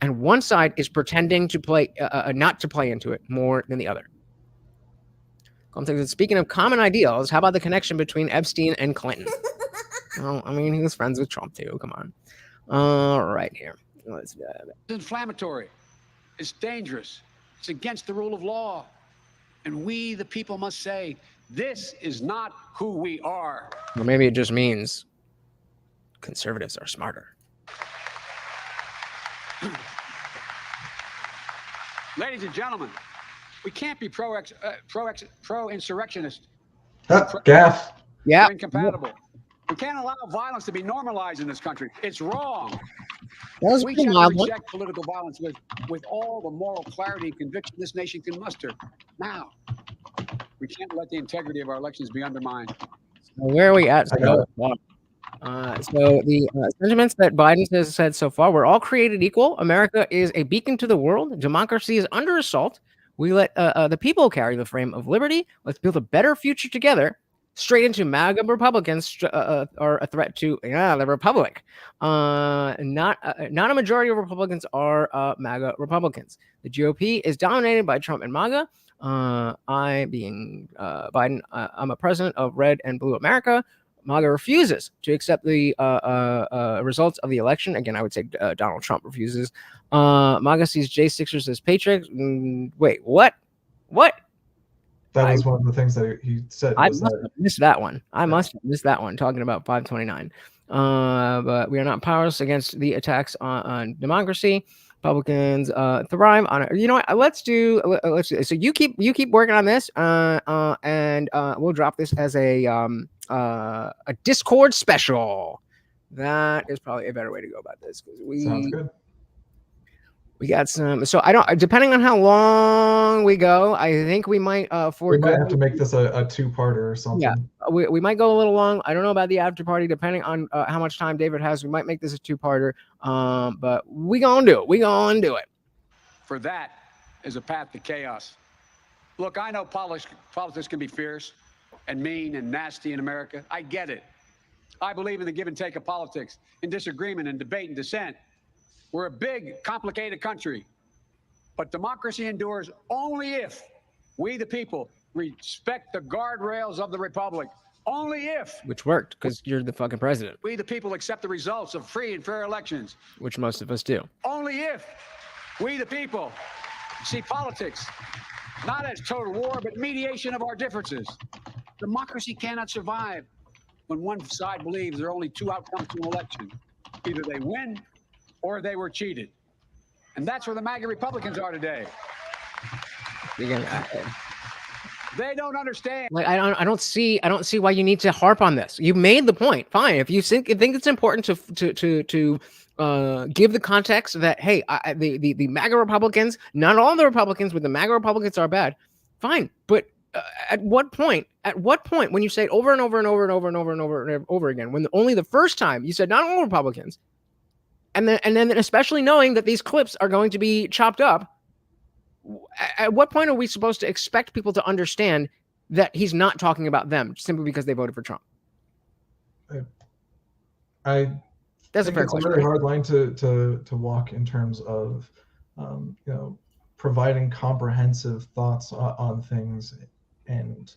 And one side is pretending to play, not to play into it more than the other. Speaking of common ideals, how about the connection between Epstein and Clinton? Well, I mean, he was friends with Trump too. Come on. All right, here. It's inflammatory. It's dangerous. It's against the rule of law. And we, the people, must say, this is not who we are. Or maybe it just means conservatives are smarter. Ladies and gentlemen, we can't be pro-insurrectionist. Gaff. Yeah. Incompatible. We can't allow violence to be normalized in this country. It's wrong. We shall reject political violence with all the moral clarity and conviction this nation can muster. Now, we can't let the integrity of our elections be undermined. Where are we at? So the sentiments that Biden has said so far: we're all created equal. America is a beacon to the world. Democracy is under assault. We let the people carry the frame of liberty. Let's build a better future together. Straight into MAGA Republicans are a threat to the Republic. Not a majority of Republicans are MAGA Republicans. The GOP is dominated by Trump and MAGA. I, being Biden, I'm a president of red and blue America. MAGA refuses to accept the results of the election. Again, I would say Donald Trump refuses. MAGA sees J6ers as patriots. Wait, what? What? That was one of the things that he said. I must have missed that one. Talking about 529. But we are not powerless against the attacks on democracy. Republicans thrive on it. You know what? Let's do. So you keep working on this, and we'll drop this as a Discord special. That is probably a better way to go about this, because Sounds good. We got some. So I don't. Depending on how long we go, I think we might we might have to make this a two-parter or something. Yeah, we might go a little long. I don't know about the after party. Depending on how much time David has, we might make this a two-parter. But we gonna do it. We gonna do it. For that is a path to chaos. Look, I know politics can be fierce and mean and nasty in America. I get it. I believe in the give and take of politics, in disagreement and debate and dissent. We're a big, complicated country, but democracy endures only if we, the people, respect the guardrails of the republic. Only if. Which worked, because you're the fucking president. We, the people, accept the results of free and fair elections. Which most of us do. Only if we, the people, see politics not as total war, but mediation of our differences. Democracy cannot survive when one side believes there are only two outcomes to an election. Either they win or they were cheated. And that's where the MAGA Republicans are today. Again, They don't understand. Like I don't see why you need to harp on this. You made the point. Fine. If you think it's important to give the context that, hey, the MAGA Republicans, not all the Republicans, but the MAGA Republicans are bad. Fine. But at what point, when you say it over and over and over and over and over and over and over again, when only the first time you said not all Republicans, and then especially knowing that these clips are going to be chopped up, at what point are we supposed to expect people to understand that he's not talking about them simply because they voted for Trump? I That's think a fair it's question. a very hard line to walk in terms of providing comprehensive thoughts on things and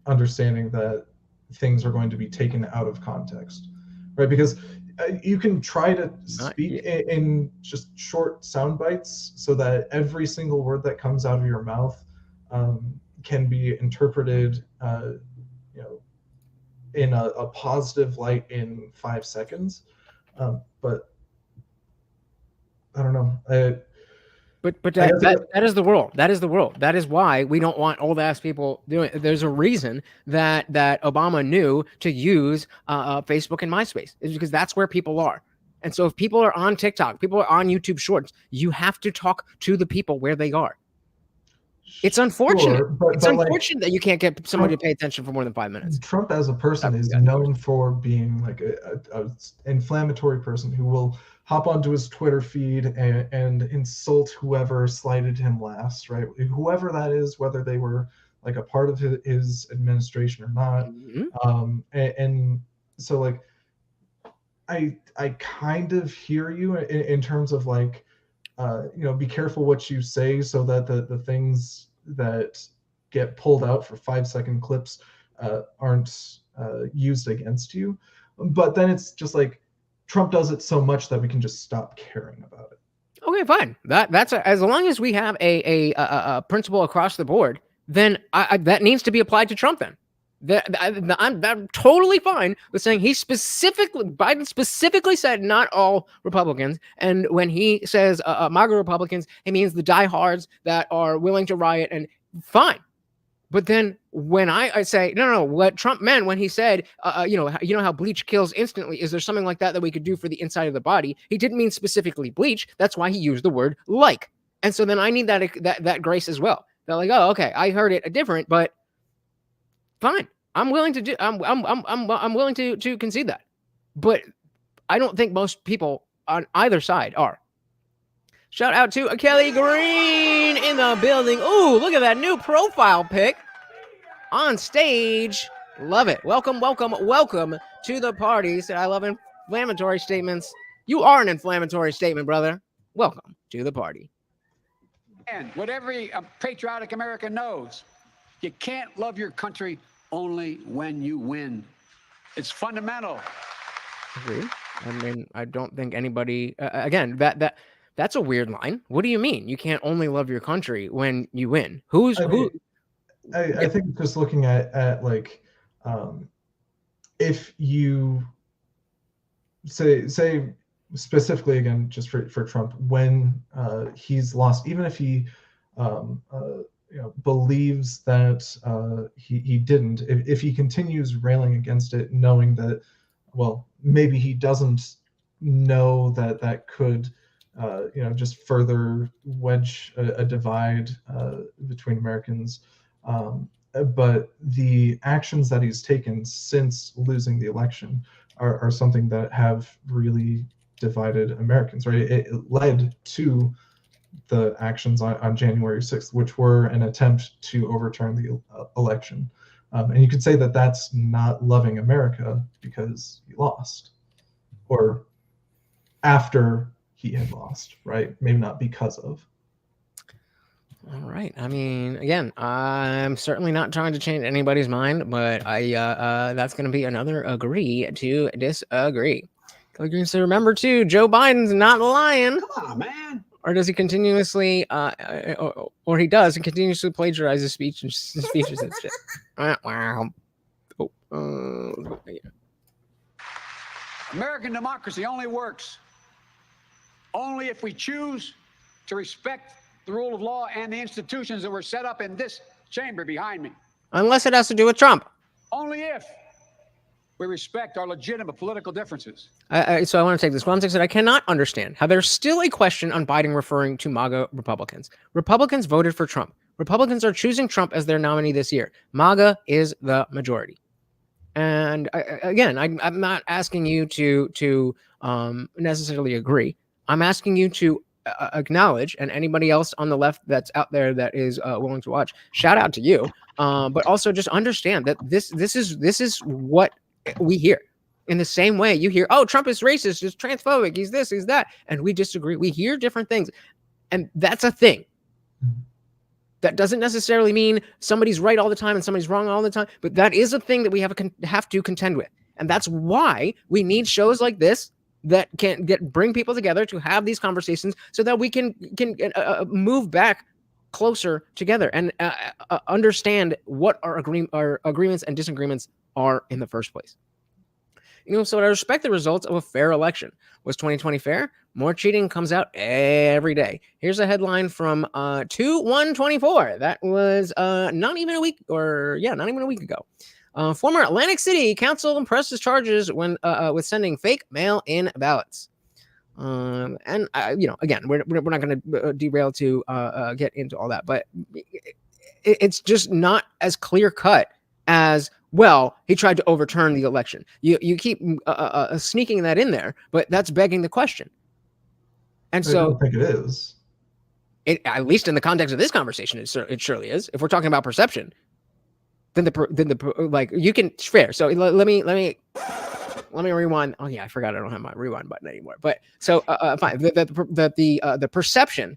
understanding that things are going to be taken out of context, right? Because you can try to speak in just short sound bites so that every single word that comes out of your mouth can be interpreted in a positive light in 5 seconds. But I don't know. But that is the world. That is the world. That is why we don't want old ass people doing it. There's a reason that Obama knew to use Facebook and MySpace. It's because that's where people are. And so if people are on TikTok, people are on YouTube Shorts, you have to talk to the people where they are. It's unfortunate. Sure, but unfortunate that you can't get somebody to pay attention for more than 5 minutes. Trump as a person is known for being like a inflammatory person who will hop onto his Twitter feed and insult whoever slighted him last, right? Whoever that is, whether they were like a part of his administration or not. Mm-hmm. And so like, I kind of hear you in terms of like, be careful what you say so that the things that get pulled out for 5-second clips aren't used against you. But then it's just like Trump does it so much that we can just stop caring about it. Okay, fine. That's as long as we have a principle across the board, then that needs to be applied to Trump. Then I'm totally fine with saying Biden specifically said not all Republicans, and when he says MAGA Republicans, he means the diehards that are willing to riot, and fine. But then when I say no, what Trump meant when he said you know how bleach kills instantly, is there something like that we could do for the inside of the body? He didn't mean specifically bleach. That's why he used the word like. And so then I need that grace as well. They're like, oh, okay, I heard it different, but fine. I'm willing to do. I'm willing to concede that, but I don't think most people on either side are. Shout out to Kelly Green in the building. Ooh, look at that new profile pic on stage. Love it. Welcome to the party. Said I love inflammatory statements. You are an inflammatory statement, brother. Welcome to the party. And what every patriotic American knows, you can't love your country only when you win. It's fundamental. Agree. I mean, I don't think anybody. Again, that's a weird line. What do you mean? You can't only love your country when you win. Who? I think just looking at like, if you say specifically again, just for Trump, when he's lost, even if he believes that he didn't, if he continues railing against it, knowing that, well, maybe he doesn't know that could just further wedge a divide between Americans. But the actions that he's taken since losing the election are something that have really divided Americans, right? It led to the actions on January 6th, which were an attempt to overturn the election. And you could say that that's not loving America because he lost, or after he had lost, right? Maybe not because of. All right. I mean, again, I'm certainly not trying to change anybody's mind, but that's going to be another agree to disagree. So remember too, Joe Biden's not lying. Come on, man. Or does he continuously, or he does, and continuously plagiarize his speeches and shit? Wow. Yeah. American democracy only works if we choose to respect the rule of law and the institutions that were set up in this chamber behind me. Unless it has to do with Trump. Only if we respect our legitimate political differences. So I want to take this context that I cannot understand how there's still a question on Biden referring to MAGA Republicans. Republicans voted for Trump. Republicans are choosing Trump as their nominee this year. MAGA is the majority. And again, I'm not asking you to necessarily agree. I'm asking you to acknowledge, and anybody else on the left that's out there that is willing to watch, shout out to you. But also just understand that this is what we hear. In the same way you hear, oh, Trump is racist, he's transphobic, he's this, he's that, and we disagree. We hear different things, and that's a thing. That doesn't necessarily mean somebody's right all the time and somebody's wrong all the time, but that is a thing that we have to contend with. And that's why we need shows like this that can bring people together to have these conversations so that we can move back closer together and understand what our agreements and disagreements are in the first place. So I respect the results of a fair election. Was 2020 fair? More cheating comes out every day. Here's a headline from 2/1/24. That was not even a week ago. Former Atlantic City Council presses charges when with sending fake mail-in ballots. Again, we're not going to derail to get into all that, but it's just not as clear cut as, well, he tried to overturn the election. You keep sneaking that in there, but that's begging the question. And I don't think it is. At least in the context of this conversation, it surely is. If we're talking about perception, then you can fair. So let me rewind. Oh yeah, I forgot I don't have my rewind button anymore. But so fine. The perception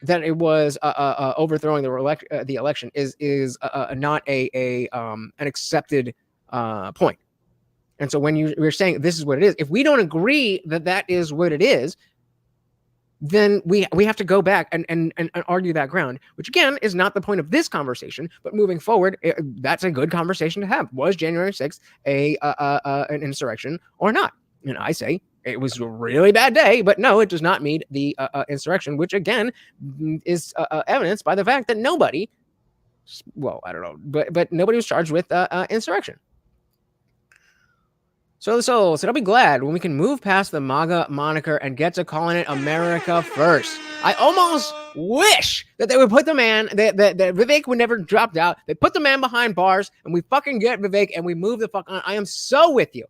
that it was overthrowing the election is not an accepted point. And so when you're saying this is what it is, if we don't agree that is what it is, then we have to go back and argue that ground, which again is not the point of this conversation. But moving forward, that's a good conversation to have. Was January 6th an insurrection or not? And I say it was a really bad day, but no, it does not mean the insurrection, which again is evidenced by the fact that nobody, well, I don't know, but nobody was charged with insurrection. So I'll be glad when we can move past the MAGA moniker and get to calling it America First. I almost wish that they would put the man, that Vivek would never dropped out. They put the man behind bars and we fucking get Vivek and we move the fuck on. I am so with you.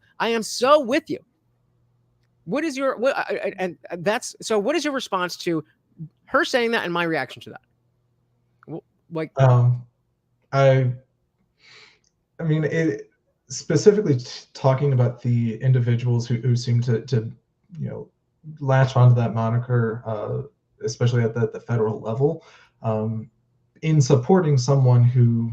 What is your, what is your response to her saying that and my reaction to that? Like, I mean, it specifically talking about the individuals who seem to latch onto that moniker, especially at the federal level, in supporting someone who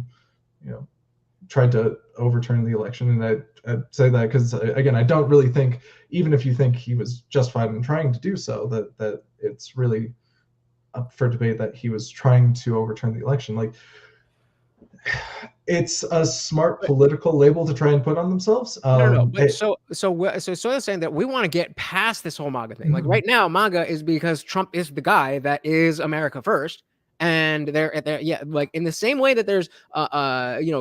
tried to overturn the election. And I'd say that because, again, I don't really think, even if you think he was justified in trying to do so, that it's really up for debate that he was trying to overturn the election. Like, it's a smart political label to try and put on themselves. No. But so they're saying that we want to get past this whole MAGA thing. Like right now, MAGA is because Trump is the guy that is America first. And they're like in the same way that there's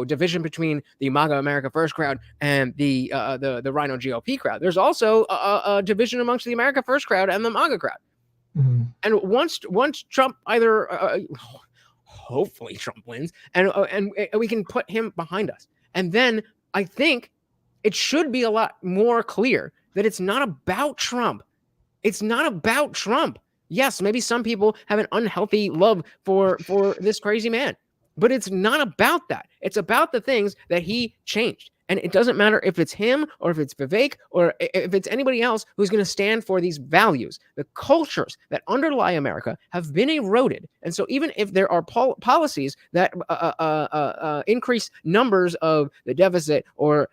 division between the MAGA America First crowd and the Rhino GOP crowd. There's also a division amongst the America First crowd and the MAGA crowd. Mm-hmm. And once Trump either hopefully Trump wins and we can put him behind us, and then I think it should be a lot more clear that it's not about Trump. It's not about Trump. Yes, maybe some people have an unhealthy love for this crazy man, but it's not about that. It's about the things that he changed. And it doesn't matter if it's him or if it's Vivek or if it's anybody else who's going to stand for these values. The cultures that underlie America have been eroded. And so even if there are policies that increase numbers of the deficit or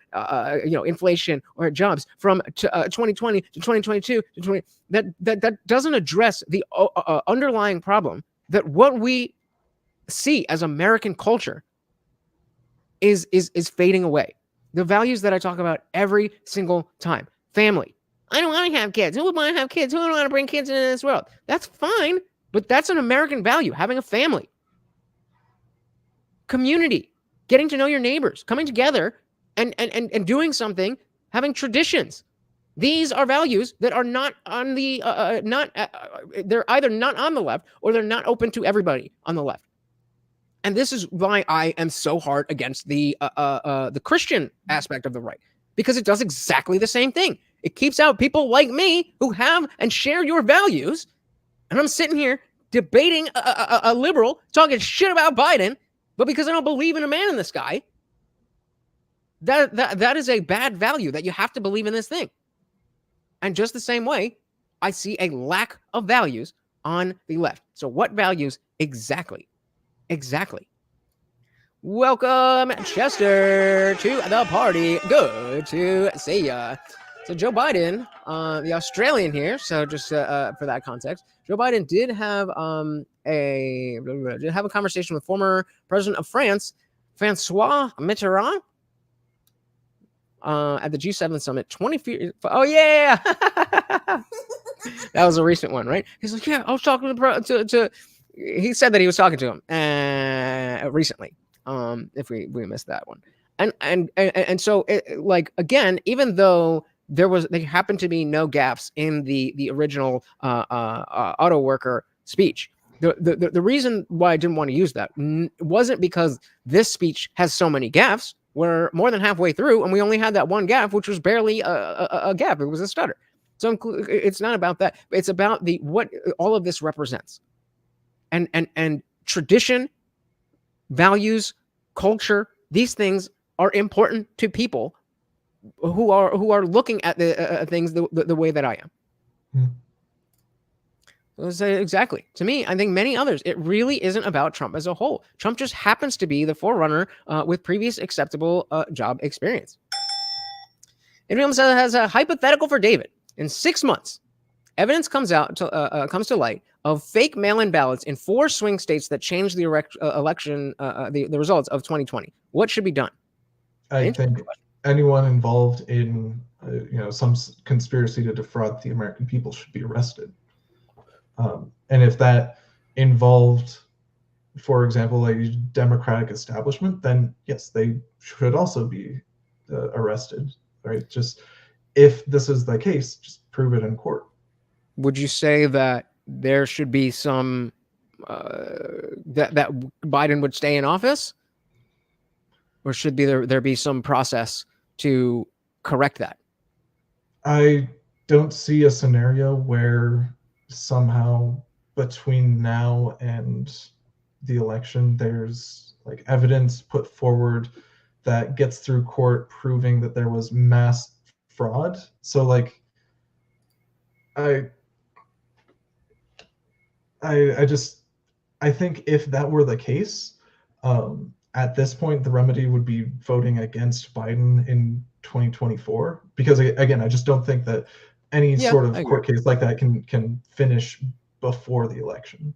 inflation or jobs from 2020 to 2022 to 20, that doesn't address the underlying problem that what we see as American culture is fading away. The values that I talk about every single time. Family. I don't want to have kids. Who would want to have kids? Who would want to bring kids into this world? That's fine, but that's an American value, having a family. community, getting to know your neighbors, coming together and doing something, having traditions. These are values that are not on the they're either not on the left or they're not open to everybody on the left. And this is why I am so hard against the Christian aspect of the right, because it does exactly the same thing. It keeps out people like me who have and share your values, and I'm sitting here debating a liberal talking shit about Biden, but because I don't believe in a man in the sky, that is a bad value that you have to believe in this thing. And just the same way, I see a lack of values on the left. So what values exactly? Exactly. Welcome, Chester, to the party. Good to see ya. So Joe Biden, the Australian here, so just for that context, Joe Biden did have a conversation with former president of France, Francois Mitterrand, at the G7 summit. Oh yeah, that was a recent one, right? He's like, yeah, I was talking to he said that he was talking to him recently. If we missed that one, and so like again, even though there happened to be no gaps in the original auto worker speech. The reason why I didn't want to use that wasn't because this speech has so many gaffes. We're more than halfway through, and we only had that one gaffe, which was barely a gaffe. It was a stutter. So it's not about that. It's about what all of this represents, and tradition, values, culture. These things are important to people who are looking at the things the way that I am. Exactly. To me, I think many others, it really isn't about Trump as a whole. Trump just happens to be the forerunner with previous acceptable job experience. Anyone has a hypothetical for David. In 6 months, evidence comes to light of fake mail-in ballots in 4 swing states that changed the election, the results of 2020. What should be done? I think anyone involved in some conspiracy to defraud the American people should be arrested. And if that involved, for example, a Democratic establishment, then yes, they should also be arrested. Right? Just if this is the case, just prove it in court. Would you say that there should be some that Biden would stay in office, or should there be some process to correct that? I don't see a scenario where somehow between now and the election there's like evidence put forward that gets through court proving that there was mass fraud. So like I think if that were the case, at this point the remedy would be voting against Biden in 2024, because again, I just don't think that any sort of court case like that can finish before the election.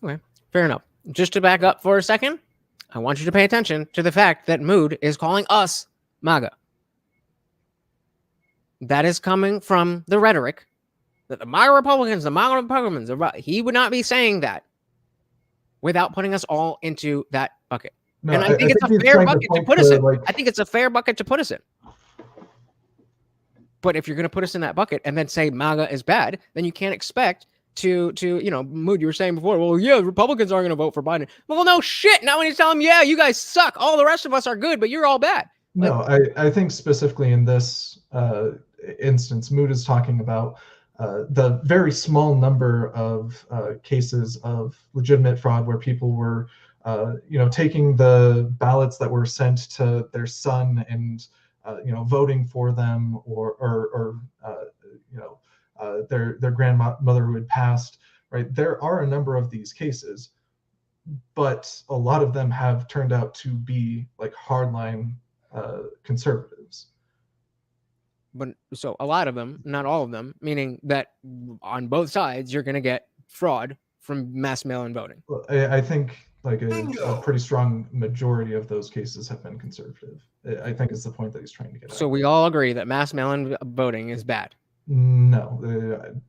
Okay, fair enough. Just to back up for a second, I want you to pay attention to the fact that Mood is calling us MAGA. That is coming from the rhetoric that the MAGA Republicans, he would not be saying that without putting us all into that bucket. No, and I think it's a fair bucket to put us in. I think it's a fair bucket to put us in. But if you're going to put us in that bucket and then say MAGA is bad, then you can't expect to Mood, you were saying before, well, yeah, Republicans aren't going to vote for Biden. Well, no shit. Now when you tell them, yeah, you guys suck. All the rest of us are good, but you're all bad. No, I think specifically in this instance, Mood is talking about the very small number of cases of legitimate fraud where people were, taking the ballots that were sent to their son and voting for them, or their grandmother who had passed. Right, there are a number of these cases, but a lot of them have turned out to be like hardline conservatives. But so a lot of them, not all of them, meaning that on both sides you're going to get fraud from mass mail-in voting. Well, I think like a pretty strong majority of those cases have been conservative. I think is the point that he's trying to get at. So we all agree that mass mail-in voting is bad. No,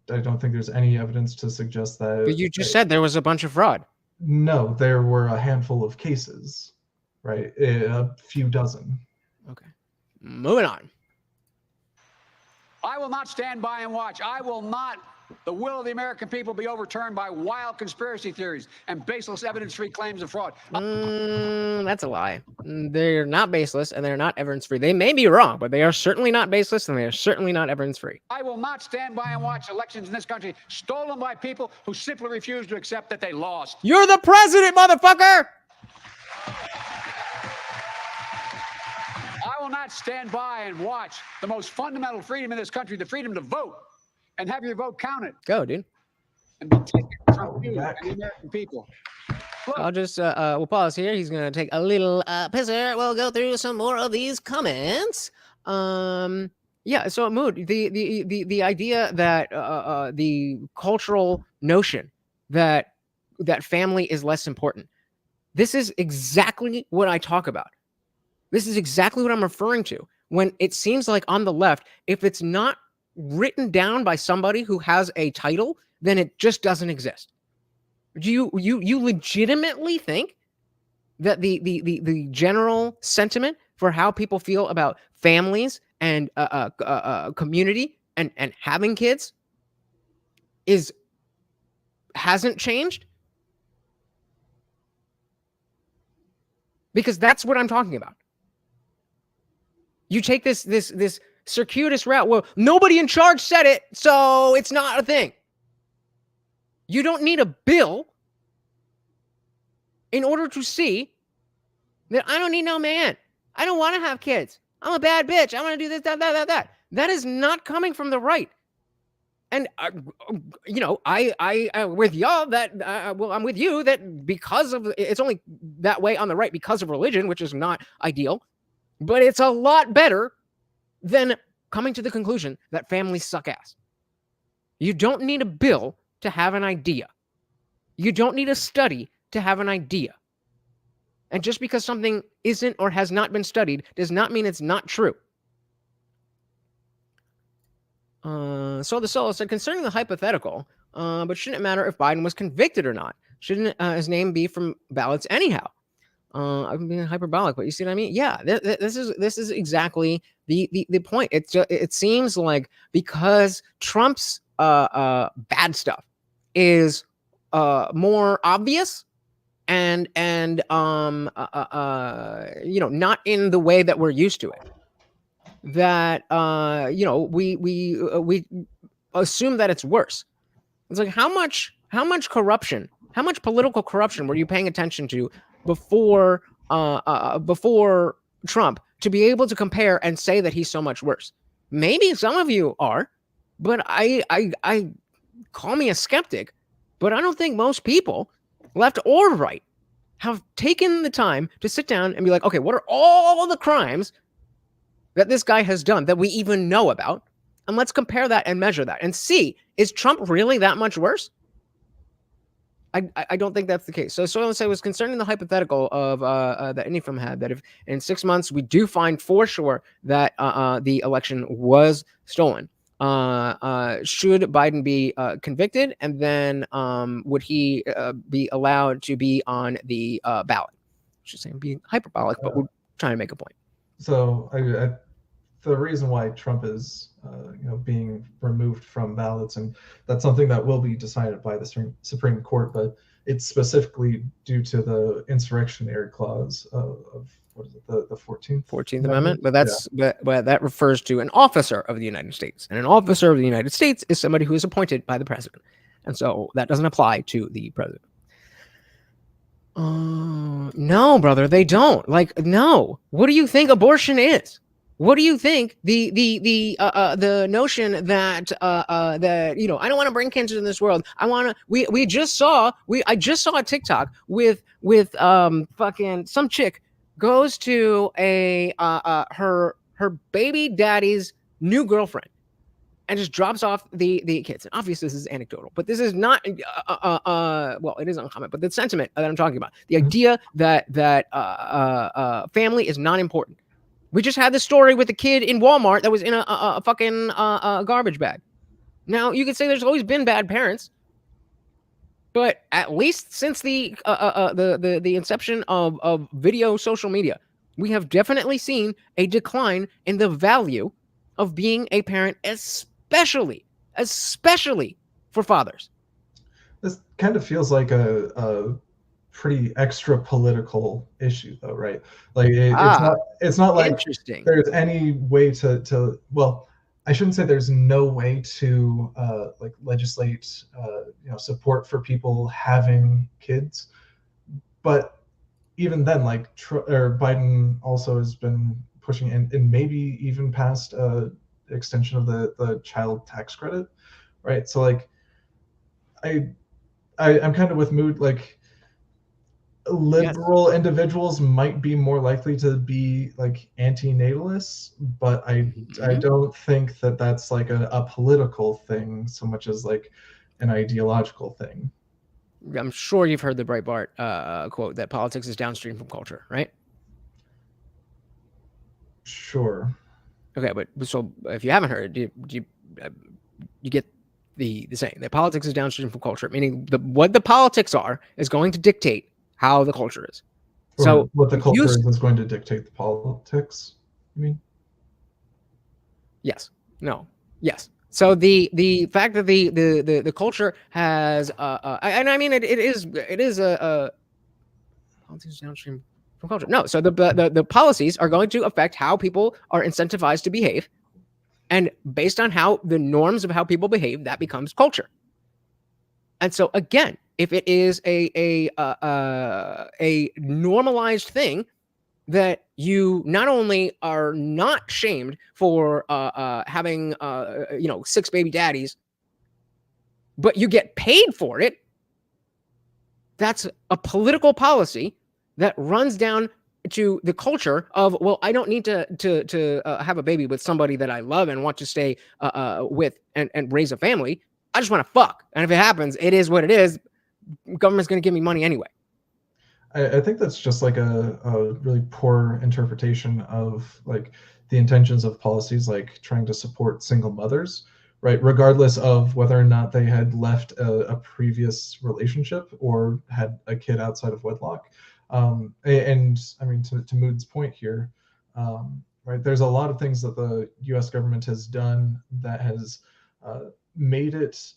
I don't think there's any evidence to suggest that. But you just said there was a bunch of fraud. No, there were a handful of cases, right? A few dozen. Okay. Moving on. I will not stand by and watch. I will not. The will of the American people be overturned by wild conspiracy theories and baseless evidence-free claims of fraud. That's a lie. They're not baseless and they're not evidence-free. They may be wrong, but they are certainly not baseless and they are certainly not evidence-free. I will not stand by and watch elections in this country stolen by people who simply refuse to accept that they lost. You're the president, motherfucker! I will not stand by and watch the most fundamental freedom in this country, the freedom to vote, and have your vote counted. Go, dude. And be taken from you and the American people. Look, I'll just we'll pause here. He's gonna take a little pisser. We'll go through some more of these comments. Yeah. So mood the idea that the cultural notion that family is less important. This is exactly what I talk about. This is exactly what I'm referring to when it seems like on the left, if it's not written down by somebody who has a title, then it just doesn't exist. Do you legitimately think that the general sentiment for how people feel about families and community and having kids hasn't changed? Because that's what I'm talking about. You take this circuitous route. Well, nobody in charge said it, so it's not a thing. You don't need a bill in order to see that I don't need no man. I don't want to have kids. I'm a bad bitch. I want to do this, that. That is not coming from the right. And I with y'all that I'm with you that because of it's only that way on the right because of religion, which is not ideal, but it's a lot better than coming to the conclusion that families suck ass. You don't need a bill to have an idea. You don't need a study to have an idea. And just because something isn't or has not been studied does not mean it's not true. So the Solo said, concerning the hypothetical, but shouldn't it matter if Biden was convicted or not? Shouldn't his name be from ballots anyhow? I'm being hyperbolic, but you see what I mean? Yeah, this is exactly the point. It seems like because Trump's bad stuff is more obvious and not in the way that we're used to it, that we assume that it's worse. It's like how much corruption, how much political corruption were you paying attention to before Trump to be able to compare and say that he's so much worse? Maybe some of you are, but I call me a skeptic, but I don't think most people, left or right, have taken the time to sit down and be like, okay, what are all the crimes that this guy has done that we even know about? And let's compare that and measure that and see, is Trump really that much worse? I don't think that's the case. So I was concerning the hypothetical of that Infam had, that if in 6 months we do find for sure that the election was stolen, should Biden be convicted, and then would he be allowed to be on the ballot? Just saying, being hyperbolic, but we're trying to make a point. So the reason why Trump is being removed from ballots, and that's something that will be decided by the Supreme Court, but it's specifically due to the insurrectionary clause of what is it, the 14th Amendment? But that's but that refers to an officer of the United States, and an officer of the United States is somebody who is appointed by the president, and so that doesn't apply to the president. No, brother, they don't. Like, no. What do you think abortion is? What do you think the notion that I don't want to bring kids into this world. I just saw a TikTok with fucking some chick goes to her baby daddy's new girlfriend and just drops off the kids. And obviously this is anecdotal, but this is not well, it is uncommon, but the sentiment that I'm talking about, the idea that family is not important. We just had this story with a kid in Walmart that was in a fucking garbage bag. Now, you could say there's always been bad parents, But at least since the inception of video social media, we have definitely seen a decline in the value of being a parent, especially for fathers. This kind of feels like a pretty extra political issue, though, right? Like it's not like interesting. there's any way to well, I shouldn't say there's no way to like legislate support for people having kids, but even then, like Biden also has been pushing and maybe even passed extension of the child tax credit, right? So like I'm kind of with Mood, like liberal individuals might be more likely to be like anti-natalists, but I don't think that that's like a political thing so much as like an ideological thing. I'm sure you've heard the Breitbart quote that politics is downstream from culture, right? Sure. Okay, but so if you haven't heard, you get the saying that politics is downstream from culture, meaning what the politics are is going to dictate how the culture is. So what the culture is going to dictate the politics, you mean? Yes. No. Yes. So the fact that the culture has and I mean it is a politics downstream from culture. No. So the policies are going to affect how people are incentivized to behave, and based on how the norms of how people behave, that becomes culture. And so again, if it is a normalized thing that you not only are not shamed for having 6 baby daddies, but you get paid for it, that's a political policy that runs down to the culture of, well, I don't need to have a baby with somebody that I love and want to stay with and raise a family. I just want to fuck. And if it happens, it is what it is. Government's going to give me money anyway. I think that's just like a really poor interpretation of like the intentions of policies, like trying to support single mothers, right? Regardless of whether or not they had left a previous relationship or had a kid outside of wedlock. And I mean, to Mood's point here, right? There's a lot of things that the U.S. government has done that has made it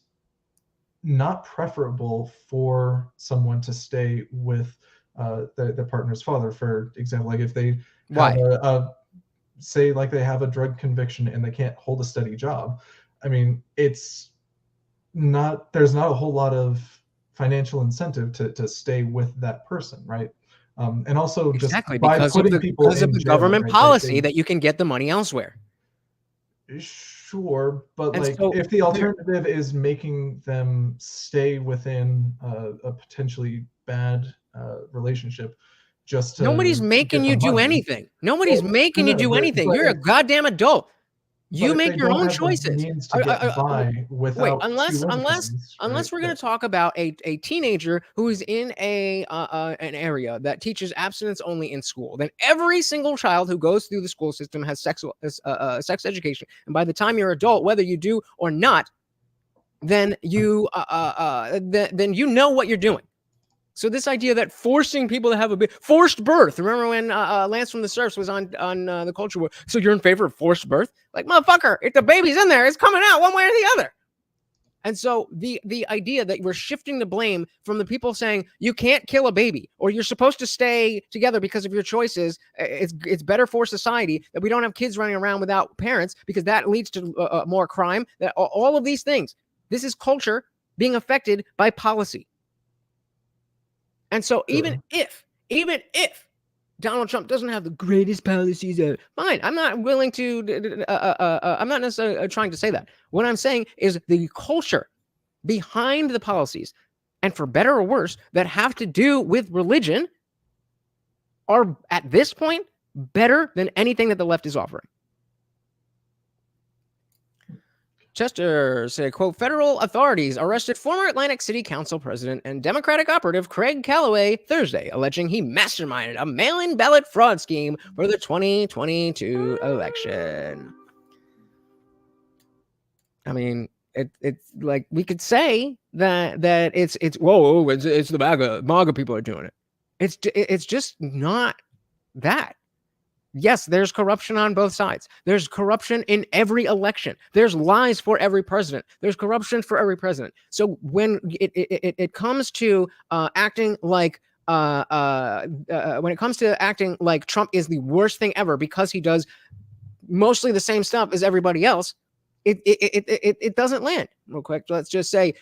not preferable for someone to stay with the partner's father. For example, like if they have say like they have a drug conviction and they can't hold a steady job, I mean, there's not a whole lot of financial incentive to stay with that person, right? And also exactly, just by putting people in jail, the government policy that you can get the money elsewhere. Sure, but like if the alternative is making them stay within a potentially bad relationship, just to nobody's making you do anything. Nobody's making you do anything. You're a goddamn adult. You make your own choices. Wait, unless we're going to talk about a teenager who is in an area that teaches abstinence only in school, then every single child who goes through the school system has sex education, and by the time you're adult, whether you do or not, then you then you know what you're doing. So this idea that forcing people to have a forced birth. Remember when Lance from the Surfs was on the Culture War? So you're in favor of forced birth? Like, motherfucker, if the baby's in there, it's coming out one way or the other. And so the idea that we're shifting the blame from the people saying you can't kill a baby or you're supposed to stay together because of your choices, it's better for society that we don't have kids running around without parents because that leads to more crime. That all of these things. This is culture being affected by policy. And so even if Donald Trump doesn't have the greatest policies ever, fine, I'm not willing to, I'm not necessarily trying to say that. What I'm saying is the culture behind the policies, and for better or worse, that have to do with religion are at this point better than anything that the left is offering. Chester said, quote, federal authorities arrested former Atlantic City Council president and Democratic operative Craig Calloway Thursday, alleging he masterminded a mail-in ballot fraud scheme for the 2022 election. I mean, it's like we could say that it's whoa, it's the MAGA people are doing it. It's just not that. Yes, there's corruption on both sides. There's corruption in every election. There's lies for every president. There's corruption for every president. So when it comes to acting like when it comes to acting like Trump is the worst thing ever because he does mostly the same stuff as everybody else, it doesn't land. Real quick, let's just say,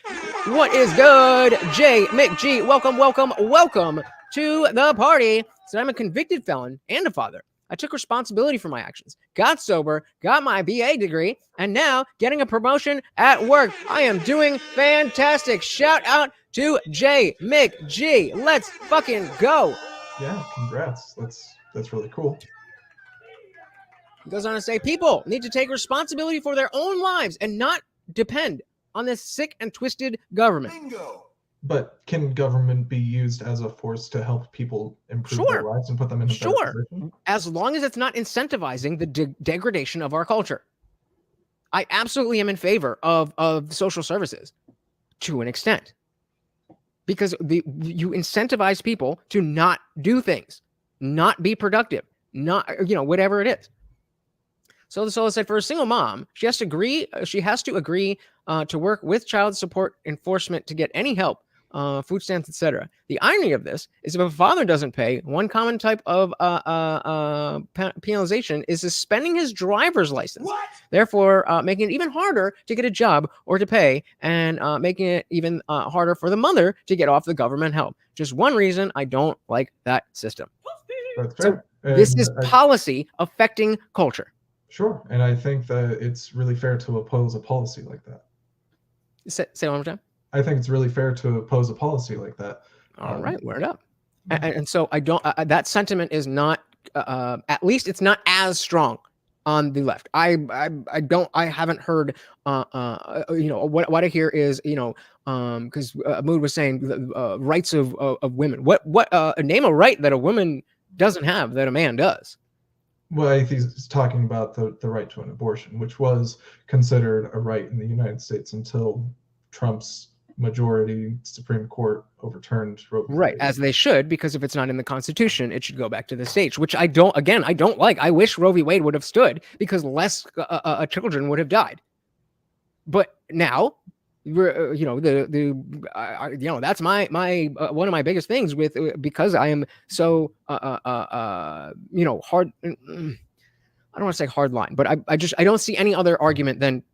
what is good, J McG? Welcome, welcome, welcome to the party. So I'm a convicted felon and a father. I took responsibility for my actions, got sober, got my BA degree, and now getting a promotion at work. I am doing fantastic. Shout out to J McG. Let's fucking go. Yeah, congrats. That's really cool. He goes on to say, people need to take responsibility for their own lives and not depend on this sick and twisted government. Bingo. But can government be used as a force to help people improve their lives and put them in a better position? As long as it's not incentivizing the degradation of our culture. I absolutely am in favor of social services to an extent. Because you incentivize people to not do things, not be productive, not, whatever it is. So the Sola said, for a single mom, she has to agree to work with child support enforcement to get any help, food stamps, etc. The irony of this is if a father doesn't pay, one common type of penalization is suspending his driver's license. What? Therefore, making it even harder to get a job or to pay, and making it even harder for the mother to get off the government help. Just one reason I don't like that system. That's So fair. this And is policy affecting culture. Sure, and I think that it's really fair to oppose a policy like that. Say one more time. I think it's really fair to oppose a policy like that. All right, word up. And so I don't. That sentiment is not. At least it's not as strong on the left. I haven't heard. What I hear is because Mood was saying rights of women. What name a right that a woman doesn't have that a man does. Well, he's talking about the right to an abortion, which was considered a right in the United States until Trump's majority Supreme Court overturned Roe v. Right, Wade. as they should, because if it's not in the Constitution, it should go back to the states, which I don't like. I wish Roe v. Wade would have stood because less children would have died. But now, that's my one of my biggest things with because I am so hard. I don't want to say hard line, but I don't see any other argument than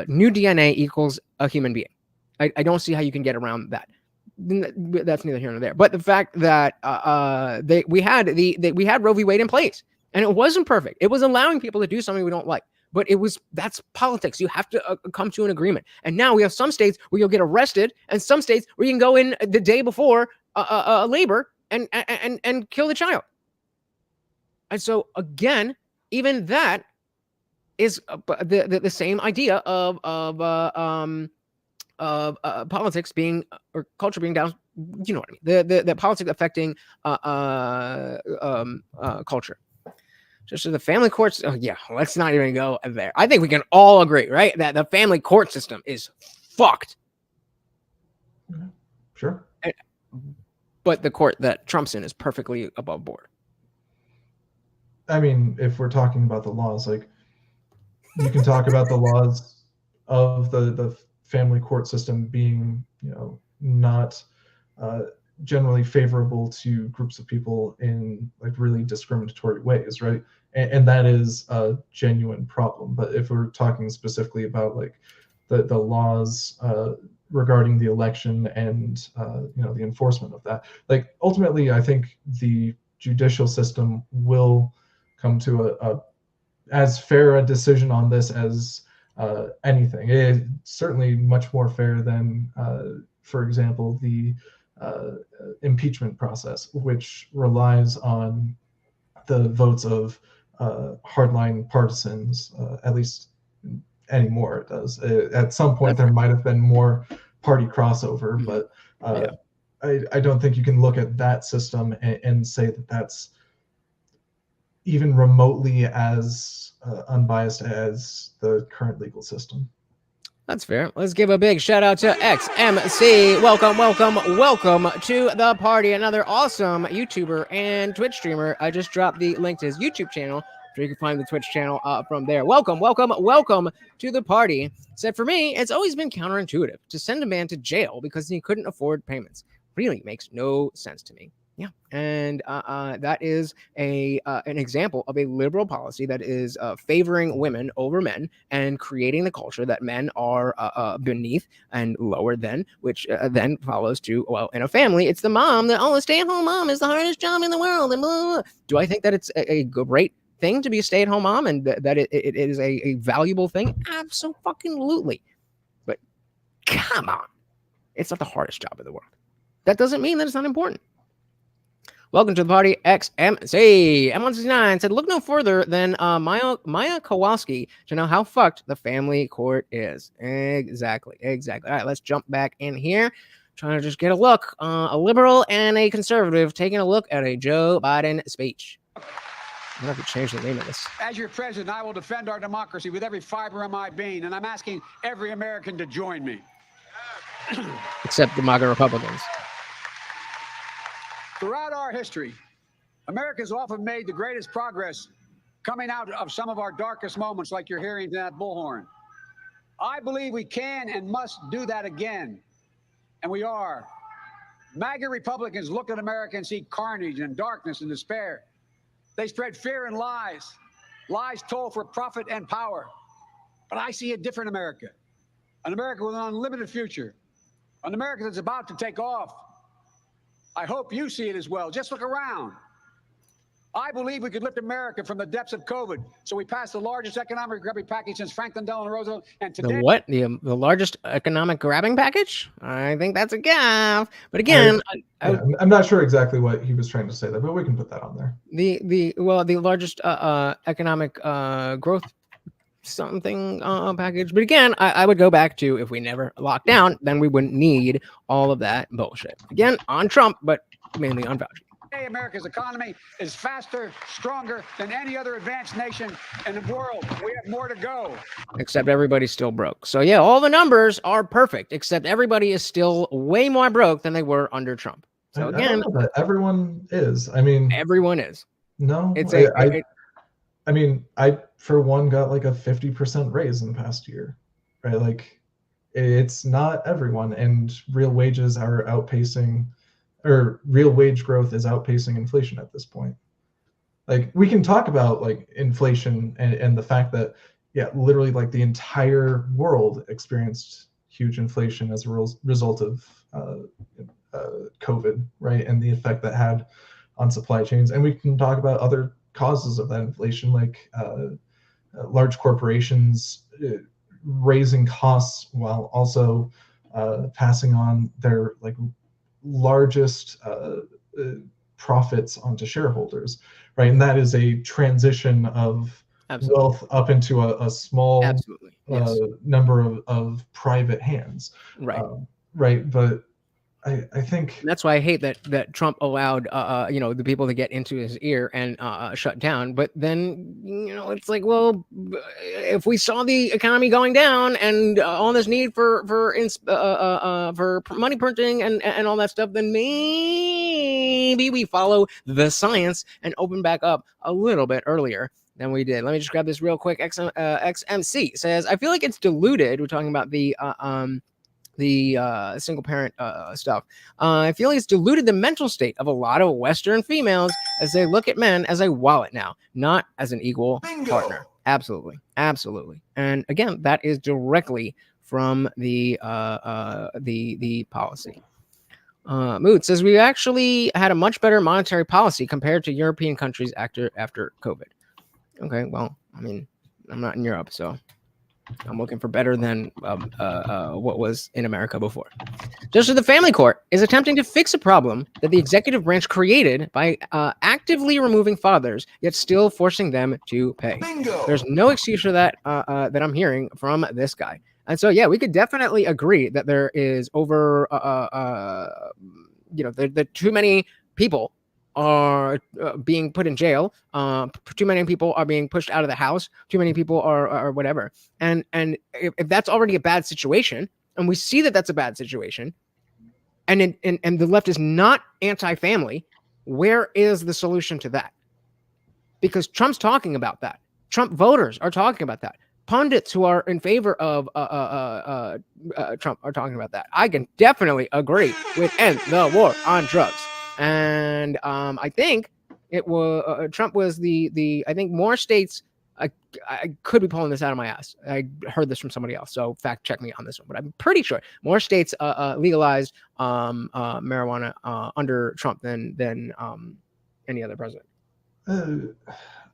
new DNA equals a human being. I don't see how you can get around that. That's neither here nor there. But the fact that we had Roe v. Wade in place, and it wasn't perfect. It was allowing people to do something we don't like. But that's politics. You have to come to an agreement. And now we have some states where you'll get arrested, and some states where you can go in the day before labor and kill the child. And so again, even that is the same idea of politics being or culture being down. You know what I mean? The politics affecting culture. Just as the family courts, let's not even go there. I think we can all agree, right, that the family court system is fucked. Sure. But the court that Trump's in is perfectly above board. I mean, if we're talking about the laws, like you can talk about the laws of the family court system being, not generally favorable to groups of people in like really discriminatory ways, right? And that is a genuine problem. But if we're talking specifically about like the laws regarding the election and the enforcement of that, like ultimately, I think the judicial system will come to a as fair a decision on this as anything. It is certainly much more fair than, for example, the impeachment process, which relies on the votes of hardline partisans, at least anymore it does. At some point, there might have been more party crossover, but I don't think you can look at that system and say that that's even remotely as unbiased as the current legal system. That's fair. Let's give a big shout out to XMC. Welcome, welcome, welcome to the party. Another awesome YouTuber and Twitch streamer. I just dropped the link to his YouTube channel, so you can find the Twitch channel from there. Welcome, welcome, welcome to the party. Said for me, it's always been counterintuitive to send a man to jail because he couldn't afford payments. Really makes no sense to me. Yeah, and that is an example of a liberal policy that is favoring women over men and creating the culture that men are beneath and lower than, which then follows to, well, in a family, it's the mom that, oh, a stay-at-home mom is the hardest job in the world. And blah, blah, blah. Do I think that it's a great thing to be a stay-at-home mom and that it is a valuable thing? Absolutely. But come on, it's not the hardest job in the world. That doesn't mean that it's not important. Welcome to the party, XMC. M169 said, look no further than Maya Kowalski to know how fucked the family court is. Exactly. All right, let's jump back in here. Trying to just get a look. A liberal and a conservative taking a look at a Joe Biden speech. I'm going to have to change the name of this. As your president, I will defend our democracy with every fiber of my being, and I'm asking every American to join me. Except the MAGA Republicans. Throughout our history, America's often made the greatest progress coming out of some of our darkest moments, like you're hearing that bullhorn. I believe we can and must do that again, and we are. MAGA Republicans look at America and see carnage and darkness and despair. They spread fear and lies told for profit and power. But I see a different America, an America with an unlimited future, an America that's about to take off. I hope you see it as well. Just look around. I believe we could lift America from the depths of COVID. So we passed the largest economic grabbing package since Franklin Delano Roosevelt. And today, the what? The largest economic grabbing package? I think that's a gaffe. But again, I'm not sure exactly what he was trying to say there, but we can put that on there. The largest economic growth something package. But again, I would go back to, if we never locked down, then we wouldn't need all of that bullshit. Again, on Trump, but mainly on Fauci. Today, America's economy is faster, stronger than any other advanced nation in the world. We have more to go. Except everybody's still broke. So yeah, all the numbers are perfect, except everybody is still way more broke than they were under Trump. So again, everyone is. I mean, everyone is. No, it's I mean, I for one got like a 50% raise in the past year, right? Like, it's not everyone, and real wages are outpacing, or real wage growth is outpacing inflation at this point. Like, we can talk about like inflation and the fact that, yeah, literally like the entire world experienced huge inflation as a result of COVID, right? And the effect that had on supply chains. And we can talk about other causes of that inflation, like large corporations raising costs while also passing on their like largest profits onto shareholders, right? And that is a transition of wealth up into a small number of private hands, right? But I think that's why I hate that Trump allowed the people to get into his ear and shut down. But then it's like, well, if we saw the economy going down and all this need for money printing and all that stuff, then maybe we follow the science and open back up a little bit earlier than we did. Let me just grab this real quick. XMC says, I feel like it's diluted. We're talking about the single parent stuff. I feel like it's diluted the mental state of a lot of Western females as they look at men as a wallet now, not as an equal partner. Absolutely. And again, that is directly from the policy. Mood says, we actually had a much better monetary policy compared to European countries after COVID. Okay, well, I mean, I'm not in Europe, so I'm looking for better than what was in America before. Just as the family court is attempting to fix a problem that the executive branch created by actively removing fathers, yet still forcing them to pay. Bingo. There's no excuse for that that I'm hearing from this guy. And so, yeah, we could definitely agree that there is there are too many people are being put in jail. Too many people are being pushed out of the house. Too many people are whatever. And if that's already a bad situation, and we see that that's a bad situation, and the left is not anti-family, where is the solution to that? Because Trump's talking about that. Trump voters are talking about that. Pundits who are in favor of Trump are talking about that. I can definitely agree with end the war on drugs. And I think it was Trump was the I think more states. I could be pulling this out of my ass. I heard this from somebody else, so fact check me on this one. But I'm pretty sure more states legalized marijuana under Trump than any other president.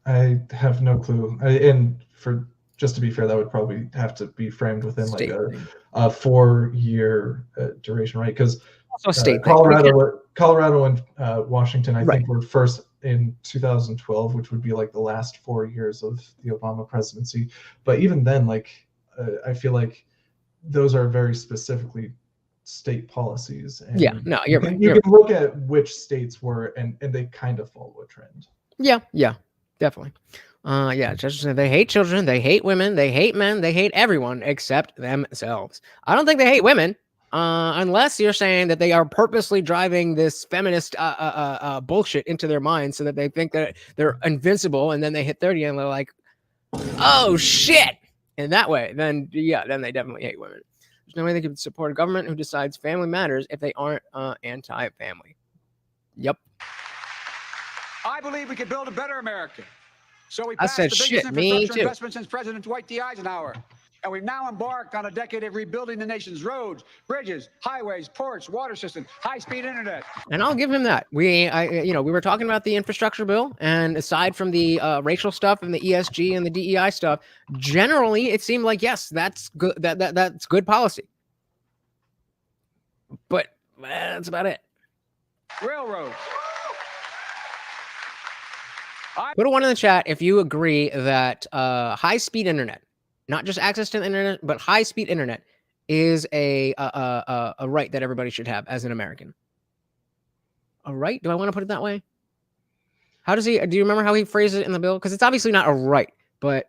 I have no clue. And for just to be fair, that would probably have to be framed within State like thing. a 4-year duration, right? Because Also state Colorado and Washington, I Right. think, were first in 2012, which would be like the last 4 years of the Obama presidency. But even then, like I feel like those are very specifically state policies. And Yeah, no, you're right. you can look at which states were, and they kind of follow a trend. Yeah, definitely. Yeah, just they hate children, they hate women, they hate men, they hate everyone except themselves. I don't think they hate women, unless you're saying that they are purposely driving this feminist bullshit into their minds so that they think that they're invincible, and then they hit 30 and they're like, oh shit. In that way, then yeah, then they definitely hate women. There's no way they could support a government who decides family matters if they aren't anti-family. Yep. I believe we could build a better America. So we I passed said, the shit, biggest me infrastructure too. investment since President Dwight D. Eisenhower. And we've now embarked on a decade of rebuilding the nation's roads, bridges, highways, ports, water systems, high-speed internet. And I'll give him that. We were talking about the infrastructure bill, and aside from the racial stuff and the ESG and the DEI stuff, generally it seemed like yes, that's good. That's good policy. But that's about it. Railroads. Put a 1 in the chat if you agree that high-speed internet, not just access to the internet, but high-speed internet, is a right that everybody should have as an American. A right? Do I want to put it that way? How does he? Do you remember how he phrased it in the bill? Because it's obviously not a right, but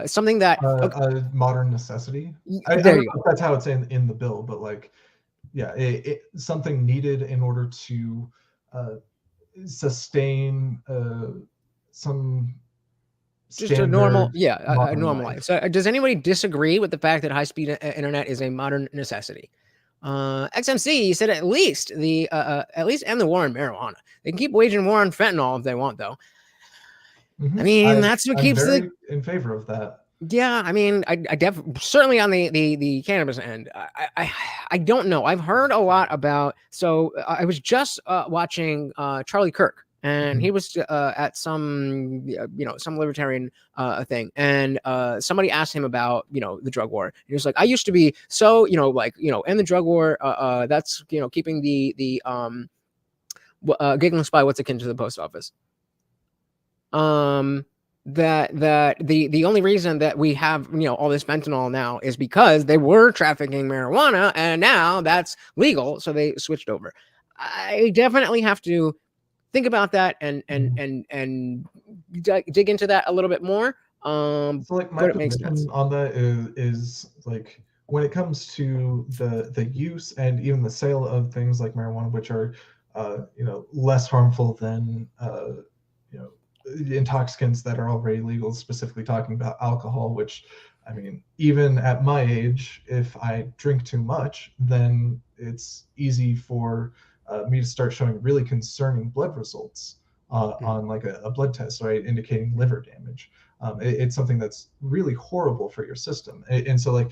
something that a modern necessity. There I don't you know go. if that's how it's in the bill, but like, yeah, it something needed in order to sustain some Just a normal, standard a modern normal life. So, does anybody disagree with the fact that high-speed internet is a modern necessity? XMC said at least end the war on marijuana. They can keep waging war on fentanyl if they want, though. I mean, that's what keeps very in favor of that. Yeah, I mean, I certainly on the cannabis end. I don't know. I've heard a lot about. So I was just watching Charlie Kirk, and he was at some some libertarian thing, and somebody asked him about the drug war. He was like, I used to be so end the drug war. That's keeping the giggling spy what's akin to the post office. That the only reason that we have all this fentanyl now is because they were trafficking marijuana, and now that's legal, so they switched over. I definitely have to think about that and dig into that a little bit more. So like my position on that is like when it comes to the use and even the sale of things like marijuana, which are less harmful than intoxicants that are already legal, specifically talking about alcohol, which I mean, even at my age, if I drink too much, then it's easy for me to start showing really concerning blood results on like a blood test, right, indicating liver damage. It's something that's really horrible for your system. And so like,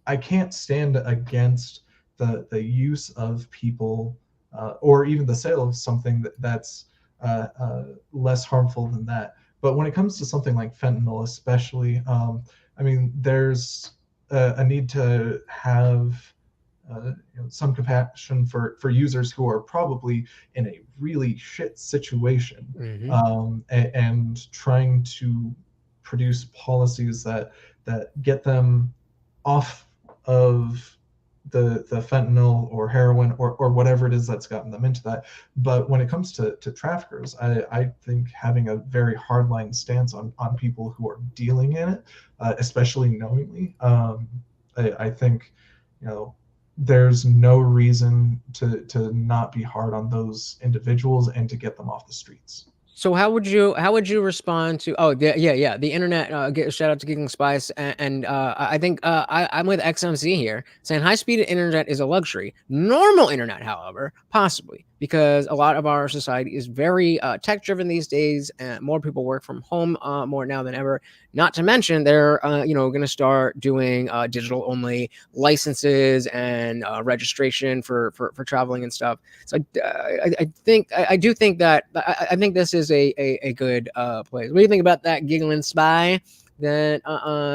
I can't stand against the use of people or even the sale of something that's less harmful than that. But when it comes to something like fentanyl, especially, I mean, there's a need to have some compassion for users who are probably in a really shit situation, and trying to produce policies that get them off of the fentanyl or heroin or whatever it is that's gotten them into that. But when it comes to traffickers, I think having a very hardline stance on people who are dealing in it, especially knowingly, I think, there's no reason to not be hard on those individuals and to get them off the streets. So how would you respond to the internet? Shout out to Geeking Spice and I think I'm with XMC here saying high speed internet is a luxury. Normal internet, however, possibly, because a lot of our society is very tech driven these days, and more people work from home more now than ever. Not to mention they're going to start doing digital only licenses and registration for traveling and stuff. So I think this is a good place. What do you think about that, Giggling Spy? That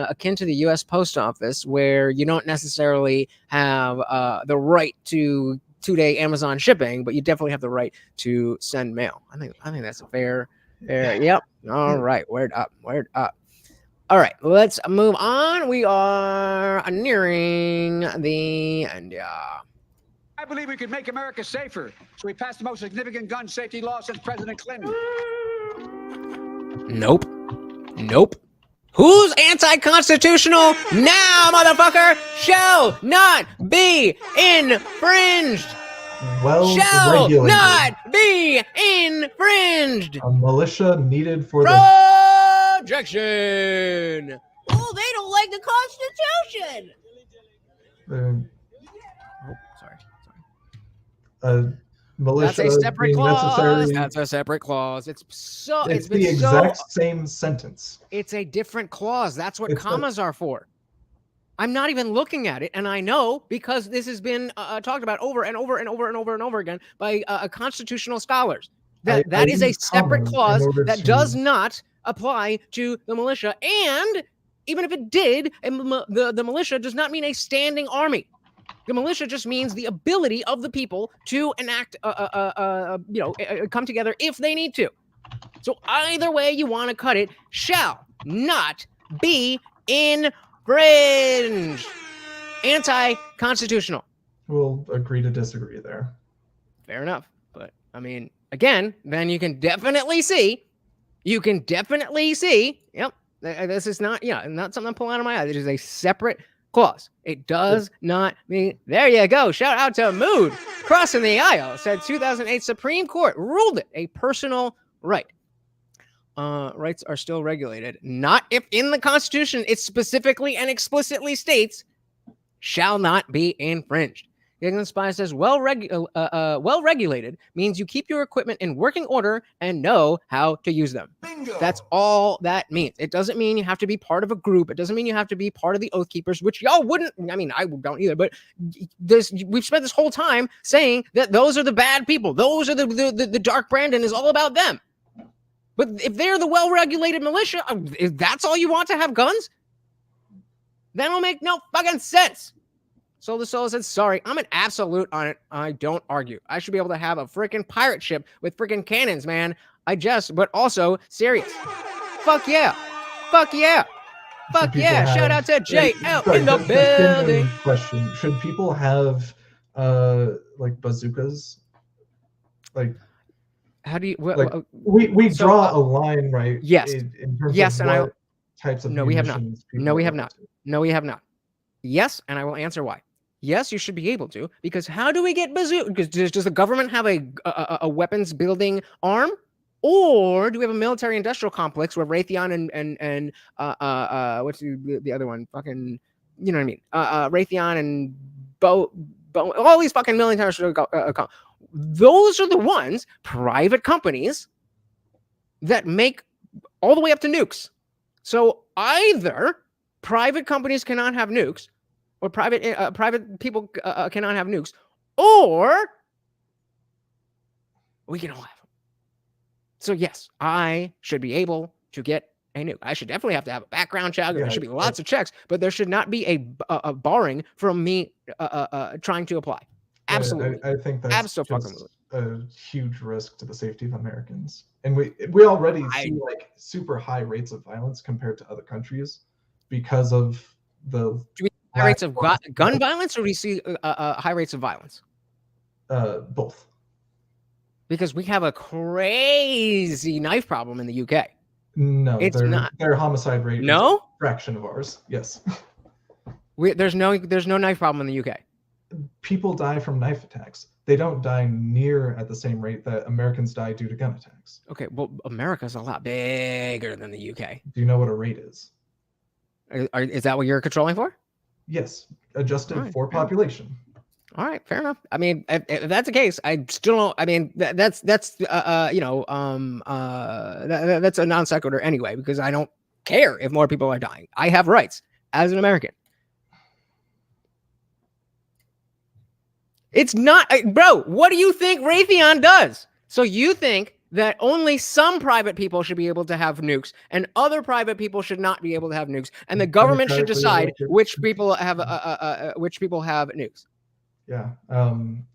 akin to the U.S. Post Office, where you don't necessarily have the right to 2-day Amazon shipping, but you definitely have the right to send mail. I think that's a fair. Yep. All right. Word up. All right, let's move on. We are nearing the end. I believe we could make America safer, so we passed the most significant gun safety law since President Clinton. Nope. Who's anti-constitutional now, motherfucker? Shall not be infringed. Shall not be infringed. A militia needed for the objection. Oh, they don't like the Constitution. Sorry. Militia. That's a separate clause. Necessary. That's a separate clause. It's the exact same sentence. It's a different clause. That's what commas are for. I'm not even looking at it, and I know because this has been talked about over and over and over and over and over again by constitutional scholars. That is a separate clause that does not apply to the militia, and even if it did, the militia does not mean a standing army. The militia just means the ability of the people to enact, come together if they need to. So either way you want to cut it, shall not be infringed. Anti-constitutional. We'll agree to disagree there. Fair enough. But, I mean, again, then you can definitely see, yep, this is not something I'm pulling out of my eye. It is a separate clause. It does not mean, there you go. Shout out to Mood crossing the aisle. Said 2008 Supreme Court ruled it a personal right. Rights are still regulated. Not if in the Constitution it specifically and explicitly states shall not be infringed. The Spy says well-regulated means you keep your equipment in working order and know how to use them. Bingo. That's all that means. It doesn't mean you have to be part of a group. It doesn't mean you have to be part of the Oath Keepers, which y'all wouldn't. I mean, I don't either. But we've spent this whole time saying that those are the bad people. Those are the Dark Brandon is all about them. But if they're the well-regulated militia, if that's all you want to have guns, that don't make no fucking sense. Soul to Soul said, sorry, I'm an absolute on it. I don't argue. I should be able to have a freaking pirate ship with freaking cannons, man. But also serious. Fuck yeah. Shout out to JL in the building. Question. Should people have like bazookas? Like, how do you we draw a line, right? Yes. In terms of what types of we have not. No, we have not. Yes, and I will answer why. Yes, you should be able to, because how do we get bazookas? Does the government have a weapons building arm, or do we have a military industrial complex where Raytheon and what's the other one? Fucking, you know what I mean? Raytheon and all these fucking military those are the ones, private companies that make all the way up to nukes. So either private companies cannot have nukes, or private people cannot have nukes, or we can all have them. So yes, I should be able to get a nuke. I should definitely have to have a background check. There should be lots of checks, but there should not be a barring from me trying to apply. Absolutely. I think that's just a huge risk to the safety of Americans. And we already see like super high rates of violence compared to other countries because of the high rates of gun violence, or do you see high rates of violence? Both. Because we have a crazy knife problem in the UK. No, it's not. Their homicide rate is a fraction of ours. Yes. There's no knife problem in the UK. People die from knife attacks. They don't die near at the same rate that Americans die due to gun attacks. Okay, well, America's a lot bigger than the UK. Do you know what a rate is? Is that what you're controlling for? Yes, adjusted for population. All right, fair enough. I mean, if that's the case, I still don't. I mean, that's that's a non sequitur anyway, because I don't care if more people are dying. I have rights as an American. It's not, bro. What do you think Raytheon does? So you think that only some private people should be able to have nukes, and other private people should not be able to have nukes, and the government should decide which people have nukes? Yeah,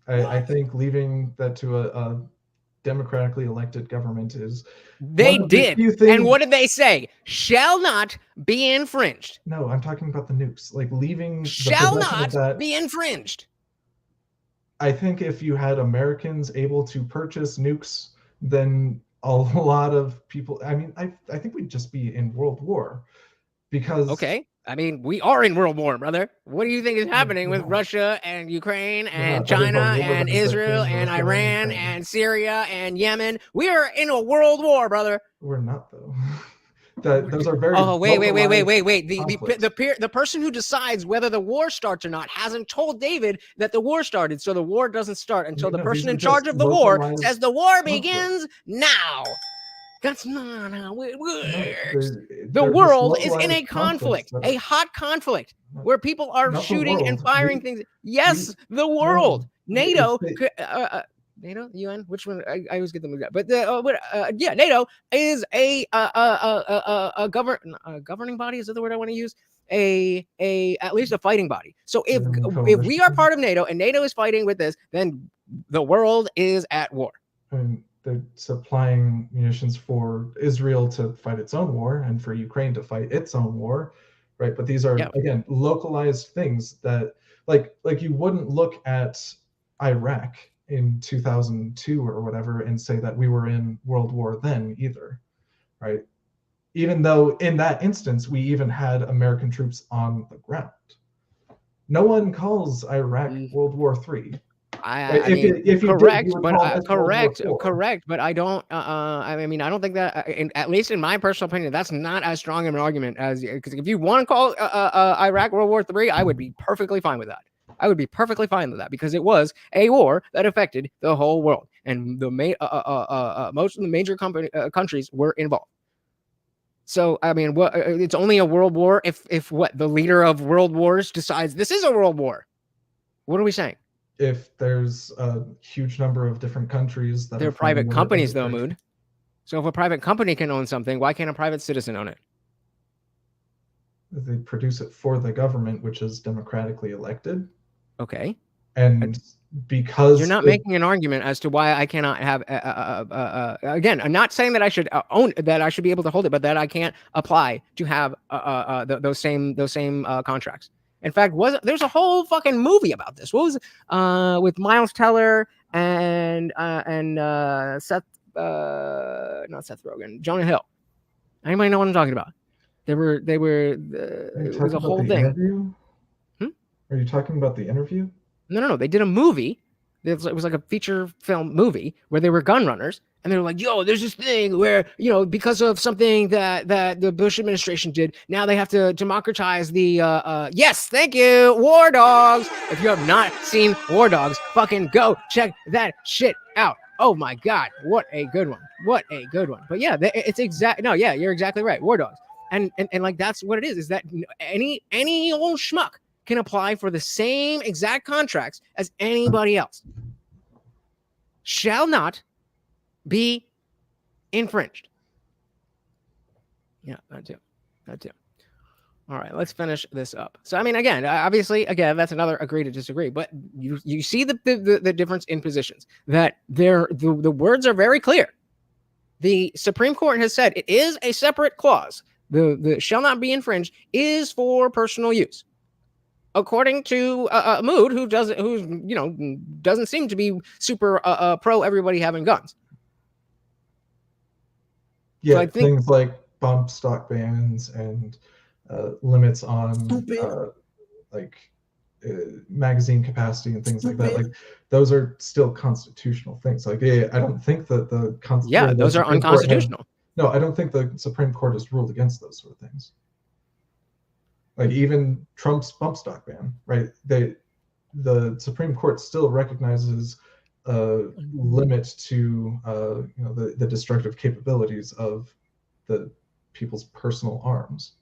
I think leaving that to a democratically elected government is. They did, and what did they say? Shall not be infringed. No, I'm talking about the nukes. Like leaving. Shall not be infringed. I think if you had Americans able to purchase nukes, then a lot of people. I mean, I think we'd just be in World War, because. Okay. I mean, we are in World War, brother. What do you think is happening with Russia and Ukraine and China and Israel and Iran and Syria and Yemen? We are in a world war, brother. We're not, though. Those are very. Oh, wait. The person who decides whether the war starts or not hasn't told David that the war started, so the war doesn't start until the person in charge of the war says the war begins now. That's not how it works. The world is in a conflict, a hot conflict, where people are shooting and firing things. Yes, the world. NATO, NATO, UN, which one? I always get them mixed up. But yeah, NATO is a governing body. Is that the word I want to use? At least a fighting body. So if we are part of NATO and NATO is fighting with this, then the world is at war. They're supplying munitions for Israel to fight its own war and for Ukraine to fight its own war, right? But these are again localized things that, like you wouldn't look at Iraq in 2002 or whatever and say that we were in World War then either, right? Even though in that instance we even had American troops on the ground. No one calls Iraq World War III. Correct, but I don't. I mean, I don't think that, at least in my personal opinion, that's not as strong of an argument as, because if you want to call Iraq World War III, I would be perfectly fine with that. I would be perfectly fine with that, because it was a war that affected the whole world, and the most of the major countries were involved. So I mean, it's only a world war if the leader of world wars decides this is a world war. What are we saying? If there's a huge number of different countries that they're private companies, though, Mood. So if a private company can own something, why can't a private citizen own it? They produce it for the government, which is democratically elected. Okay. And because you're not making an argument as to why I cannot have again, I'm not saying that I should own that, I should be able to hold it, but that I can't apply to have those same contracts. In fact, there's a whole fucking movie about this. What was it? With Miles Teller and Seth, not Seth Rogen, Jonah Hill. Anybody know what I'm talking about? It was a whole thing. Interview? Are you talking about The Interview? No. They did a movie. It was like a feature film movie where they were gun runners, and they were like, yo, there's this thing where, because of something that the Bush administration did, now they have to democratize the, yes, thank you, War Dogs. If you have not seen War Dogs, fucking go check that shit out. Oh my God, what a good one. What a good one. But yeah, it's you're exactly right. War Dogs. And like, that's what it is that any old schmuck can apply for the same exact contracts as anybody else. Shall not be infringed. Yeah, that too. All right, let's finish this up. So, I mean, obviously, that's another agree to disagree. But you see the difference in positions. That the words are very clear. The Supreme Court has said it is a separate clause. The shall not be infringed is for personal use. according to Mood, who's doesn't seem to be super pro everybody having guns. Yeah, So I think things like bump stock bans and limits on magazine capacity and things like that. Like those are still constitutional things. Like, yeah, I don't think that the those are unconstitutional. No, I don't think the Supreme Court has ruled against those sort of things. Like even Trump's bump stock ban, right? The Supreme Court still recognizes a limit to the destructive capabilities of the people's personal arms.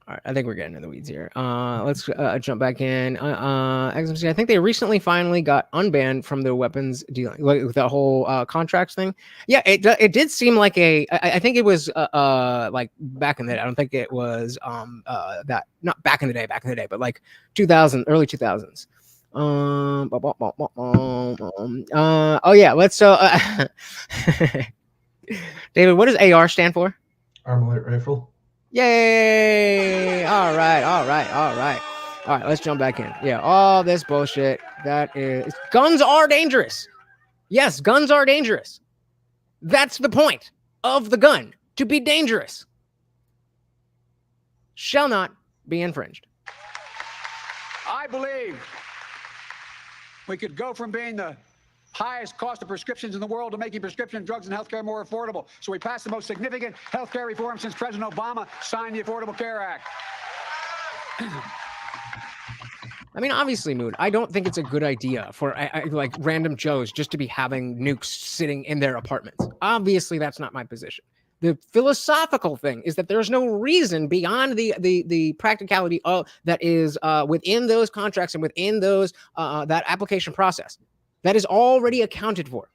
All right, I think we're getting in the weeds here. Let's jump back in. XMC, I think they recently finally got unbanned from their weapons dealing, like the whole contracts thing. Yeah, it did seem like I think it was like back in the day. I don't think it was that, not back in the day, but like 2000, early 2000s. Oh yeah, let's David, what does AR stand for? Armalite rifle. Yay! All right. Let's jump back in. Yeah, all this bullshit. That is, guns are dangerous. Yes, guns are dangerous. That's the point of the gun, to be dangerous. Shall not be infringed. I believe we could go from being the highest cost of prescriptions in the world to making prescription drugs and healthcare more affordable. So we passed the most significant healthcare reform since President Obama signed the Affordable Care Act. I mean, obviously, Mood, I don't think it's a good idea for like random Joes just to be having nukes sitting in their apartments. Obviously, that's not my position. The philosophical thing is that there's no reason beyond the practicality of that is within those contracts and within those that application process. That is already accounted for.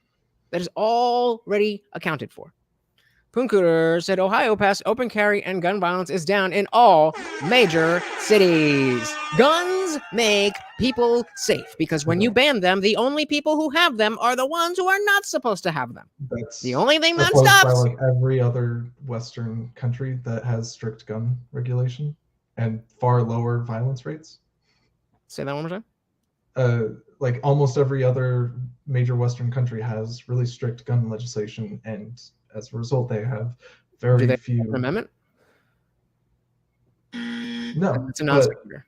Punkuter said Ohio passed open carry and gun violence is down in all major cities. Guns make people safe because when you ban them, the only people who have them are the ones who are not supposed to have them. That's the only thing that stops. By like every other Western country that has strict gun regulation and far lower violence rates. Say that one more time. Like almost every other major Western country has really strict gun legislation, and as a result, they have very few. An amendment? No, it's a non-sequitur.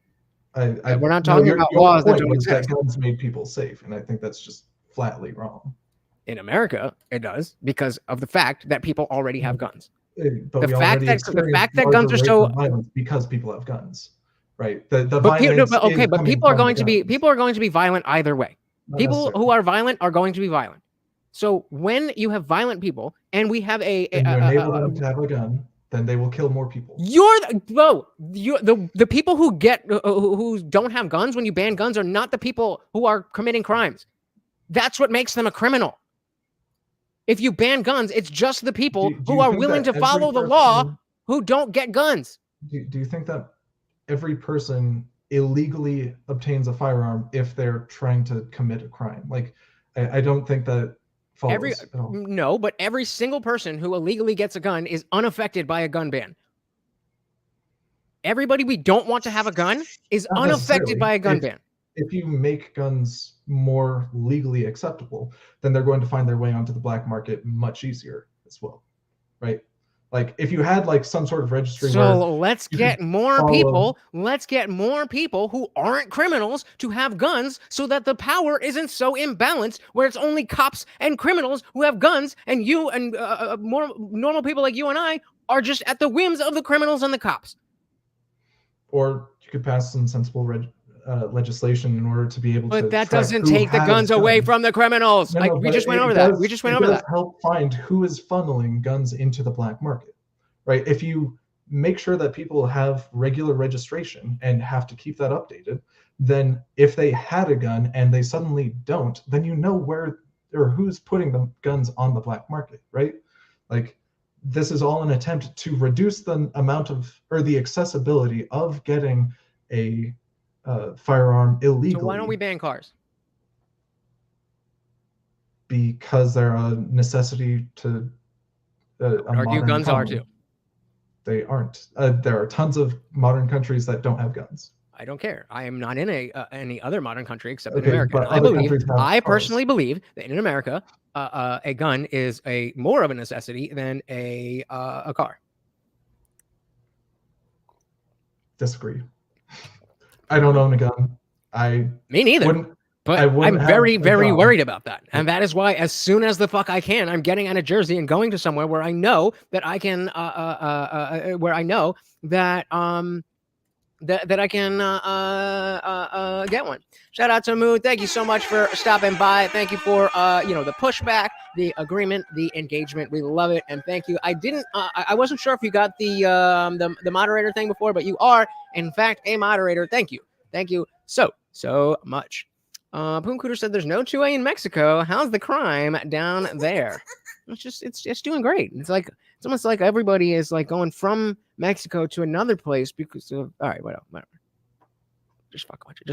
We're not talking about laws that don't exist. That guns made people safe, and I think that's just flatly wrong. In America, it does because of the fact that people already have guns. But the fact that guns are so violent because people have guns. Right. But people are going to be violent either way. People who are violent are going to be violent. So when you have violent people and we have you enable them to have a gun, then they will kill more people. The people who don't have guns when you ban guns are not the people who are committing crimes. That's what makes them a criminal. If you ban guns, it's just the people who are willing to follow the law who don't get guns. Do you think that every person illegally obtains a firearm if they're trying to commit a crime? Like, I don't think that follows at all. No, but every single person who illegally gets a gun is unaffected by a gun ban. Everybody we don't want to have a gun is unaffected by a gun ban. If you make guns more legally acceptable, then they're going to find their way onto the black market much easier as well, right? Like if you had like some sort of registry. So let's get more people. Let's get more people who aren't criminals to have guns so that the power isn't so imbalanced where it's only cops and criminals who have guns and you and more normal people like you and I are just at the whims of the criminals and the cops. Or you could pass some sensible legislation in order to be able to. But that doesn't take the guns away from the criminals. We just went over that. We just went over that. Help find who is funneling guns into the black market, right? If you make sure that people have regular registration and have to keep that updated, then if they had a gun and they suddenly don't, then you know where or who's putting the guns on the black market, right? Like this is all an attempt to reduce the amount of or the accessibility of getting a firearm illegally. So why don't we ban cars? Because they're a necessity to argue guns are too. they aren't. There are tons of modern countries that don't have guns. I don't care. I am not in any other modern country except in Okay, America. but And other countries have I cars. personally believe that in America, a gun is a more of a necessity than a car. Disagree. I don't own a gun. Me neither. But I'm very, very worried about that. And that is why as soon as the fuck I can, I'm getting out of Jersey and going to somewhere where I know that I can, where I know that, that I can get one. Shout out to Mood. Thank you so much for stopping by. Thank you for, the pushback, the agreement, the engagement. We love it. And thank you. I wasn't sure if you got the moderator thing before, but you are, in fact, a moderator. Thank you. Thank you so much. Poon Cooter said there's no 2A in Mexico. How's the crime down there? It's doing great. It's almost like everybody is like going from Mexico to another place because of, all right, whatever. Just fuck with it.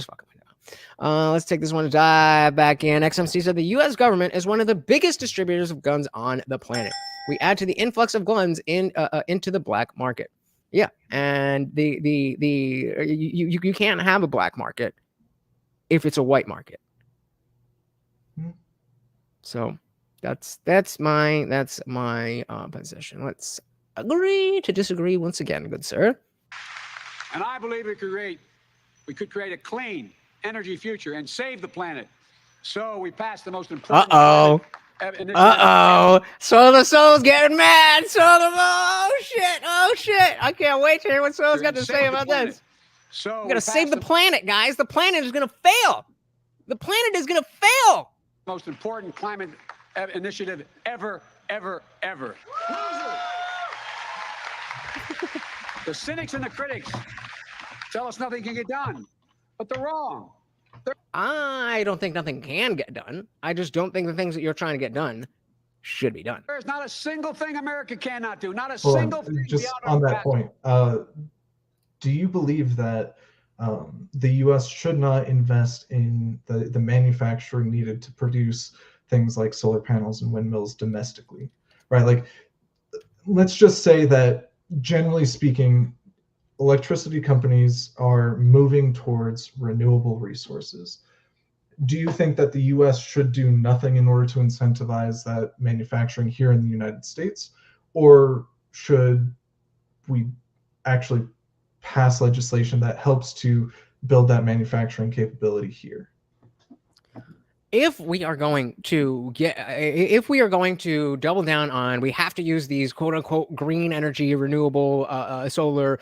Let's take this one to dive back in. XMC said the U.S. government is one of the biggest distributors of guns on the planet. We add to the influx of guns into the black market. Yeah, and you can't have a black market if it's a white market. So that's my position. Let's agree to disagree once again, good sir. And I believe we could create a clean energy future and save the planet. So we passed the most important. So the soul's getting mad. Oh shit! I can't wait to hear what Soul's got to say about this. So we're gonna save the planet, guys. The planet is gonna fail. The planet is gonna fail. Most important climate initiative ever. The cynics and the critics tell us nothing can get done, but they're wrong. I don't think nothing can get done. I just don't think the things that you're trying to get done should be done. There's not a single thing America cannot do. Not a single thing. Just on that point, do you believe that the U.S. should not invest in the manufacturing needed to produce things like solar panels and windmills domestically, right? Like, let's just say that, generally speaking, electricity companies are moving towards renewable resources. Do you think that the U.S. should do nothing in order to incentivize that manufacturing here in the United States? Or should we actually pass legislation that helps to build that manufacturing capability here? If we are going to double down on, we have to use these quote unquote green energy, renewable, solar,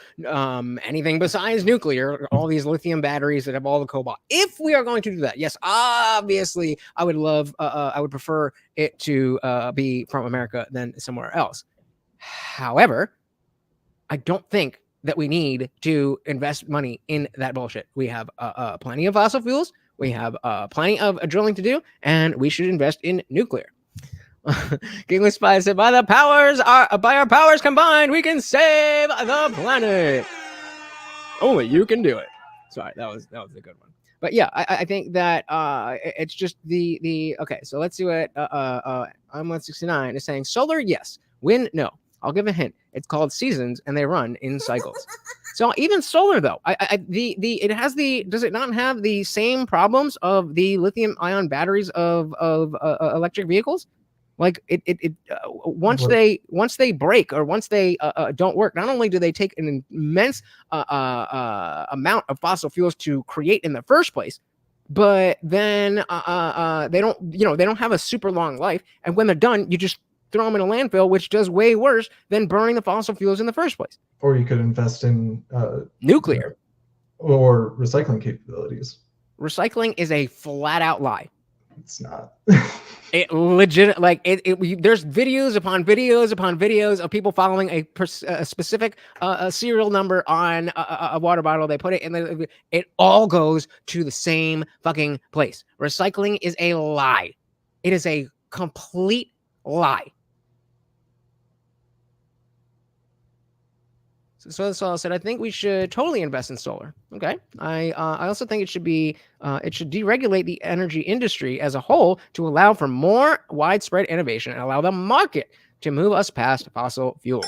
anything besides nuclear, all these lithium batteries that have all the cobalt. If we are going to do that, yes, obviously I would prefer it to be from America than somewhere else. However, I don't think that we need to invest money in that bullshit. We have plenty of fossil fuels. We have plenty of drilling to do, and we should invest in nuclear. King Spy said, by our powers combined, we can save the planet. Only you can do it. Sorry, that was a good one. But yeah, I think that it's just the okay. So let's do it. I'm 169 is saying solar, yes. Wind, no. I'll give a hint. It's called seasons, and they run in cycles. So even solar, though, does it not have the same problems of the lithium-ion batteries of electric vehicles? Like once they break or once they don't work, not only do they take an immense amount of fossil fuels to create in the first place, but then they don't have a super long life, and when they're done, you just throw them in a landfill, which does way worse than burning the fossil fuels in the first place. Or you could invest in nuclear or recycling capabilities. Recycling is a flat out lie. It's not. It legit, like there's videos upon videos upon videos of people following a specific serial number on a water bottle. They put it in it all goes to the same fucking place. Recycling is a lie. It is a complete lie. So that's all I said. I think we should totally invest in solar. Okay. I also think it should deregulate the energy industry as a whole to allow for more widespread innovation and allow the market to move us past fossil fuels.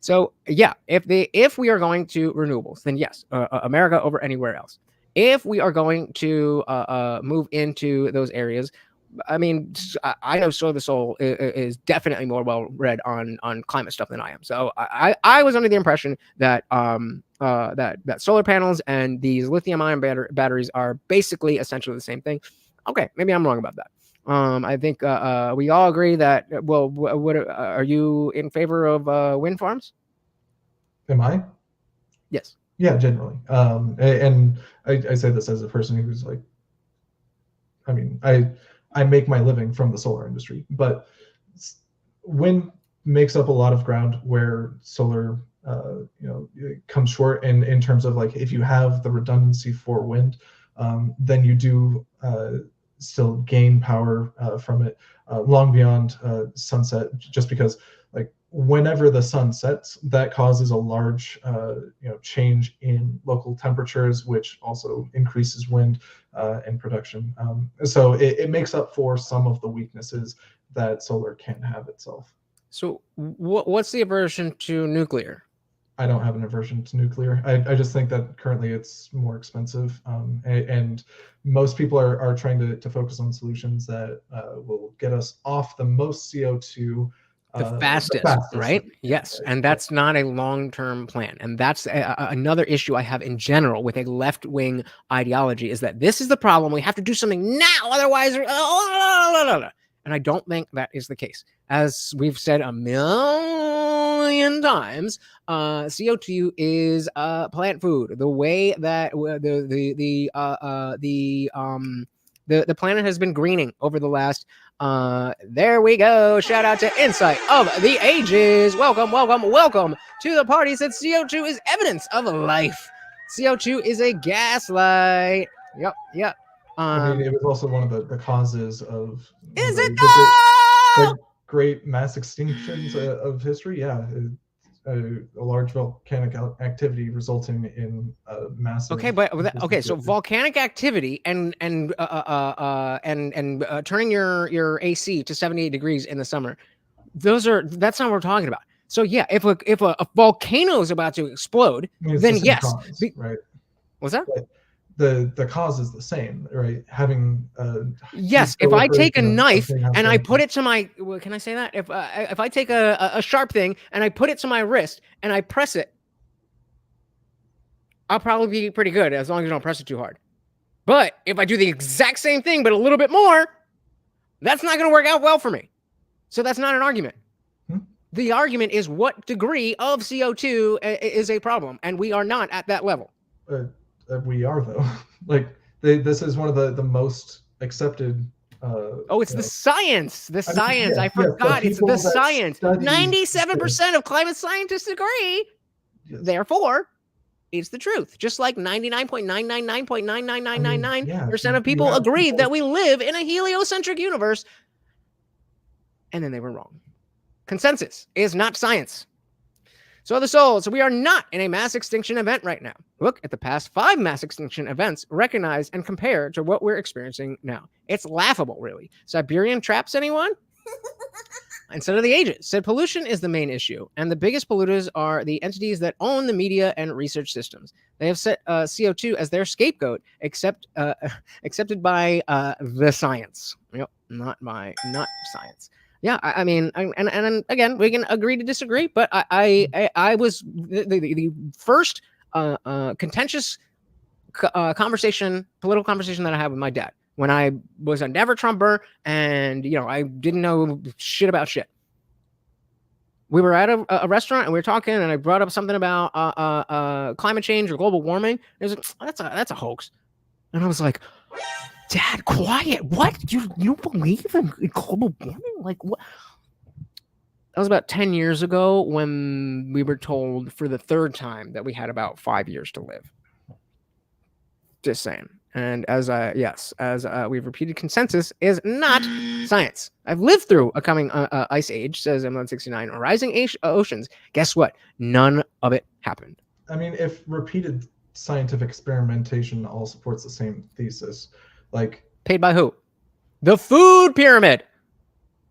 So yeah, if we are going to renewables, then yes, America over anywhere else. If we are going to move into those areas, I mean, I know Solar the Soul is definitely more well read on climate stuff than I am. So I was under the impression that that solar panels and these lithium ion batteries are basically essentially the same thing. Okay, maybe I'm wrong about that. I think we all agree that. Well, what are you in favor of wind farms? Am I? Yes. Yeah, generally. And I say this as a person who's like, I mean, I make my living from the solar industry, but wind makes up a lot of ground where solar, comes short in terms of like if you have the redundancy for wind, then you do still gain power from it long beyond sunset, just because like whenever the sun sets, that causes a large change in local temperatures, which also increases wind and production. So it makes up for some of the weaknesses that solar can have itself. So what's the aversion to nuclear? I don't have an aversion to nuclear. I just think that currently it's more expensive, and most people are trying to focus on solutions that will get us off the most CO2 the fastest, right? Yes. And that's not a long-term plan. And that's another issue I have in general with a left-wing ideology, is that this is the problem. We have to do something now. Otherwise, and I don't think that is the case. As we've said a million times, CO2 is plant food. The way that the planet has been greening over the last there we go. Shout out to Insight of the Ages. Welcome to the party. Said CO2 is evidence of life. CO2 is a gaslight. Yep. I mean, it was also one of the causes of the great mass extinctions of history. Yeah, a large volcanic activity resulting in massive. Okay, so volcanic activity and turning your AC to 78 degrees in the summer. That's not what we're talking about. So yeah, if a volcano is about to explode, then yes, cause, right? What's that? But the cause is the same, right? Having yes. If I take a knife and I put it to my, can I say that? If I take a sharp thing and I put it to my wrist and I press it, I'll probably be pretty good as long as you don't press it too hard. But if I do the exact same thing but a little bit more, that's not going to work out well for me. So that's not an argument. The argument is what degree of CO2 is a problem, and we are not at that level. We are, though. Like this is one of the most accepted. It's the science. The science. Yeah, I forgot. It's the science. 97% of climate scientists agree. Yes. Therefore, it's the truth. Just like 99.999.99999% of people agree that we live in a heliocentric universe, and then they were wrong. Consensus is not science. So we are not in a mass extinction event right now. Look at the past 5 mass extinction events recognized and compared to what we're experiencing now. It's laughable, really. Siberian traps anyone? Instead of the Ages said pollution is the main issue, and the biggest polluters are the entities that own the media and research systems. They have set CO2 as their scapegoat, accepted by the science. Yep, not science. Yeah, I mean, and again, we can agree to disagree, but I was the first contentious political conversation that I had with my dad when I was a never Trumper and I didn't know shit about shit. We were at a restaurant and we were talking, and I brought up something about climate change or global warming. And he was like, that's a hoax, and I was like, Dad, quiet. What? You believe in global warming? Like what? That was about 10 years ago when we were told for the 3rd time that we had about 5 years to live. Just saying. And as we've repeated, consensus is not science. I've lived through a coming ice age, says M169, rising oceans. Guess what? None of it happened. I mean, if repeated scientific experimentation all supports the same thesis, like paid by who? The food pyramid.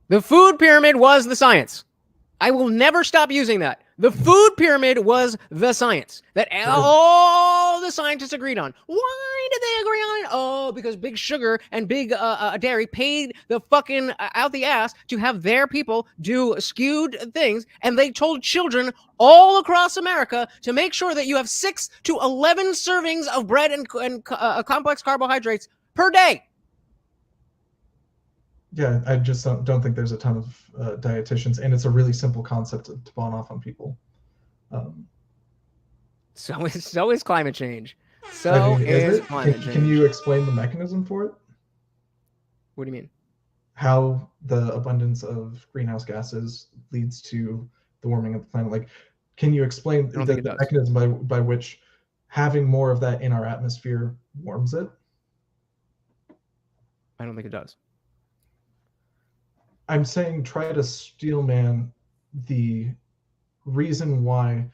The food pyramid was the science. I will never stop using that. The food pyramid was the science that all the scientists agreed on. Why did they agree on it? Oh, because Big Sugar and Big Dairy paid the fucking out the ass to have their people do skewed things, and they told children all across America to make sure that you have 6 to 11 servings of bread and complex carbohydrates per day. Yeah, I just don't think there's a ton of dietitians, and it's a really simple concept to pawn off on people. So is climate change. Climate change. Can you explain the mechanism for it? What do you mean? How the abundance of greenhouse gases leads to the warming of the planet? Like, can you explain the mechanism by which having more of that in our atmosphere warms it? I don't think it does. I'm saying try to steelman the reason why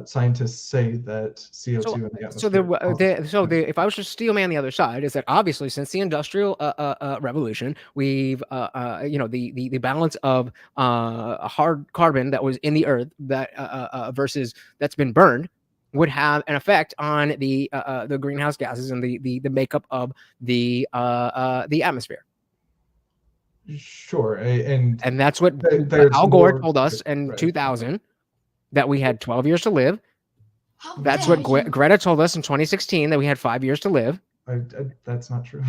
scientists say that CO2 in the atmosphere. If I was to steelman the other side, is that obviously since the Industrial Revolution, we've the balance of hard carbon that was in the earth that versus that's been burned would have an effect on the greenhouse gases and the makeup of the atmosphere. Sure, and that's what Al Gore told us in 2000, that we had 12 years to live. That's what Greta told us in 2016, that we had 5 years to live. That's not true.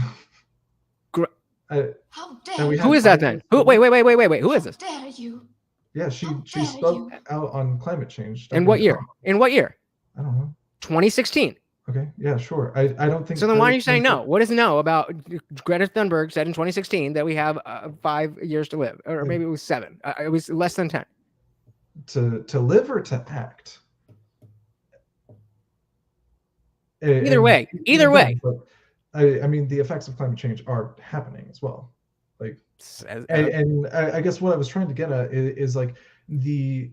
Who is that then? Wait, who is this? How dare you? Yeah, she spoke out on climate change. In what year? In what year? I don't know. 2016. Okay, yeah, sure. I don't think so. Then why are you saying no? What is no about Greta Thunberg said in 2016 that we have 5 years to live, or maybe it was 7? It was less than 10. To live or to act? Either way. I mean, the effects of climate change are happening as well. Like, and I guess what I was trying to get at is like the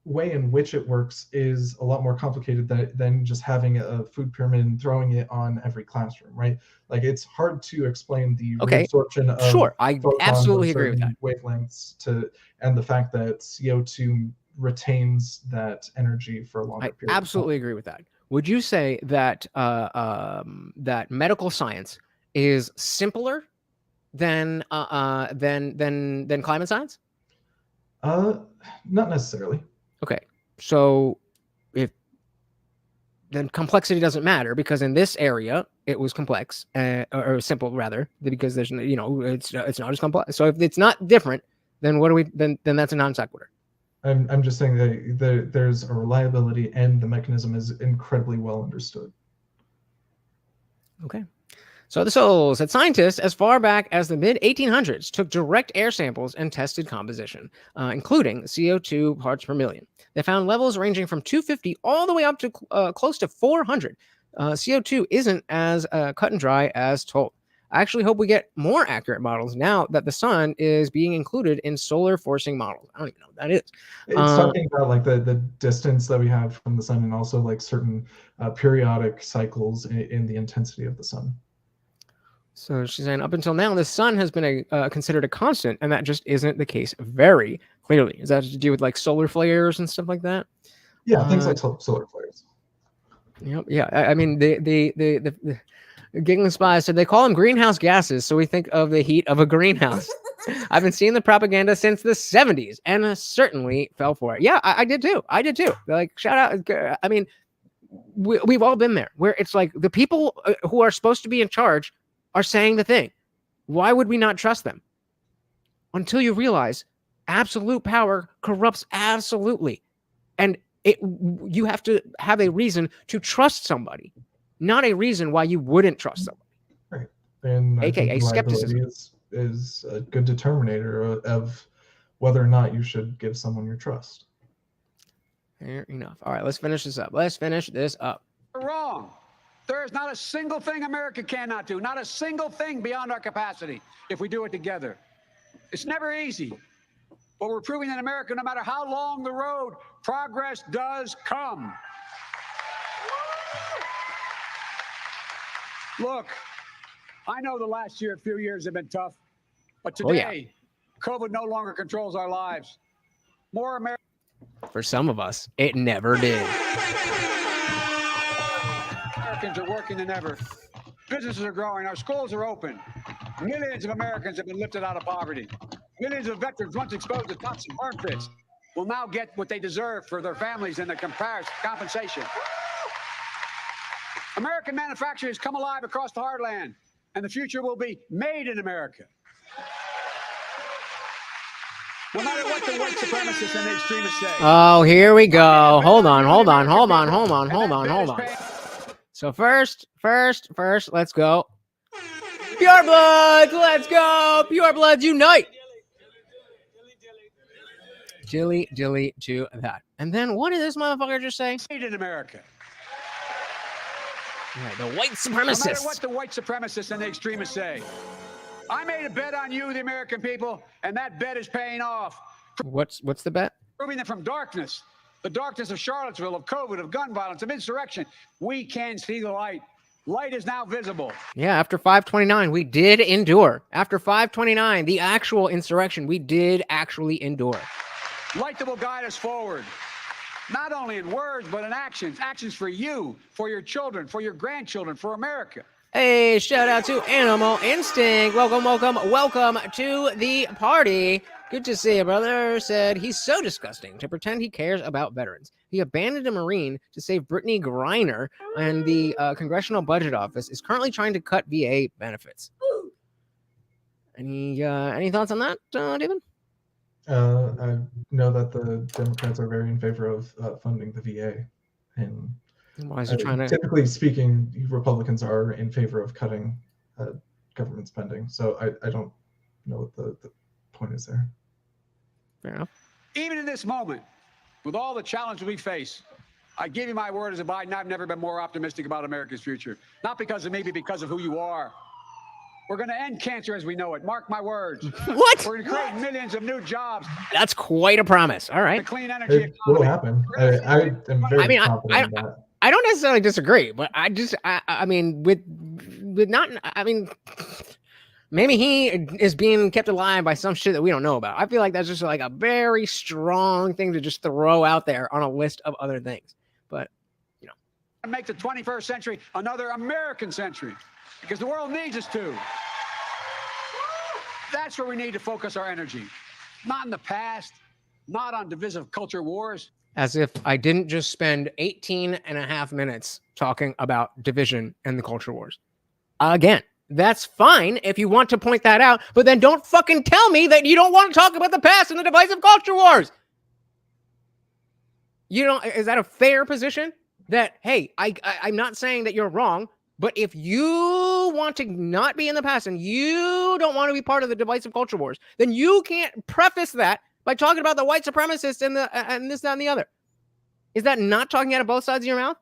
way in which it works is a lot more complicated than just having a food pyramid and throwing it on every classroom, right? Like, it's hard to explain the reabsorption of sure, I absolutely agree with that. Wavelengths and the fact that CO2 retains that energy for a longer period. I absolutely agree with that. Would you say that that medical science is simpler than climate science? Not necessarily. Okay, so then complexity doesn't matter, because in this area it was complex or simple rather, because there's it's not as complex. So if it's not different, then what do we then that's a non sequitur. I'm just saying that there's a reliability and the mechanism is incredibly well understood. Okay. So the Soul said scientists as far back as the mid-1800s took direct air samples and tested composition, including CO2 parts per million. They found levels ranging from 250 all the way up to close to 400. CO2 isn't as cut and dry as told. I actually hope we get more accurate models now that the sun is being included in solar forcing models. I don't even know what that is. It's talking about like the distance that we have from the sun, and also like certain periodic cycles in the intensity of the sun. So she's saying up until now, the sun has been considered a constant, and that just isn't the case very clearly. Is that to do with like solar flares and stuff like that? Yeah, things like solar flares. Yep. Yeah. I mean, the Giggling Spy said they call them greenhouse gases, so we think of the heat of a greenhouse. I've been seeing the propaganda since the 70s, and certainly fell for it. Yeah, I did too. Like, shout out. I mean, we've all been there, where it's like the people who are supposed to be in charge are saying the thing. Why would we not trust them? Until you realize absolute power corrupts absolutely. And you have to have a reason to trust somebody, not a reason why you wouldn't trust somebody. Right. And AKA skepticism is a good determinator of whether or not you should give someone your trust. Fair enough. All right, let's finish this up. Wrong. There is not a single thing America cannot do, not a single thing beyond our capacity if we do it together. It's never easy, but we're proving that America, no matter how long the road, progress does come. Look, I know the last few years have been tough, but today, COVID no longer controls our lives. More America. For some of us, it never did. Americans are working than ever. Businesses are growing. Our schools are open. Millions of Americans have been lifted out of poverty. Millions of veterans once exposed to toxic burn pits will now get what they deserve for their families and the compensation. American manufacturing has come alive across the heartland, and the future will be made in America. No matter what the white supremacists and the extremists say. Oh, here we go. Hold on. So first, let's go. Pure Bloods, let's go. Pure Bloods unite. Jilly to that. And then what did this motherfucker just say? Made in America. Right, the white supremacists. No matter what the white supremacists and the extremists say. I made a bet on you, the American people, and that bet is paying off. What's the bet? Proving that from darkness, the darkness of Charlottesville, of COVID, of gun violence, of insurrection, we can see the light. Light is now visible. Yeah, after 5/29, we did endure. After 5/29, the actual insurrection, we did actually endure. Light that will guide us forward. Not only in words, but in actions. Actions for you, for your children, for your grandchildren, for America. Hey, shout out to Animal Instinct. Welcome to the party. Good to see you, brother. Said he's so disgusting to pretend he cares about veterans. He abandoned a Marine to save Brittany Griner, and the Congressional Budget Office is currently trying to cut VA benefits. Any thoughts on that, David? I know that the Democrats are very in favor of funding the VA, and why is he trying to? Typically speaking, Republicans are in favor of cutting government spending. So I don't know what the point is there. Fair enough. Even in this moment, with all the challenges we face, I give you my word as a Biden, I've never been more optimistic about America's future. Not because of me, but because of who you are. We're going to end cancer as we know it. Mark my words. What? We're going to create millions of new jobs. That's quite a promise. All right. The clean energy It will happen. I am very confident in that. I don't necessarily disagree, but I mean, with not, I mean, maybe he is being kept alive by some shit that we don't know about. I feel like that's just like a very strong thing to just throw out there on a list of other things. But, you know. Make the 21st century another American century, because the world needs us to. That's where we need to focus our energy. Not in the past, not on divisive culture wars. As if I didn't just spend 18 and a half minutes talking about division and the culture wars. Again, that's fine if you want to point that out, but then don't fucking tell me that you don't want to talk about the past and the divisive culture wars. You know, is that a fair position? That, hey, I'm not saying that you're wrong, but if you want to not be in the past and you don't want to be part of the divisive culture wars, then you can't preface that by talking about the white supremacists and this, that, and the other. Is that not talking out of both sides of your mouth?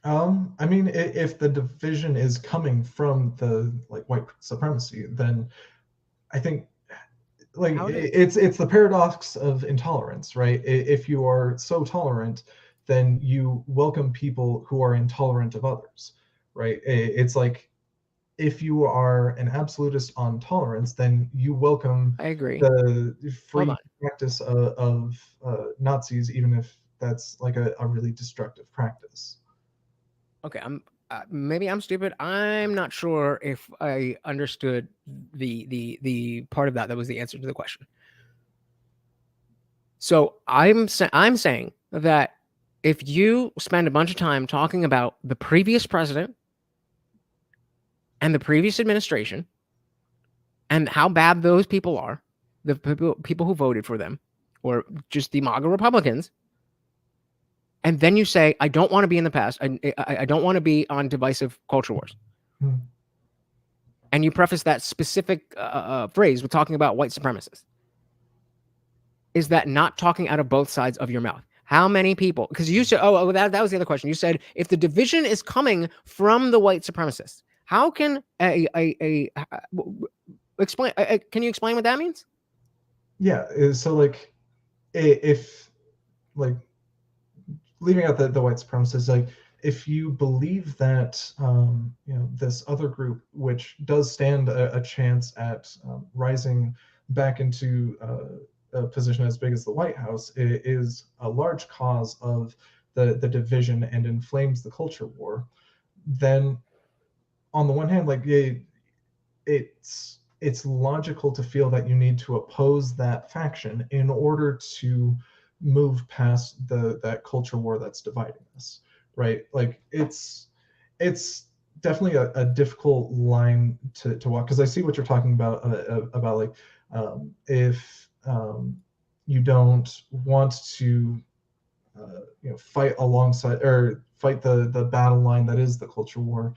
I mean, if the division is coming from the white supremacy, then I think it's the paradox of intolerance, right? If you are so tolerant, then you welcome people who are intolerant of others, right? It's like, if you are an absolutist on tolerance, then you welcome the free practice of Nazis, even if that's like a really destructive practice. Okay, maybe I'm stupid. I'm not sure if I understood the part of that was the answer to the question. So I'm saying that if you spend a bunch of time talking about the previous president and the previous administration and how bad those people are, the people who voted for them, or just the MAGA Republicans, and then you say, I don't want to be in the past, I don't want to be on divisive culture wars, and you preface that specific phrase with talking about white supremacists, is that not talking out of both sides of your mouth? How many people? Because you said, that was the other question. You said, if the division is coming from the white supremacists, how can explain? Can you explain what that means? Yeah. So like, if like leaving out the white supremacists, like if you believe that this other group, which does stand a chance at rising back into a position as big as the White House is a large cause of the division and inflames the culture war, then on the one hand, like it's logical to feel that you need to oppose that faction in order to move past that culture war that's dividing us, right? Like it's definitely a difficult line to walk, because I see what you're talking about like if you don't want to fight alongside or fight the battle line that is the culture war,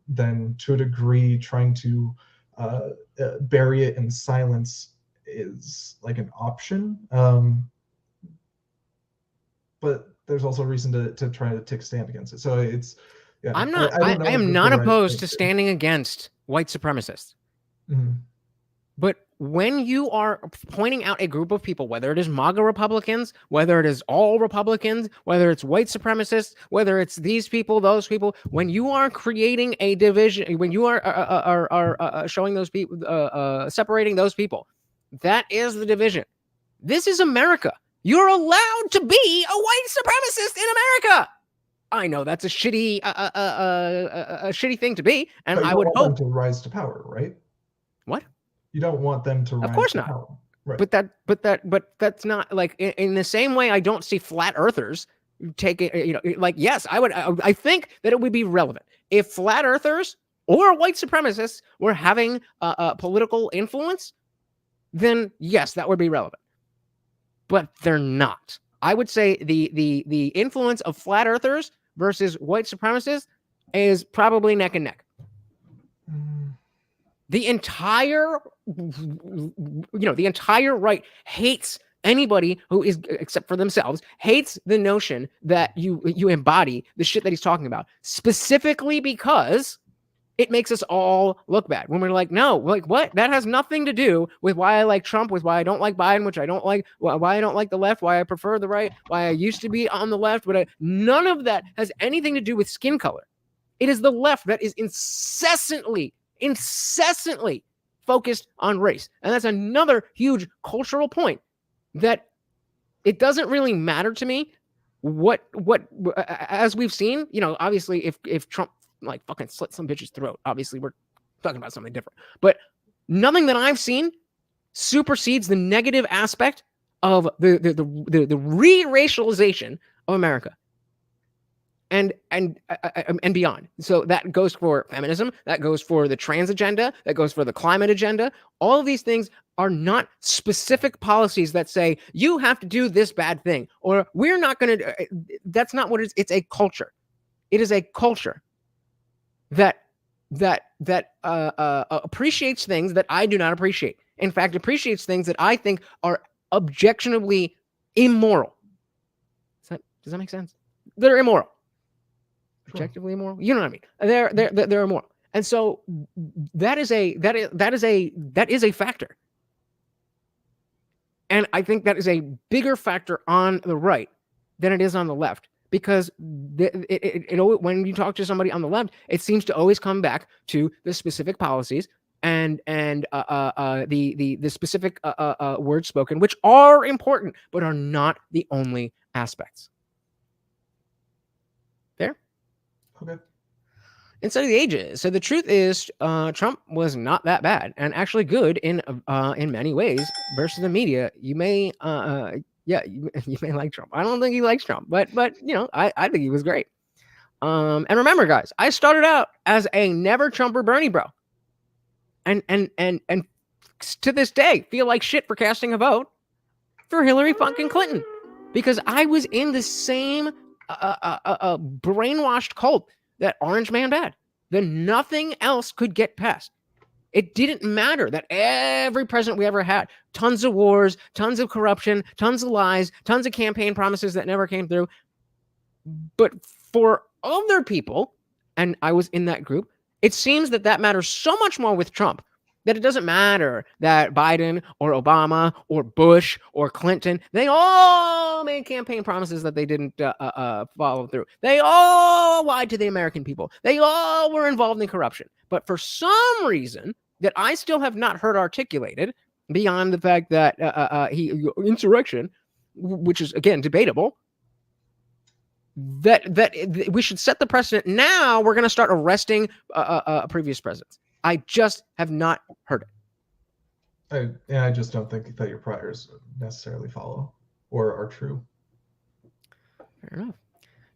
then to a degree trying to bury it in silence is like an option, but there's also reason to try to take a stand against it. So it's I am not opposed to standing against white supremacists. Mm-hmm. But when you are pointing out a group of people, whether it is MAGA Republicans, whether it is all Republicans, whether it's white supremacists, whether it's these people, those people, when you are creating a division, when you are showing those people, separating those people, that is the division. This is America. You're allowed to be a white supremacist in America. I know that's a shitty thing to be, and but I would hope them to rise to power, right? What? You don't want them to rise of course to not. power. Right. But that's not like in the same way. I don't see flat earthers take it. Like yes, I think that it would be relevant if flat earthers or white supremacists were having political influence. Then yes, that would be relevant. But they're not. I would say the influence of flat earthers versus white supremacists is probably neck and neck. The entire right hates anybody who is, except for themselves, hates the notion that you embody the shit that he's talking about, specifically because it makes us all look bad. When we're like, no, like what? That has nothing to do with why I like Trump, with why I don't like Biden, which I don't like, why I don't like the left, why I prefer the right, why I used to be on the left, but none of that has anything to do with skin color. It is the left that is incessantly focused on race. And that's another huge cultural point, that it doesn't really matter to me what as we've seen, obviously if Trump like fucking slit some bitch's throat, obviously we're talking about something different. But nothing that I've seen supersedes the negative aspect of the re-racialization of America. And beyond. So that goes for feminism, that goes for the trans agenda, that goes for the climate agenda. All of these things are not specific policies that say you have to do this bad thing, or we're not going to. That's not what it is. It's a culture. It is a culture that appreciates things that I do not appreciate. In fact, appreciates things that I think are objectionably immoral. Does that make sense? They're immoral. Objectively immoral, you know what I mean? They're immoral, and so that is a factor, and I think that is a bigger factor on the right than it is on the left, because when you talk to somebody on the left, it seems to always come back to the specific policies and the specific words spoken, which are important but are not the only aspects. There. Okay. Instead of the ages. So the truth is, Trump was not that bad and actually good in many ways versus the media. You may, you may like Trump. I don't think he likes Trump, but I think he was great. And remember, guys, I started out as a never Trump or Bernie bro, and to this day feel like shit for casting a vote for Hillary fucking Clinton, because I was in the same brainwashed cult that orange man bad, then nothing else could get past. It didn't matter that every president we ever had, tons of wars, tons of corruption, tons of lies, tons of campaign promises that never came through. But for other people, and I was in that group, it seems that matters so much more with Trump, that it doesn't matter that Biden or Obama or Bush or Clinton, they all made campaign promises that they didn't follow through. They all lied to the American people. They all were involved in corruption. But for some reason that I still have not heard articulated, beyond the fact that insurrection, which is again debatable, that we should set the precedent. Now we're going to start arresting previous presidents. I just have not heard it. I just don't think that your priors necessarily follow or are true. Fair enough.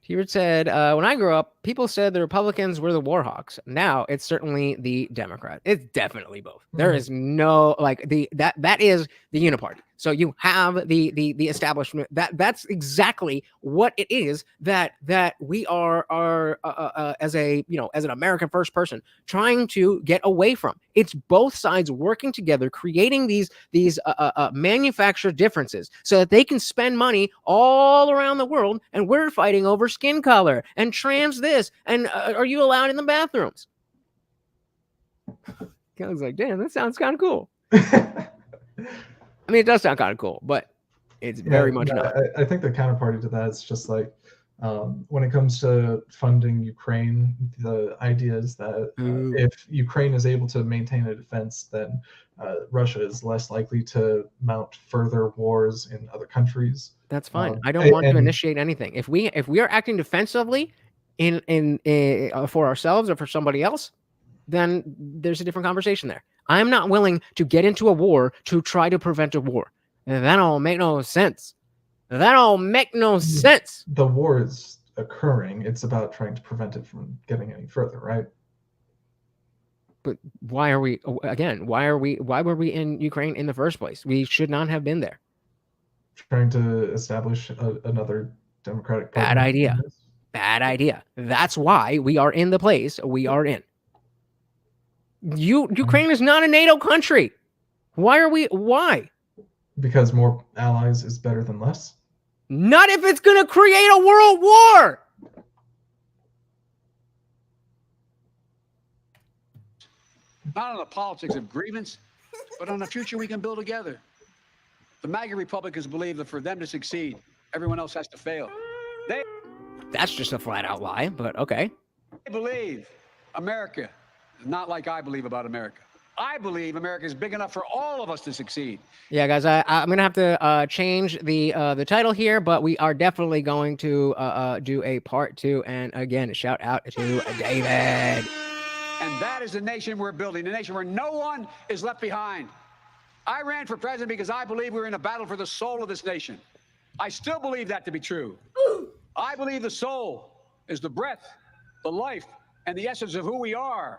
Hubert said, when I grew up, people said the Republicans were the war hawks. Now it's certainly the Democrat. It's definitely both. There is no that is the uniparty. So you have the establishment. That's exactly what it is that we are as an American first person trying to get away from. It's both sides working together, creating these manufactured differences so that they can spend money all around the world, and we're fighting over skin color and trans this and are you allowed in the bathrooms? I was like, damn, that sounds kind of cool. I mean, it does sound kind of cool, but it's very much not. I think the counterparty to that is just like, when it comes to funding Ukraine, the idea is that if Ukraine is able to maintain a defense, then Russia is less likely to mount further wars in other countries. That's fine. I don't want to initiate anything. If we are acting defensively in for ourselves or for somebody else, then there's a different conversation there. I'm not willing to get into a war to try to prevent a war. That don't make no sense. That don't make no sense. The war is occurring. It's about trying to prevent it from getting any further, right? But why were we in Ukraine in the first place? We should not have been there. Trying to establish another democratic bad idea. Bad idea. That's why we are in the place we are in. Ukraine is not a NATO country. Why? Because more allies is better than less? Not if it's going to create a world war. Not on the politics of grievance, but on the future we can build together. The MAGA Republicans believe that for them to succeed, everyone else has to fail. That's just a flat-out lie, but okay. They believe America is not like I believe about America. I believe America is big enough for all of us to succeed. Yeah, guys, I'm going to have to change the title here, but we are definitely going to do a part 2. And again, a shout out to David. And that is the nation we're building, a nation where no one is left behind. I ran for president because I believe we're in a battle for the soul of this nation. I still believe that to be true. I believe the soul is the breath, the life, and the essence of who we are.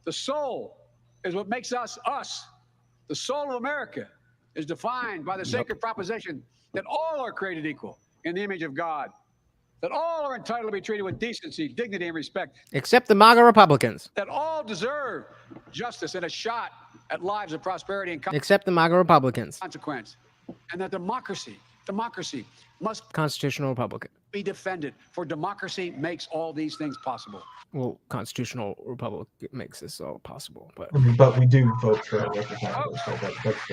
The soul is what makes us us. The soul of America is defined by the sacred proposition that all are created equal in the image of God, that all are entitled to be treated with decency, dignity, and respect. Except the MAGA Republicans. That all deserve justice and a shot at lives of prosperity and except the MAGA Republicans. Consequence. And that democracy must constitutional republic be defended, for democracy makes all these things possible. Well, constitutional republic makes this all possible, but we do vote for our representatives, so that's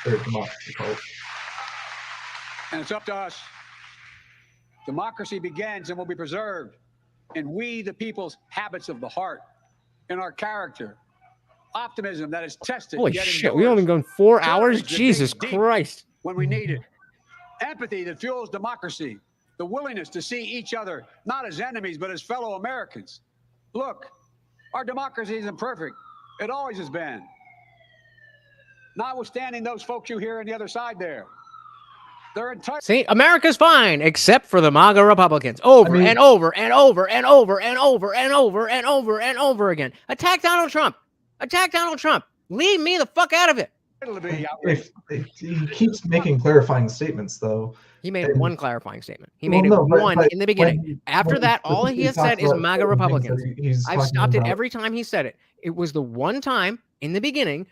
the democracy part. And it's up to us. Democracy begins and will be preserved in we, the people's habits of the heart, in our character, optimism that is tested. Holy shit, we only gone 4 hours? Jesus Christ. When we need it. Empathy that fuels democracy. The willingness to see each other not as enemies, but as fellow Americans. Look, our democracy isn't perfect. It always has been. Notwithstanding those folks you hear on the other side there. They're entitled. See, America's fine, except for the MAGA Republicans. Over and over and over and over and over and over and over and over again. Attack Donald Trump. Attack Donald Trump. Leave me the fuck out of it. If he keeps making clarifying statements, though. He made one clarifying statement. He made one in the beginning. After that, all he has said is MAGA Republicans. I've stopped it every time he said it. It was the one time in the beginning.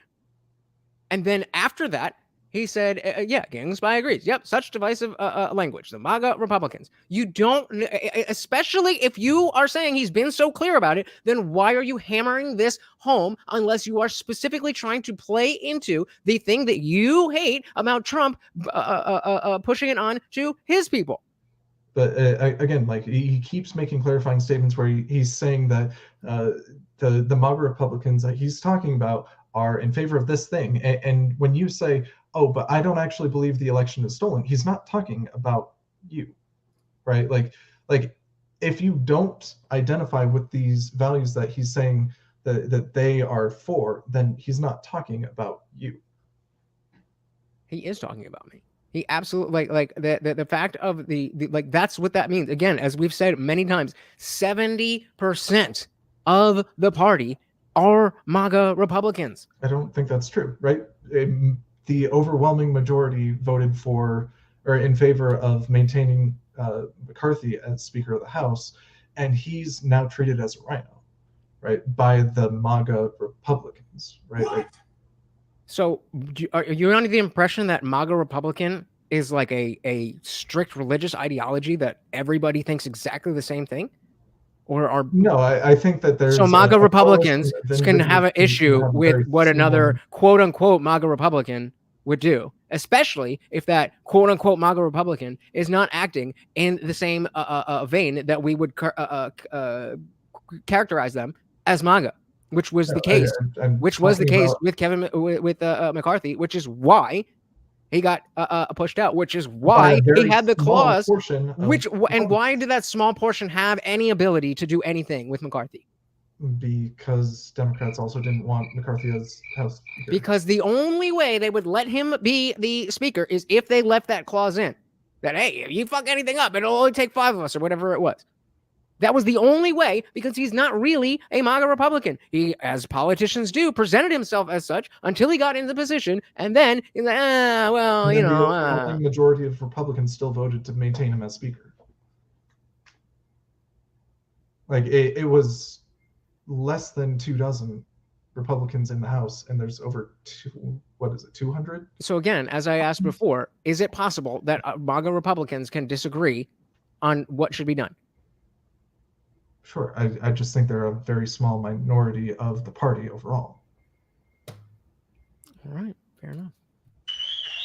And then after that, he said, yeah, Gang Spy agrees. Yep, such divisive language. The MAGA Republicans. You don't, especially if you are saying he's been so clear about it, then why are you hammering this home unless you are specifically trying to play into the thing that you hate about Trump pushing it on to his people? But again, like he keeps making clarifying statements where he's saying that the MAGA Republicans, he's talking about are in favor of this thing. And when you say, oh, but I don't actually believe the election is stolen, he's not talking about you, right? Like if you don't identify with these values that he's saying that they are for, then he's not talking about you. He is talking about me. He absolutely like the fact of the like, that's what that means. Again, as we've said many times, 70% of the party are MAGA Republicans. I don't think that's true, right? The overwhelming majority voted for or in favor of maintaining McCarthy as Speaker of the House, and he's now treated as a rhino, right, by the MAGA Republicans, right? Like, so are you under the impression that MAGA Republican is like a strict religious ideology that everybody thinks exactly the same thing? Or are no, I think that there's so MAGA Republicans can have an issue with what another quote unquote MAGA Republican would do, especially if that quote unquote MAGA Republican is not acting in the same vein that we would characterize them as MAGA, which was the case, with McCarthy, which is why he got pushed out, which is why he had the clause. Why did that small portion have any ability to do anything with McCarthy? Because Democrats also didn't want McCarthy as House Speaker. Because the only way they would let him be the Speaker is if they left that clause in. That, hey, if you fuck anything up, it'll only take 5 of us or whatever it was. That was the only way, because he's not really a MAGA Republican. He, as politicians do, presented himself as such until he got into the position, and then he's like, the majority of Republicans still voted to maintain him as Speaker. Like it was less than 24 Republicans in the House, and there's over 200? So again, as I asked before, is it possible that MAGA Republicans can disagree on what should be done? Sure. I just think they're a very small minority of the party overall. All right. Fair enough.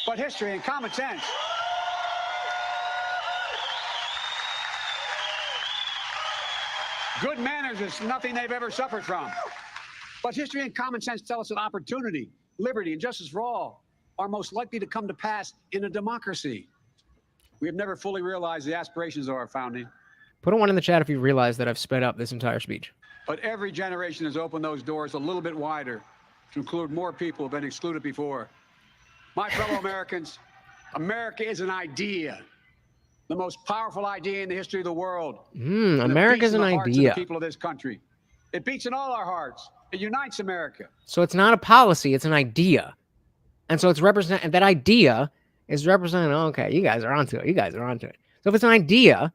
But history and common sense. Good manners is nothing they've ever suffered from. But history and common sense tell us that opportunity, liberty, and justice for all are most likely to come to pass in a democracy. We have never fully realized the aspirations of our founding. Put a 1 in the chat if you realize that I've sped up this entire speech. But every generation has opened those doors a little bit wider to include more people who have been excluded before. My fellow Americans, America is an idea, the most powerful idea in the history of the world. America's an idea. Of the people of this country. It beats in all our hearts. It unites America. So it's not a policy, it's an idea. And so it's and that idea is representing, okay, you guys are onto it. So if it's an idea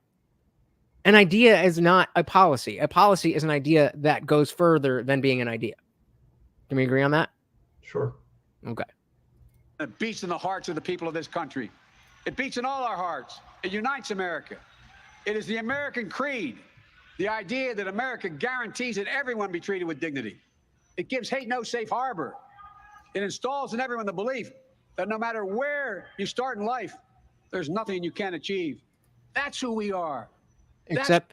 is not a policy. A policy is an idea that goes further than being an idea. Can we agree on that? Sure. Okay. It beats in the hearts of the people of this country. It beats in all our hearts. It unites America. It is the American creed, the idea that America guarantees that everyone be treated with dignity. It gives hate no safe harbor. It installs in everyone the belief that no matter where you start in life, there's nothing you can't achieve. That's who we are.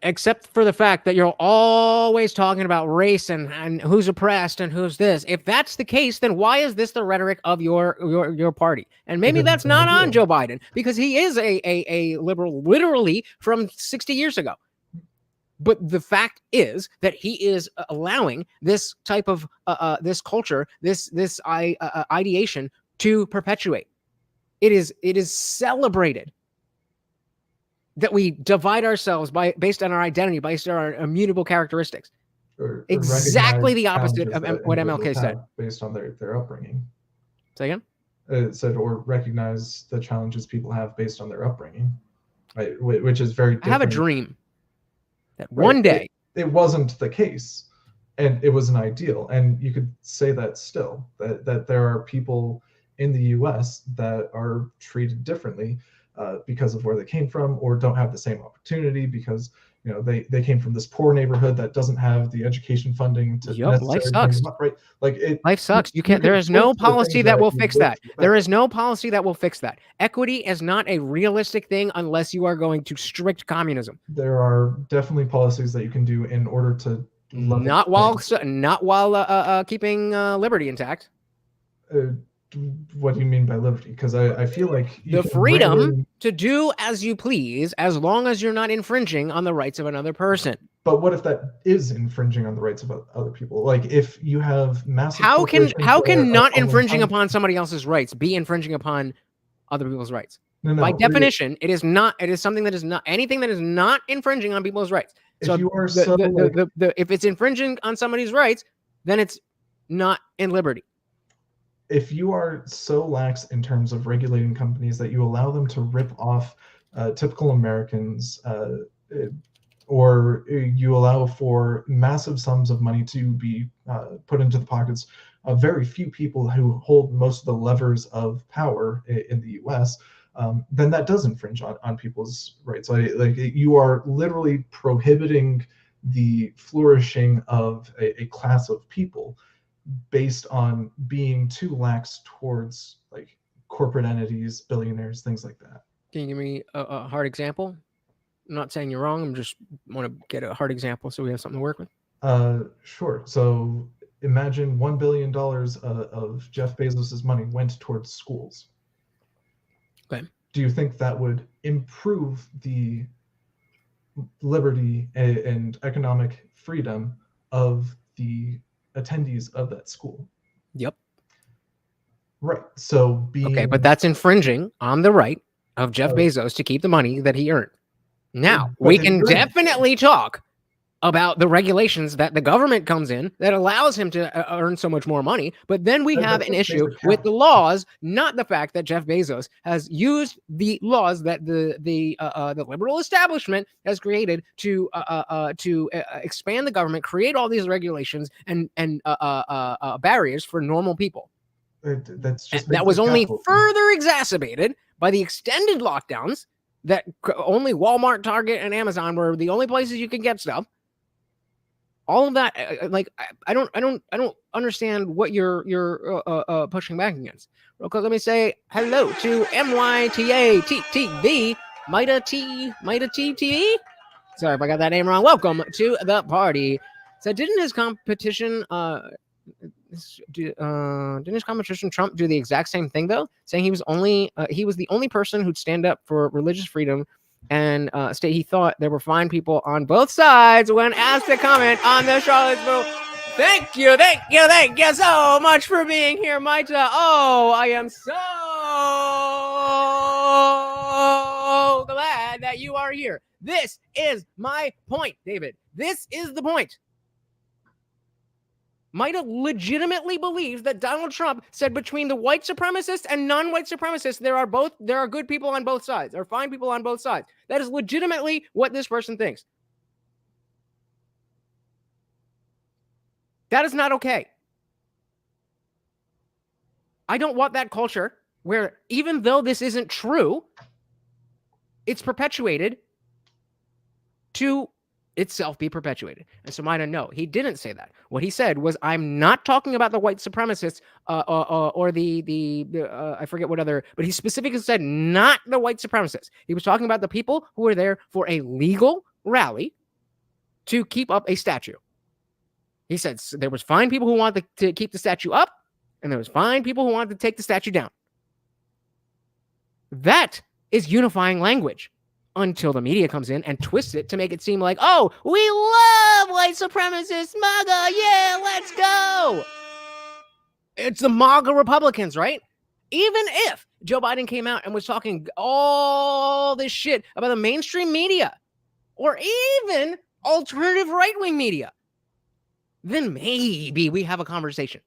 Except for the fact that you're always talking about race and who's oppressed and who's this. If that's the case, then why is this the rhetoric of your party? And maybe that's not on Joe Biden, because he is a liberal literally from 60 years ago. But the fact is that he is allowing this type of this culture, this ideation to perpetuate. It is celebrated that we divide ourselves based on our identity, based on our immutable characteristics. Or exactly the opposite of what MLK said. Based on their upbringing. Say again? It said, or recognize the challenges people have based on their upbringing, right? Which is very different. I have a dream that one day. It wasn't the case, and it was an ideal. And you could say that still, that there are people in the U.S. that are treated differently because of where they came from, or don't have the same opportunity because they came from this poor neighborhood that doesn't have the education funding to life sucks. Up, right? Like life sucks. There is no policy that will fix that. There is no policy that will fix that. Equity is not a realistic thing unless you are going to strict communism. There are definitely policies that you can do in order to Not while keeping liberty intact. What do you mean by liberty? Because I feel like the freedom to do as you please, as long as you're not infringing on the rights of another person. But what if that is infringing on the rights of other people? Like if you have massive how can not infringing upon somebody else's rights be infringing upon other people's rights? No, by definition, it is not. It is something that is not anything that is not infringing on people's rights. So if you are if it's infringing on somebody's rights, then it's not in liberty. If you are so lax in terms of regulating companies that you allow them to rip off typical Americans, or you allow for massive sums of money to be put into the pockets of very few people who hold most of the levers of power in the U.S., then that does infringe on people's rights. Like you are literally prohibiting the flourishing of a class of people based on being too lax towards like corporate entities, billionaires, things like that. Can you give me a hard example? I'm not saying you're wrong. I'm just want to get a hard example so we have something to work with. Sure. So imagine $1 billion of Jeff Bezos's money went towards schools. Okay. Do you think that would improve the liberty and economic freedom of the attendees of that school? Yep. Right. So okay, but that's infringing on the right of Jeff Bezos to keep the money that he earned. Now, we can definitely talk about the regulations that the government comes in that allows him to earn so much more money. But then we have an issue with the laws, not the fact that Jeff Bezos has used the laws that the liberal establishment has created to expand the government, create all these regulations and barriers for normal people. That was only further exacerbated by the extended lockdowns that only Walmart, Target, and Amazon were the only places you could get stuff. All of that, like I don't understand what you're pushing back against. Real quick, let me say hello to MYTATTV, Mida TTE. Sorry if I got that name wrong. Welcome to the party. So didn't his competition Trump do the exact same thing though, saying he was the only person who'd stand up for religious freedom and state he thought there were fine people on both sides when asked to comment on the Charlottesville. Thank you so much for being here, Maita. Oh, I am so glad that you are here. This is my point, David. This is the point. Maita legitimately believes that Donald Trump said between the white supremacists and non-white supremacists, there are good people on both sides, or fine people on both sides. That is legitimately what this person thinks. That is not okay. I don't want that culture where even though this isn't true, it's perpetuated to itself be perpetuated. And so Maita, no, he didn't say that. What he said was, I'm not talking about the white supremacists or the I forget what other, but he specifically said not the white supremacists. He was talking about the people who were there for a legal rally to keep up a statue. He said there was fine people who wanted to keep the statue up, and there was fine people who wanted to take the statue down. That is unifying language. Until the media comes in and twists it to make it seem like, oh, we love white supremacists, MAGA, yeah, let's go. It's the MAGA Republicans, right? Even if Joe Biden came out and was talking all this shit about the mainstream media or even alternative right-wing media, then maybe we have a conversation.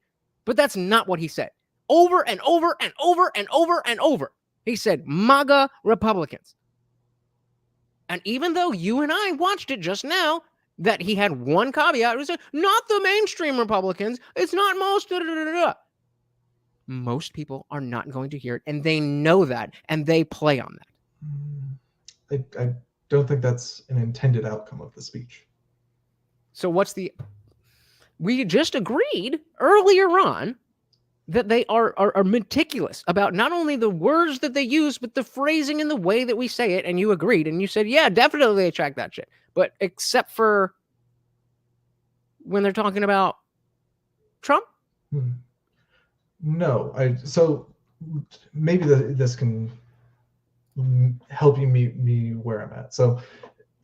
But that's not what he said. Over and over and over and over and over. He said MAGA Republicans. And even though you and I watched it just now, that he had one caveat, it was not the mainstream Republicans. It's not most. Most people are not going to hear it, and they know that, and they play on that. I don't think that's an intended outcome of the speech. So we just agreed earlier on that they are meticulous about not only the words that they use, but the phrasing and the way that we say it. And you agreed, and you said, yeah, definitely they track that shit. But except for when they're talking about Trump? No, so maybe this can help you meet me where I'm at. So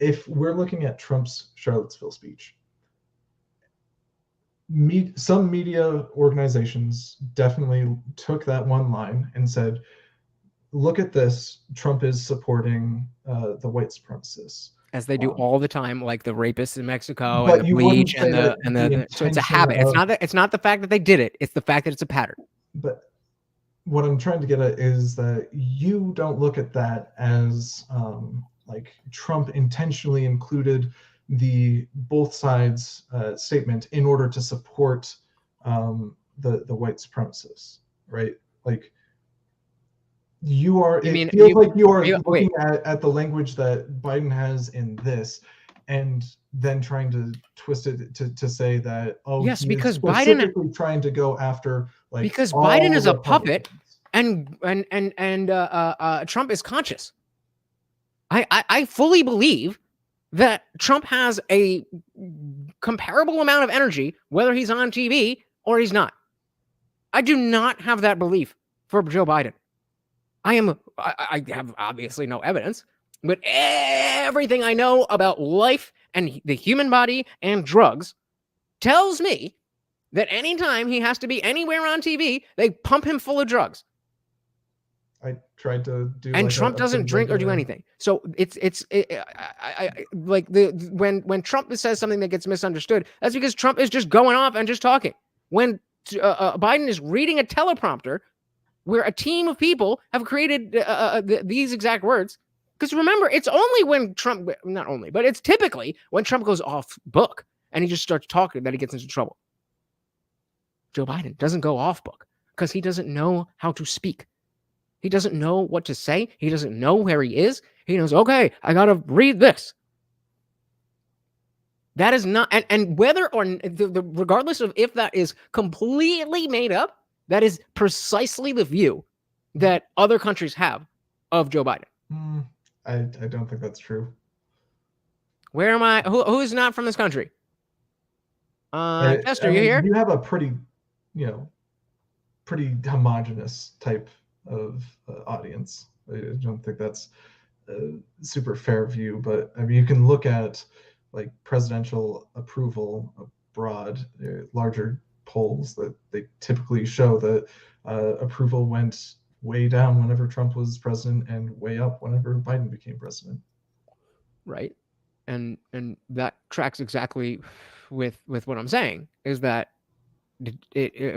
if we're looking at Trump's Charlottesville speech, some media organizations definitely took that one line and said, look at this, Trump is supporting the white supremacists. As they do all the time, like the rapists in Mexico But and the you wouldn't bleach say that and the the so it's a intention habit. of- It's not the fact that they did it, it's the fact that it's a pattern. But what I'm trying to get at is that you don't look at that as like Trump intentionally included the both sides statement in order to support the white supremacists, right? Like you are. It feels like you are looking at the language that Biden has in this, and then trying to twist it to say that yes, because Biden trying to go after like because Biden is a puppet and Trump is conscious. I fully believe that Trump has a comparable amount of energy whether he's on TV or he's not. I do not have that belief for Joe Biden. I have obviously no evidence, but everything I know about life and the human body and drugs tells me that anytime he has to be anywhere on TV, they pump him full of drugs. I tried to do, and like Trump doesn't drink or do anything. So when Trump says something that gets misunderstood, that's because Trump is just going off and just talking. When Biden is reading a teleprompter where a team of people have created these exact words. Because remember, it's only when Trump, not only, but it's typically when Trump goes off book and he just starts talking that he gets into trouble. Joe Biden doesn't go off book because he doesn't know how to speak. He doesn't know what to say. He doesn't know where he is. He knows, okay, I got to read this. That is not, and whether or regardless of if that is completely made up, that is precisely the view that other countries have of Joe Biden. I don't think that's true. Where am I? Who is not from this country? Chester, you here? You have a pretty homogenous type of audience. I don't think that's a super fair view, but I mean, you can look at like presidential approval abroad, larger polls that they typically show that approval went way down whenever Trump was president and way up whenever Biden became president. Right. And that tracks exactly with what I'm saying, is that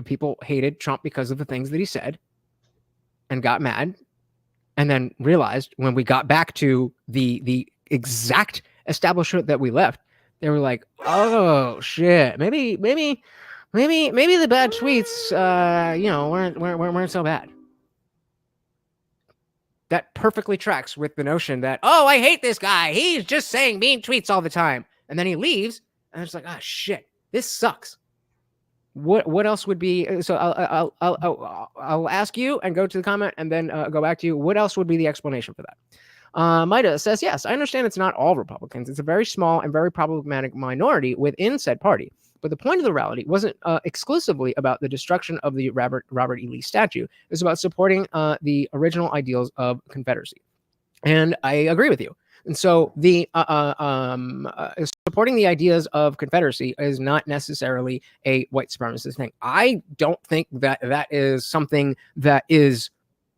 people hated Trump because of the things that he said and got mad, and then realized when we got back to the exact establishment that we left, they were like, oh shit, maybe the bad tweets weren't so bad. That perfectly tracks with the notion that, oh, I hate this guy, he's just saying mean tweets all the time, and then he leaves and it's like, oh shit, this sucks. What else would be? So I'll ask you and go to the comment and then go back to you. What else would be the explanation for that? Maida says, yes, I understand it's not all Republicans. It's a very small and very problematic minority within said party. But the point of the rally wasn't exclusively about the destruction of the Robert E. Lee statue. It was about supporting the original ideals of Confederacy. And I agree with you. And so the supporting the ideas of Confederacy is not necessarily a white supremacist thing. I don't think that is something that is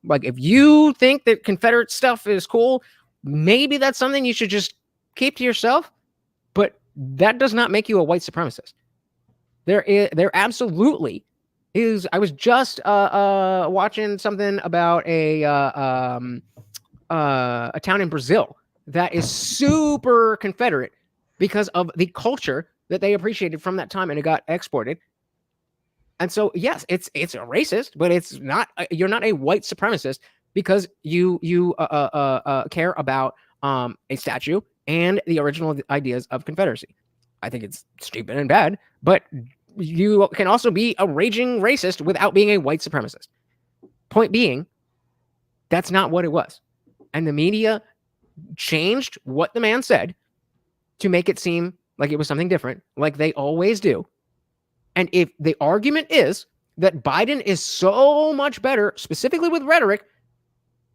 like, if you think that Confederate stuff is cool, maybe that's something you should just keep to yourself. But that does not make you a white supremacist. There absolutely is. I was just watching something about a town in Brazil that is super Confederate because of the culture that they appreciated from that time, and it got exported. And so, yes, it's a racist, but it's not. You're not a white supremacist because you care about a statue and the original ideas of Confederacy. I think it's stupid and bad, but you can also be a raging racist without being a white supremacist. Point being, that's not what it was. And the media changed what the man said to make it seem like it was something different, like they always do. And if the argument is that Biden is so much better, specifically with rhetoric,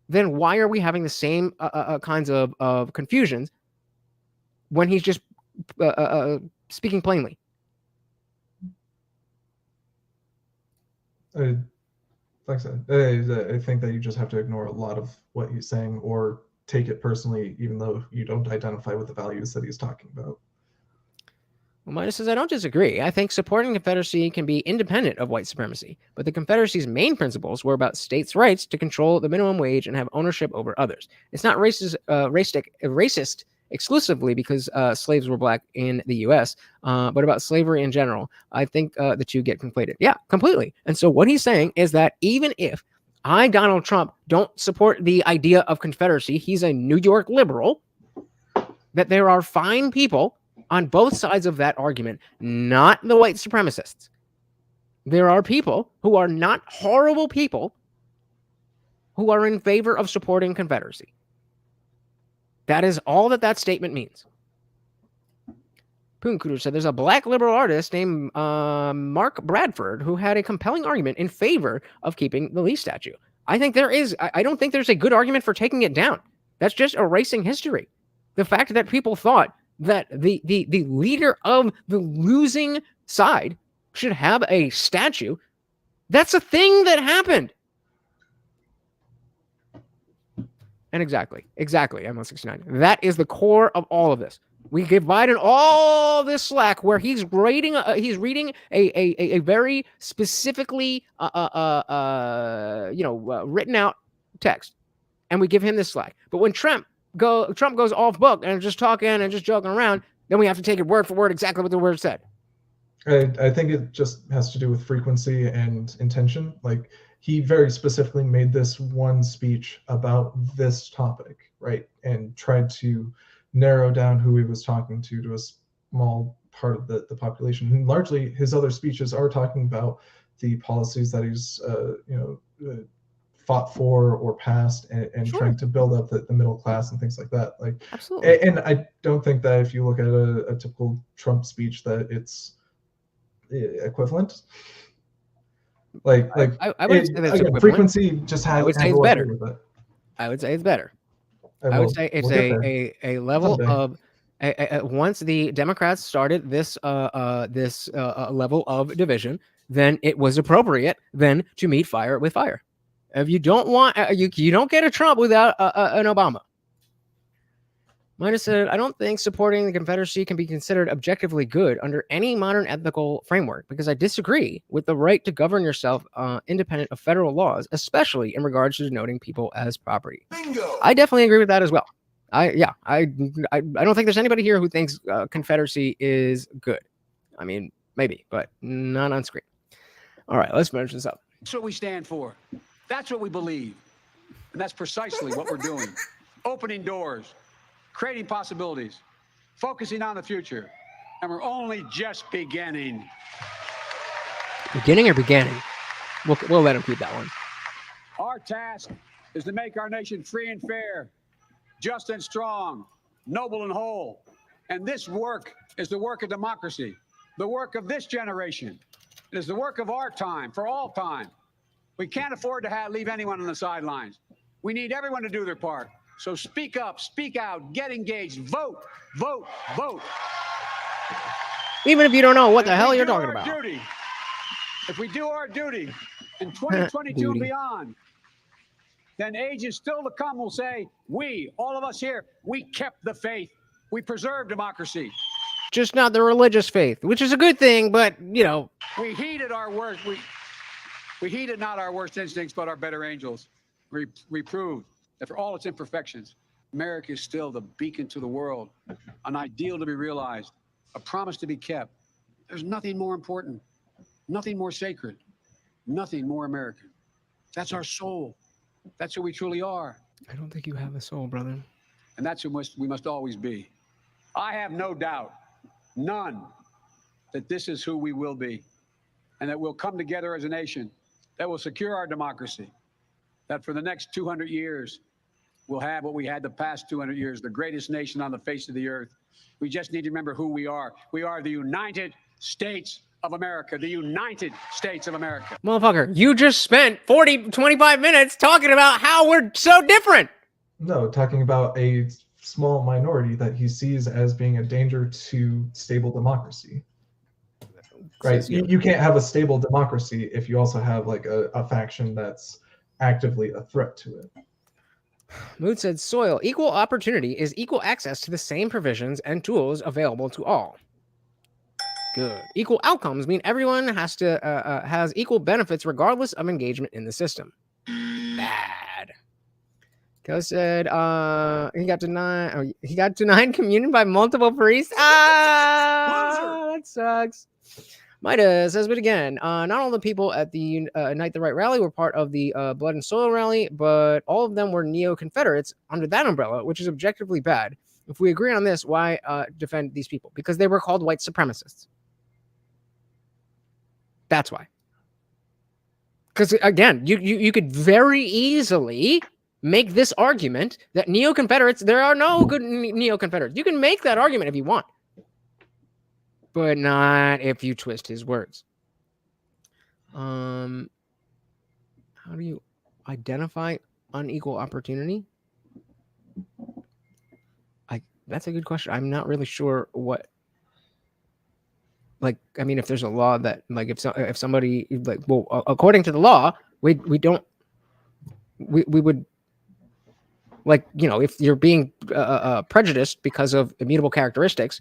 then why are we having the same kinds of confusions when he's just speaking plainly? Like I said, I think that you just have to ignore a lot of what he's saying or take it personally, even though you don't identify with the values that he's talking about. Well, Midas says, I don't disagree. I think supporting the Confederacy can be independent of white supremacy, but the Confederacy's main principles were about states' rights to control the minimum wage and have ownership over others. It's not racist exclusively because slaves were black in the U.S., but about slavery in general. I think the two get conflated. Yeah, completely. And so what he's saying is that even if I, Donald Trump, don't support the idea of Confederacy, he's a New York liberal, that there are fine people on both sides of that argument, not the white supremacists. There are people who are not horrible people who are in favor of supporting Confederacy. That is all that statement means. Poonkudu said there's a black liberal artist named Mark Bradford who had a compelling argument in favor of keeping the Lee statue. I think there is. I don't think there's a good argument for taking it down. That's just erasing history. The fact that people thought that the leader of the losing side should have a statue, that's a thing that happened. And exactly, M169. That is the core of all of this. We give Biden all this slack where he's reading a very specifically written out text, and we give him this slack. But when Trump goes off book and just talking and just joking around, then we have to take it word for word exactly what the word said. I think it just has to do with frequency and intention. Like, he very specifically made this one speech about this topic, right? And tried to narrow down who he was talking to a small part of the population. And largely, his other speeches are talking about the policies that he's, fought for or passed, and Sure. trying to build up the middle class and things like that. Like, absolutely. And I don't think that if you look at a typical Trump speech that it's equivalent. I wouldn't say that's equivalent. Frequency just has. I would say it's better. I would say it's better. I would say it's a level of once the Democrats started this level of division, then it was appropriate then to meet fire with fire. If you don't want you don't get a Trump without an Obama. Midas said, I don't think supporting the Confederacy can be considered objectively good under any modern ethical framework because I disagree with the right to govern yourself independent of federal laws, especially in regards to denoting people as property. Bingo. I definitely agree with that as well. I don't think there's anybody here who thinks Confederacy is good. I mean, maybe, but not on screen. All right, let's finish this up. That's what we stand for. That's what we believe. And that's precisely what we're doing. Opening doors. Creating possibilities, focusing on the future, and we're only just beginning. Beginning or beginning? We'll let him keep that one. Our task is to make our nation free and fair, just and strong, noble and whole. And this work is the work of democracy, the work of this generation. It is the work of our time, for all time. We can't afford to leave anyone on the sidelines. We need everyone to do their part. So speak up, speak out, get engaged, vote, vote, vote. Even if you don't know what the hell you're talking about. If we do our duty in 2022 and beyond, then ages still to come will say, we, all of us here, we kept the faith. We preserved democracy. Just not the religious faith, which is a good thing, but, We heeded our worst. We heeded not our worst instincts, but our better angels. We proved that for all its imperfections, America is still the beacon to the world, an ideal to be realized, a promise to be kept. There's nothing more important, nothing more sacred, nothing more American. That's our soul. That's who we truly are. I don't think you have a soul, brother. And that's who we must always be. I have no doubt, none, that this is who we will be, and that we'll come together as a nation that will secure our democracy, that for the next 200 years, we'll have what we had the past 200 years, the greatest nation on the face of the earth. We just need to remember who we are. We are the United States of America, the United States of America. Motherfucker, you just spent 25 minutes talking about how we're so different. No, talking about a small minority that he sees as being a danger to stable democracy. Right? You can't have a stable democracy if you also have like a faction that's actively a threat to it. Mood said, soil. Equal opportunity is equal access to the same provisions and tools available to all. Good. Equal outcomes mean everyone has equal benefits regardless of engagement in the system. Bad. Ko said he got denied communion by multiple priests. That sucks. Mida says, but again, not all the people at the Unite the Right rally were part of the Blood and Soil rally, but all of them were neo-Confederates under that umbrella, which is objectively bad. If we agree on this, why defend these people? Because they were called white supremacists. That's why. Because again, you could very easily make this argument that neo-Confederates, there are no good neo-Confederates. You can make that argument if you want, but not if you twist his words. How do you identify unequal opportunity? That's a good question. I'm not really sure what. Like, I mean, if there's a law that, like, if somebody, like, well, according to the law, we would, like, you know, if you're being prejudiced because of immutable characteristics,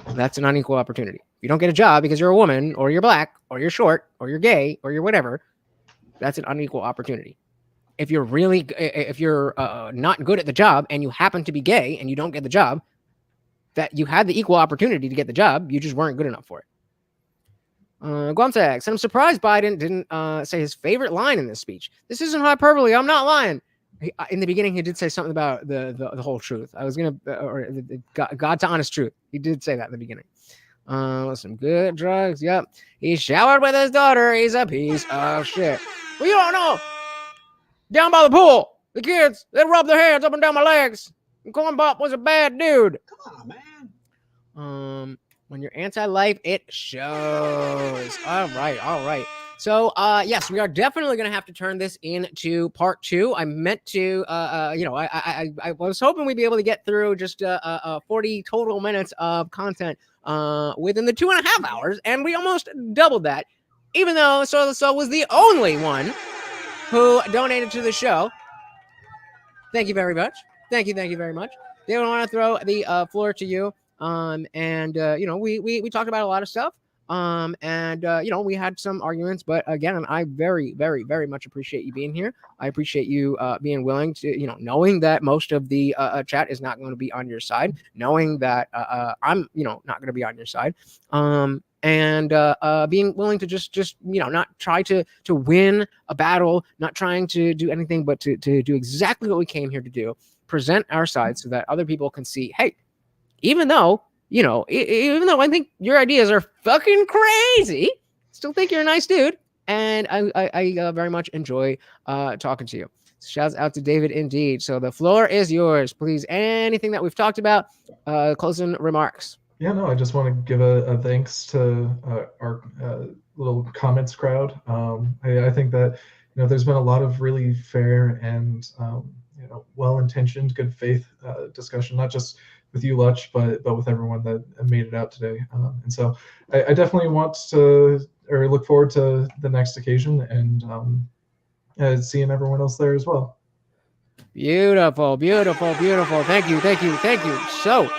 that's an unequal opportunity. If you don't get a job because you're a woman, or you're black, or you're short, or you're gay, or you're whatever, that's an unequal opportunity. If you're not good at the job and you happen to be gay and you don't get the job, that you had the equal opportunity to get the job, you just weren't good enough for it. Guamsax, and I'm surprised Biden didn't say his favorite line in this speech. This isn't hyperbole. I'm not lying. In the beginning, he did say something about the whole truth. I was gonna, or God's honest truth. He did say that in the beginning. Some good drugs. Yep. He showered with his daughter. He's a piece of shit. Well, you don't know. Down by the pool, the kids, they rub their hands up and down my legs. And Corn Pop was a bad dude. Come on, man. When you're anti-life, it shows. All right. So, yes, we are definitely going to have to turn this into part 2. I meant to, I was hoping we'd be able to get through just 40 total minutes of content within the 2.5 hours, and we almost doubled that, even though Soil the Soul was the only one who donated to the show. Thank you very much. Thank you very much. David, I want to throw the floor to you. We talked about a lot of stuff. We had some arguments, but again, I very, very, very much appreciate you being here. I appreciate you being willing to, knowing that most of the chat is not going to be on your side, knowing that I'm, not going to be on your side. Being willing to just not try to win a battle, not trying to do anything but to do exactly what we came here to do, present our side so that other people can see, hey, even though I think your ideas are fucking crazy, still think you're a nice dude, and I very much enjoy talking to you. Shouts out to David indeed. So the floor is yours. Please, anything that we've talked about, closing remarks. Yeah, no, I just want to give a thanks to our little comments crowd. I think that there's been a lot of really fair and well-intentioned, good faith discussion, not just with you, Lutch, but with everyone that made it out today. And so I definitely want to, or look forward to the next occasion and seeing everyone else there as well. Beautiful. Thank you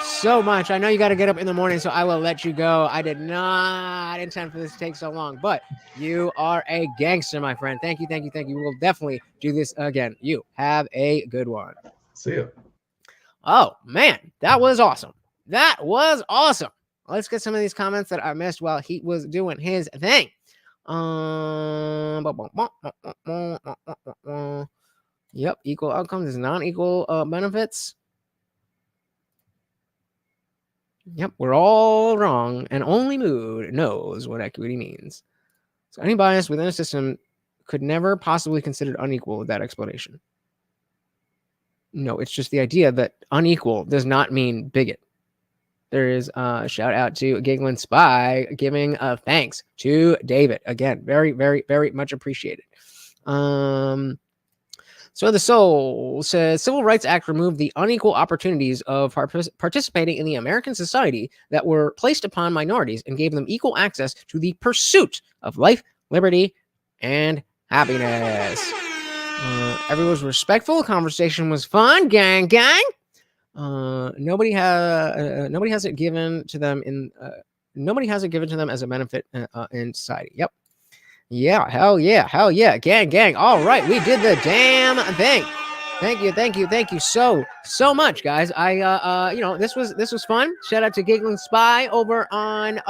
so much. I know you got to get up in the morning, so I will let you go. I did not intend for this to take so long, but you are a gangster, my friend. Thank you. We'll definitely do this again. You have a good one. See you. Oh man, that was awesome. Let's get some of these comments that I missed while he was doing his thing. Yep, equal outcomes is non-equal benefits. Yep, we're all wrong, and only Mood knows what equity means. So any bias within a system could never possibly be considered unequal with that explanation. No, it's just the idea that unequal does not mean bigot. There is a shout out to Giggling Spy giving thanks to David. Again, very, very, very much appreciated. So the Soul says Civil Rights Act removed the unequal opportunities of participating in the American society that were placed upon minorities and gave them equal access to the pursuit of life, liberty, and happiness. Everyone was respectful. Conversation was fun. Gang, gang. Nobody has it given to them nobody has it given to them as a benefit in society. Yep. Yeah, hell yeah, gang, gang. All right, we did the damn thing. Thank you so much, guys. This was fun. Shout out to Giggling Spy over on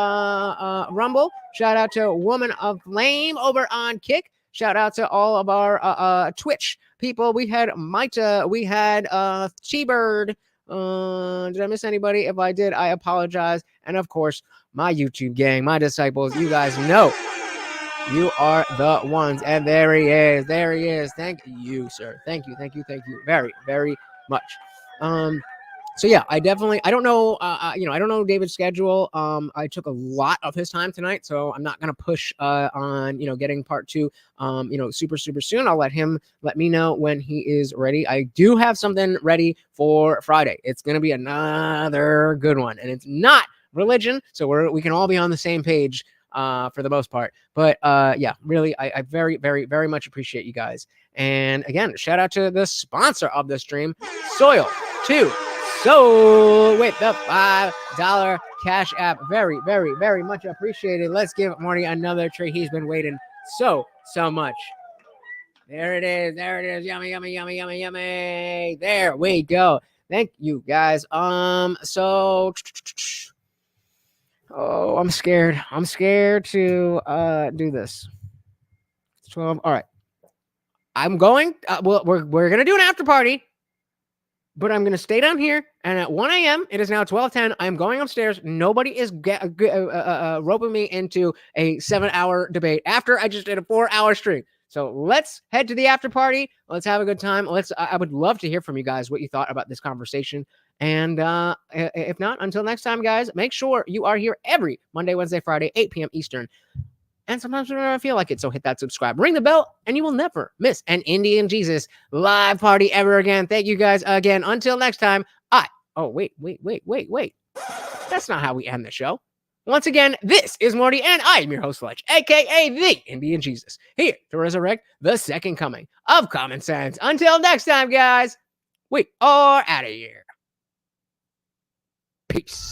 Rumble. Shout out to Woman of Flame over on Kick. Shout out to all of our Twitch people. We had Maita, we had T-Bird. Did I miss anybody? If I did, I apologize. And of course, my YouTube gang, my disciples, you guys know you are the ones. And there he is. There he is. Thank you, sir. Thank you very, very much. So yeah, I don't know, I don't know David's schedule. I took a lot of his time tonight, so I'm not going to push on, getting part 2, super soon. I'll let him let me know when he is ready. I do have something ready for Friday. It's going to be another good one, and it's not religion, so we can all be on the same page for the most part. But yeah, really, I very, very, very much appreciate you guys. And again, shout out to the sponsor of the stream, Soil 2. So with the $5 cash app, very, very, very much appreciated. Let's give Morty another treat. He's been waiting so much. There it is. Yummy. There we go. Thank you guys. So I'm scared. I'm scared to do this. 12. All right. I'm going. We're gonna do an after party. But I'm going to stay down here, and at 1 a.m., it is now 12:10. I'm going upstairs. Nobody is roping me into a 7-hour debate after I just did a 4-hour stream. So let's head to the after party. Let's have a good time. I would love to hear from you guys what you thought about this conversation. And if not, until next time, guys, make sure you are here every Monday, Wednesday, Friday, 8 p.m. Eastern. And sometimes we don't feel like it, so hit that subscribe. Ring the bell, and you will never miss an Indian Jesus live party ever again. Thank you guys again. Until next time, wait. That's not how we end the show. Once again, this is Morty, and I am your host, Fletch, a.k.a. the Indian Jesus, here to resurrect the second coming of common sense. Until next time, guys, we are out of here. Peace.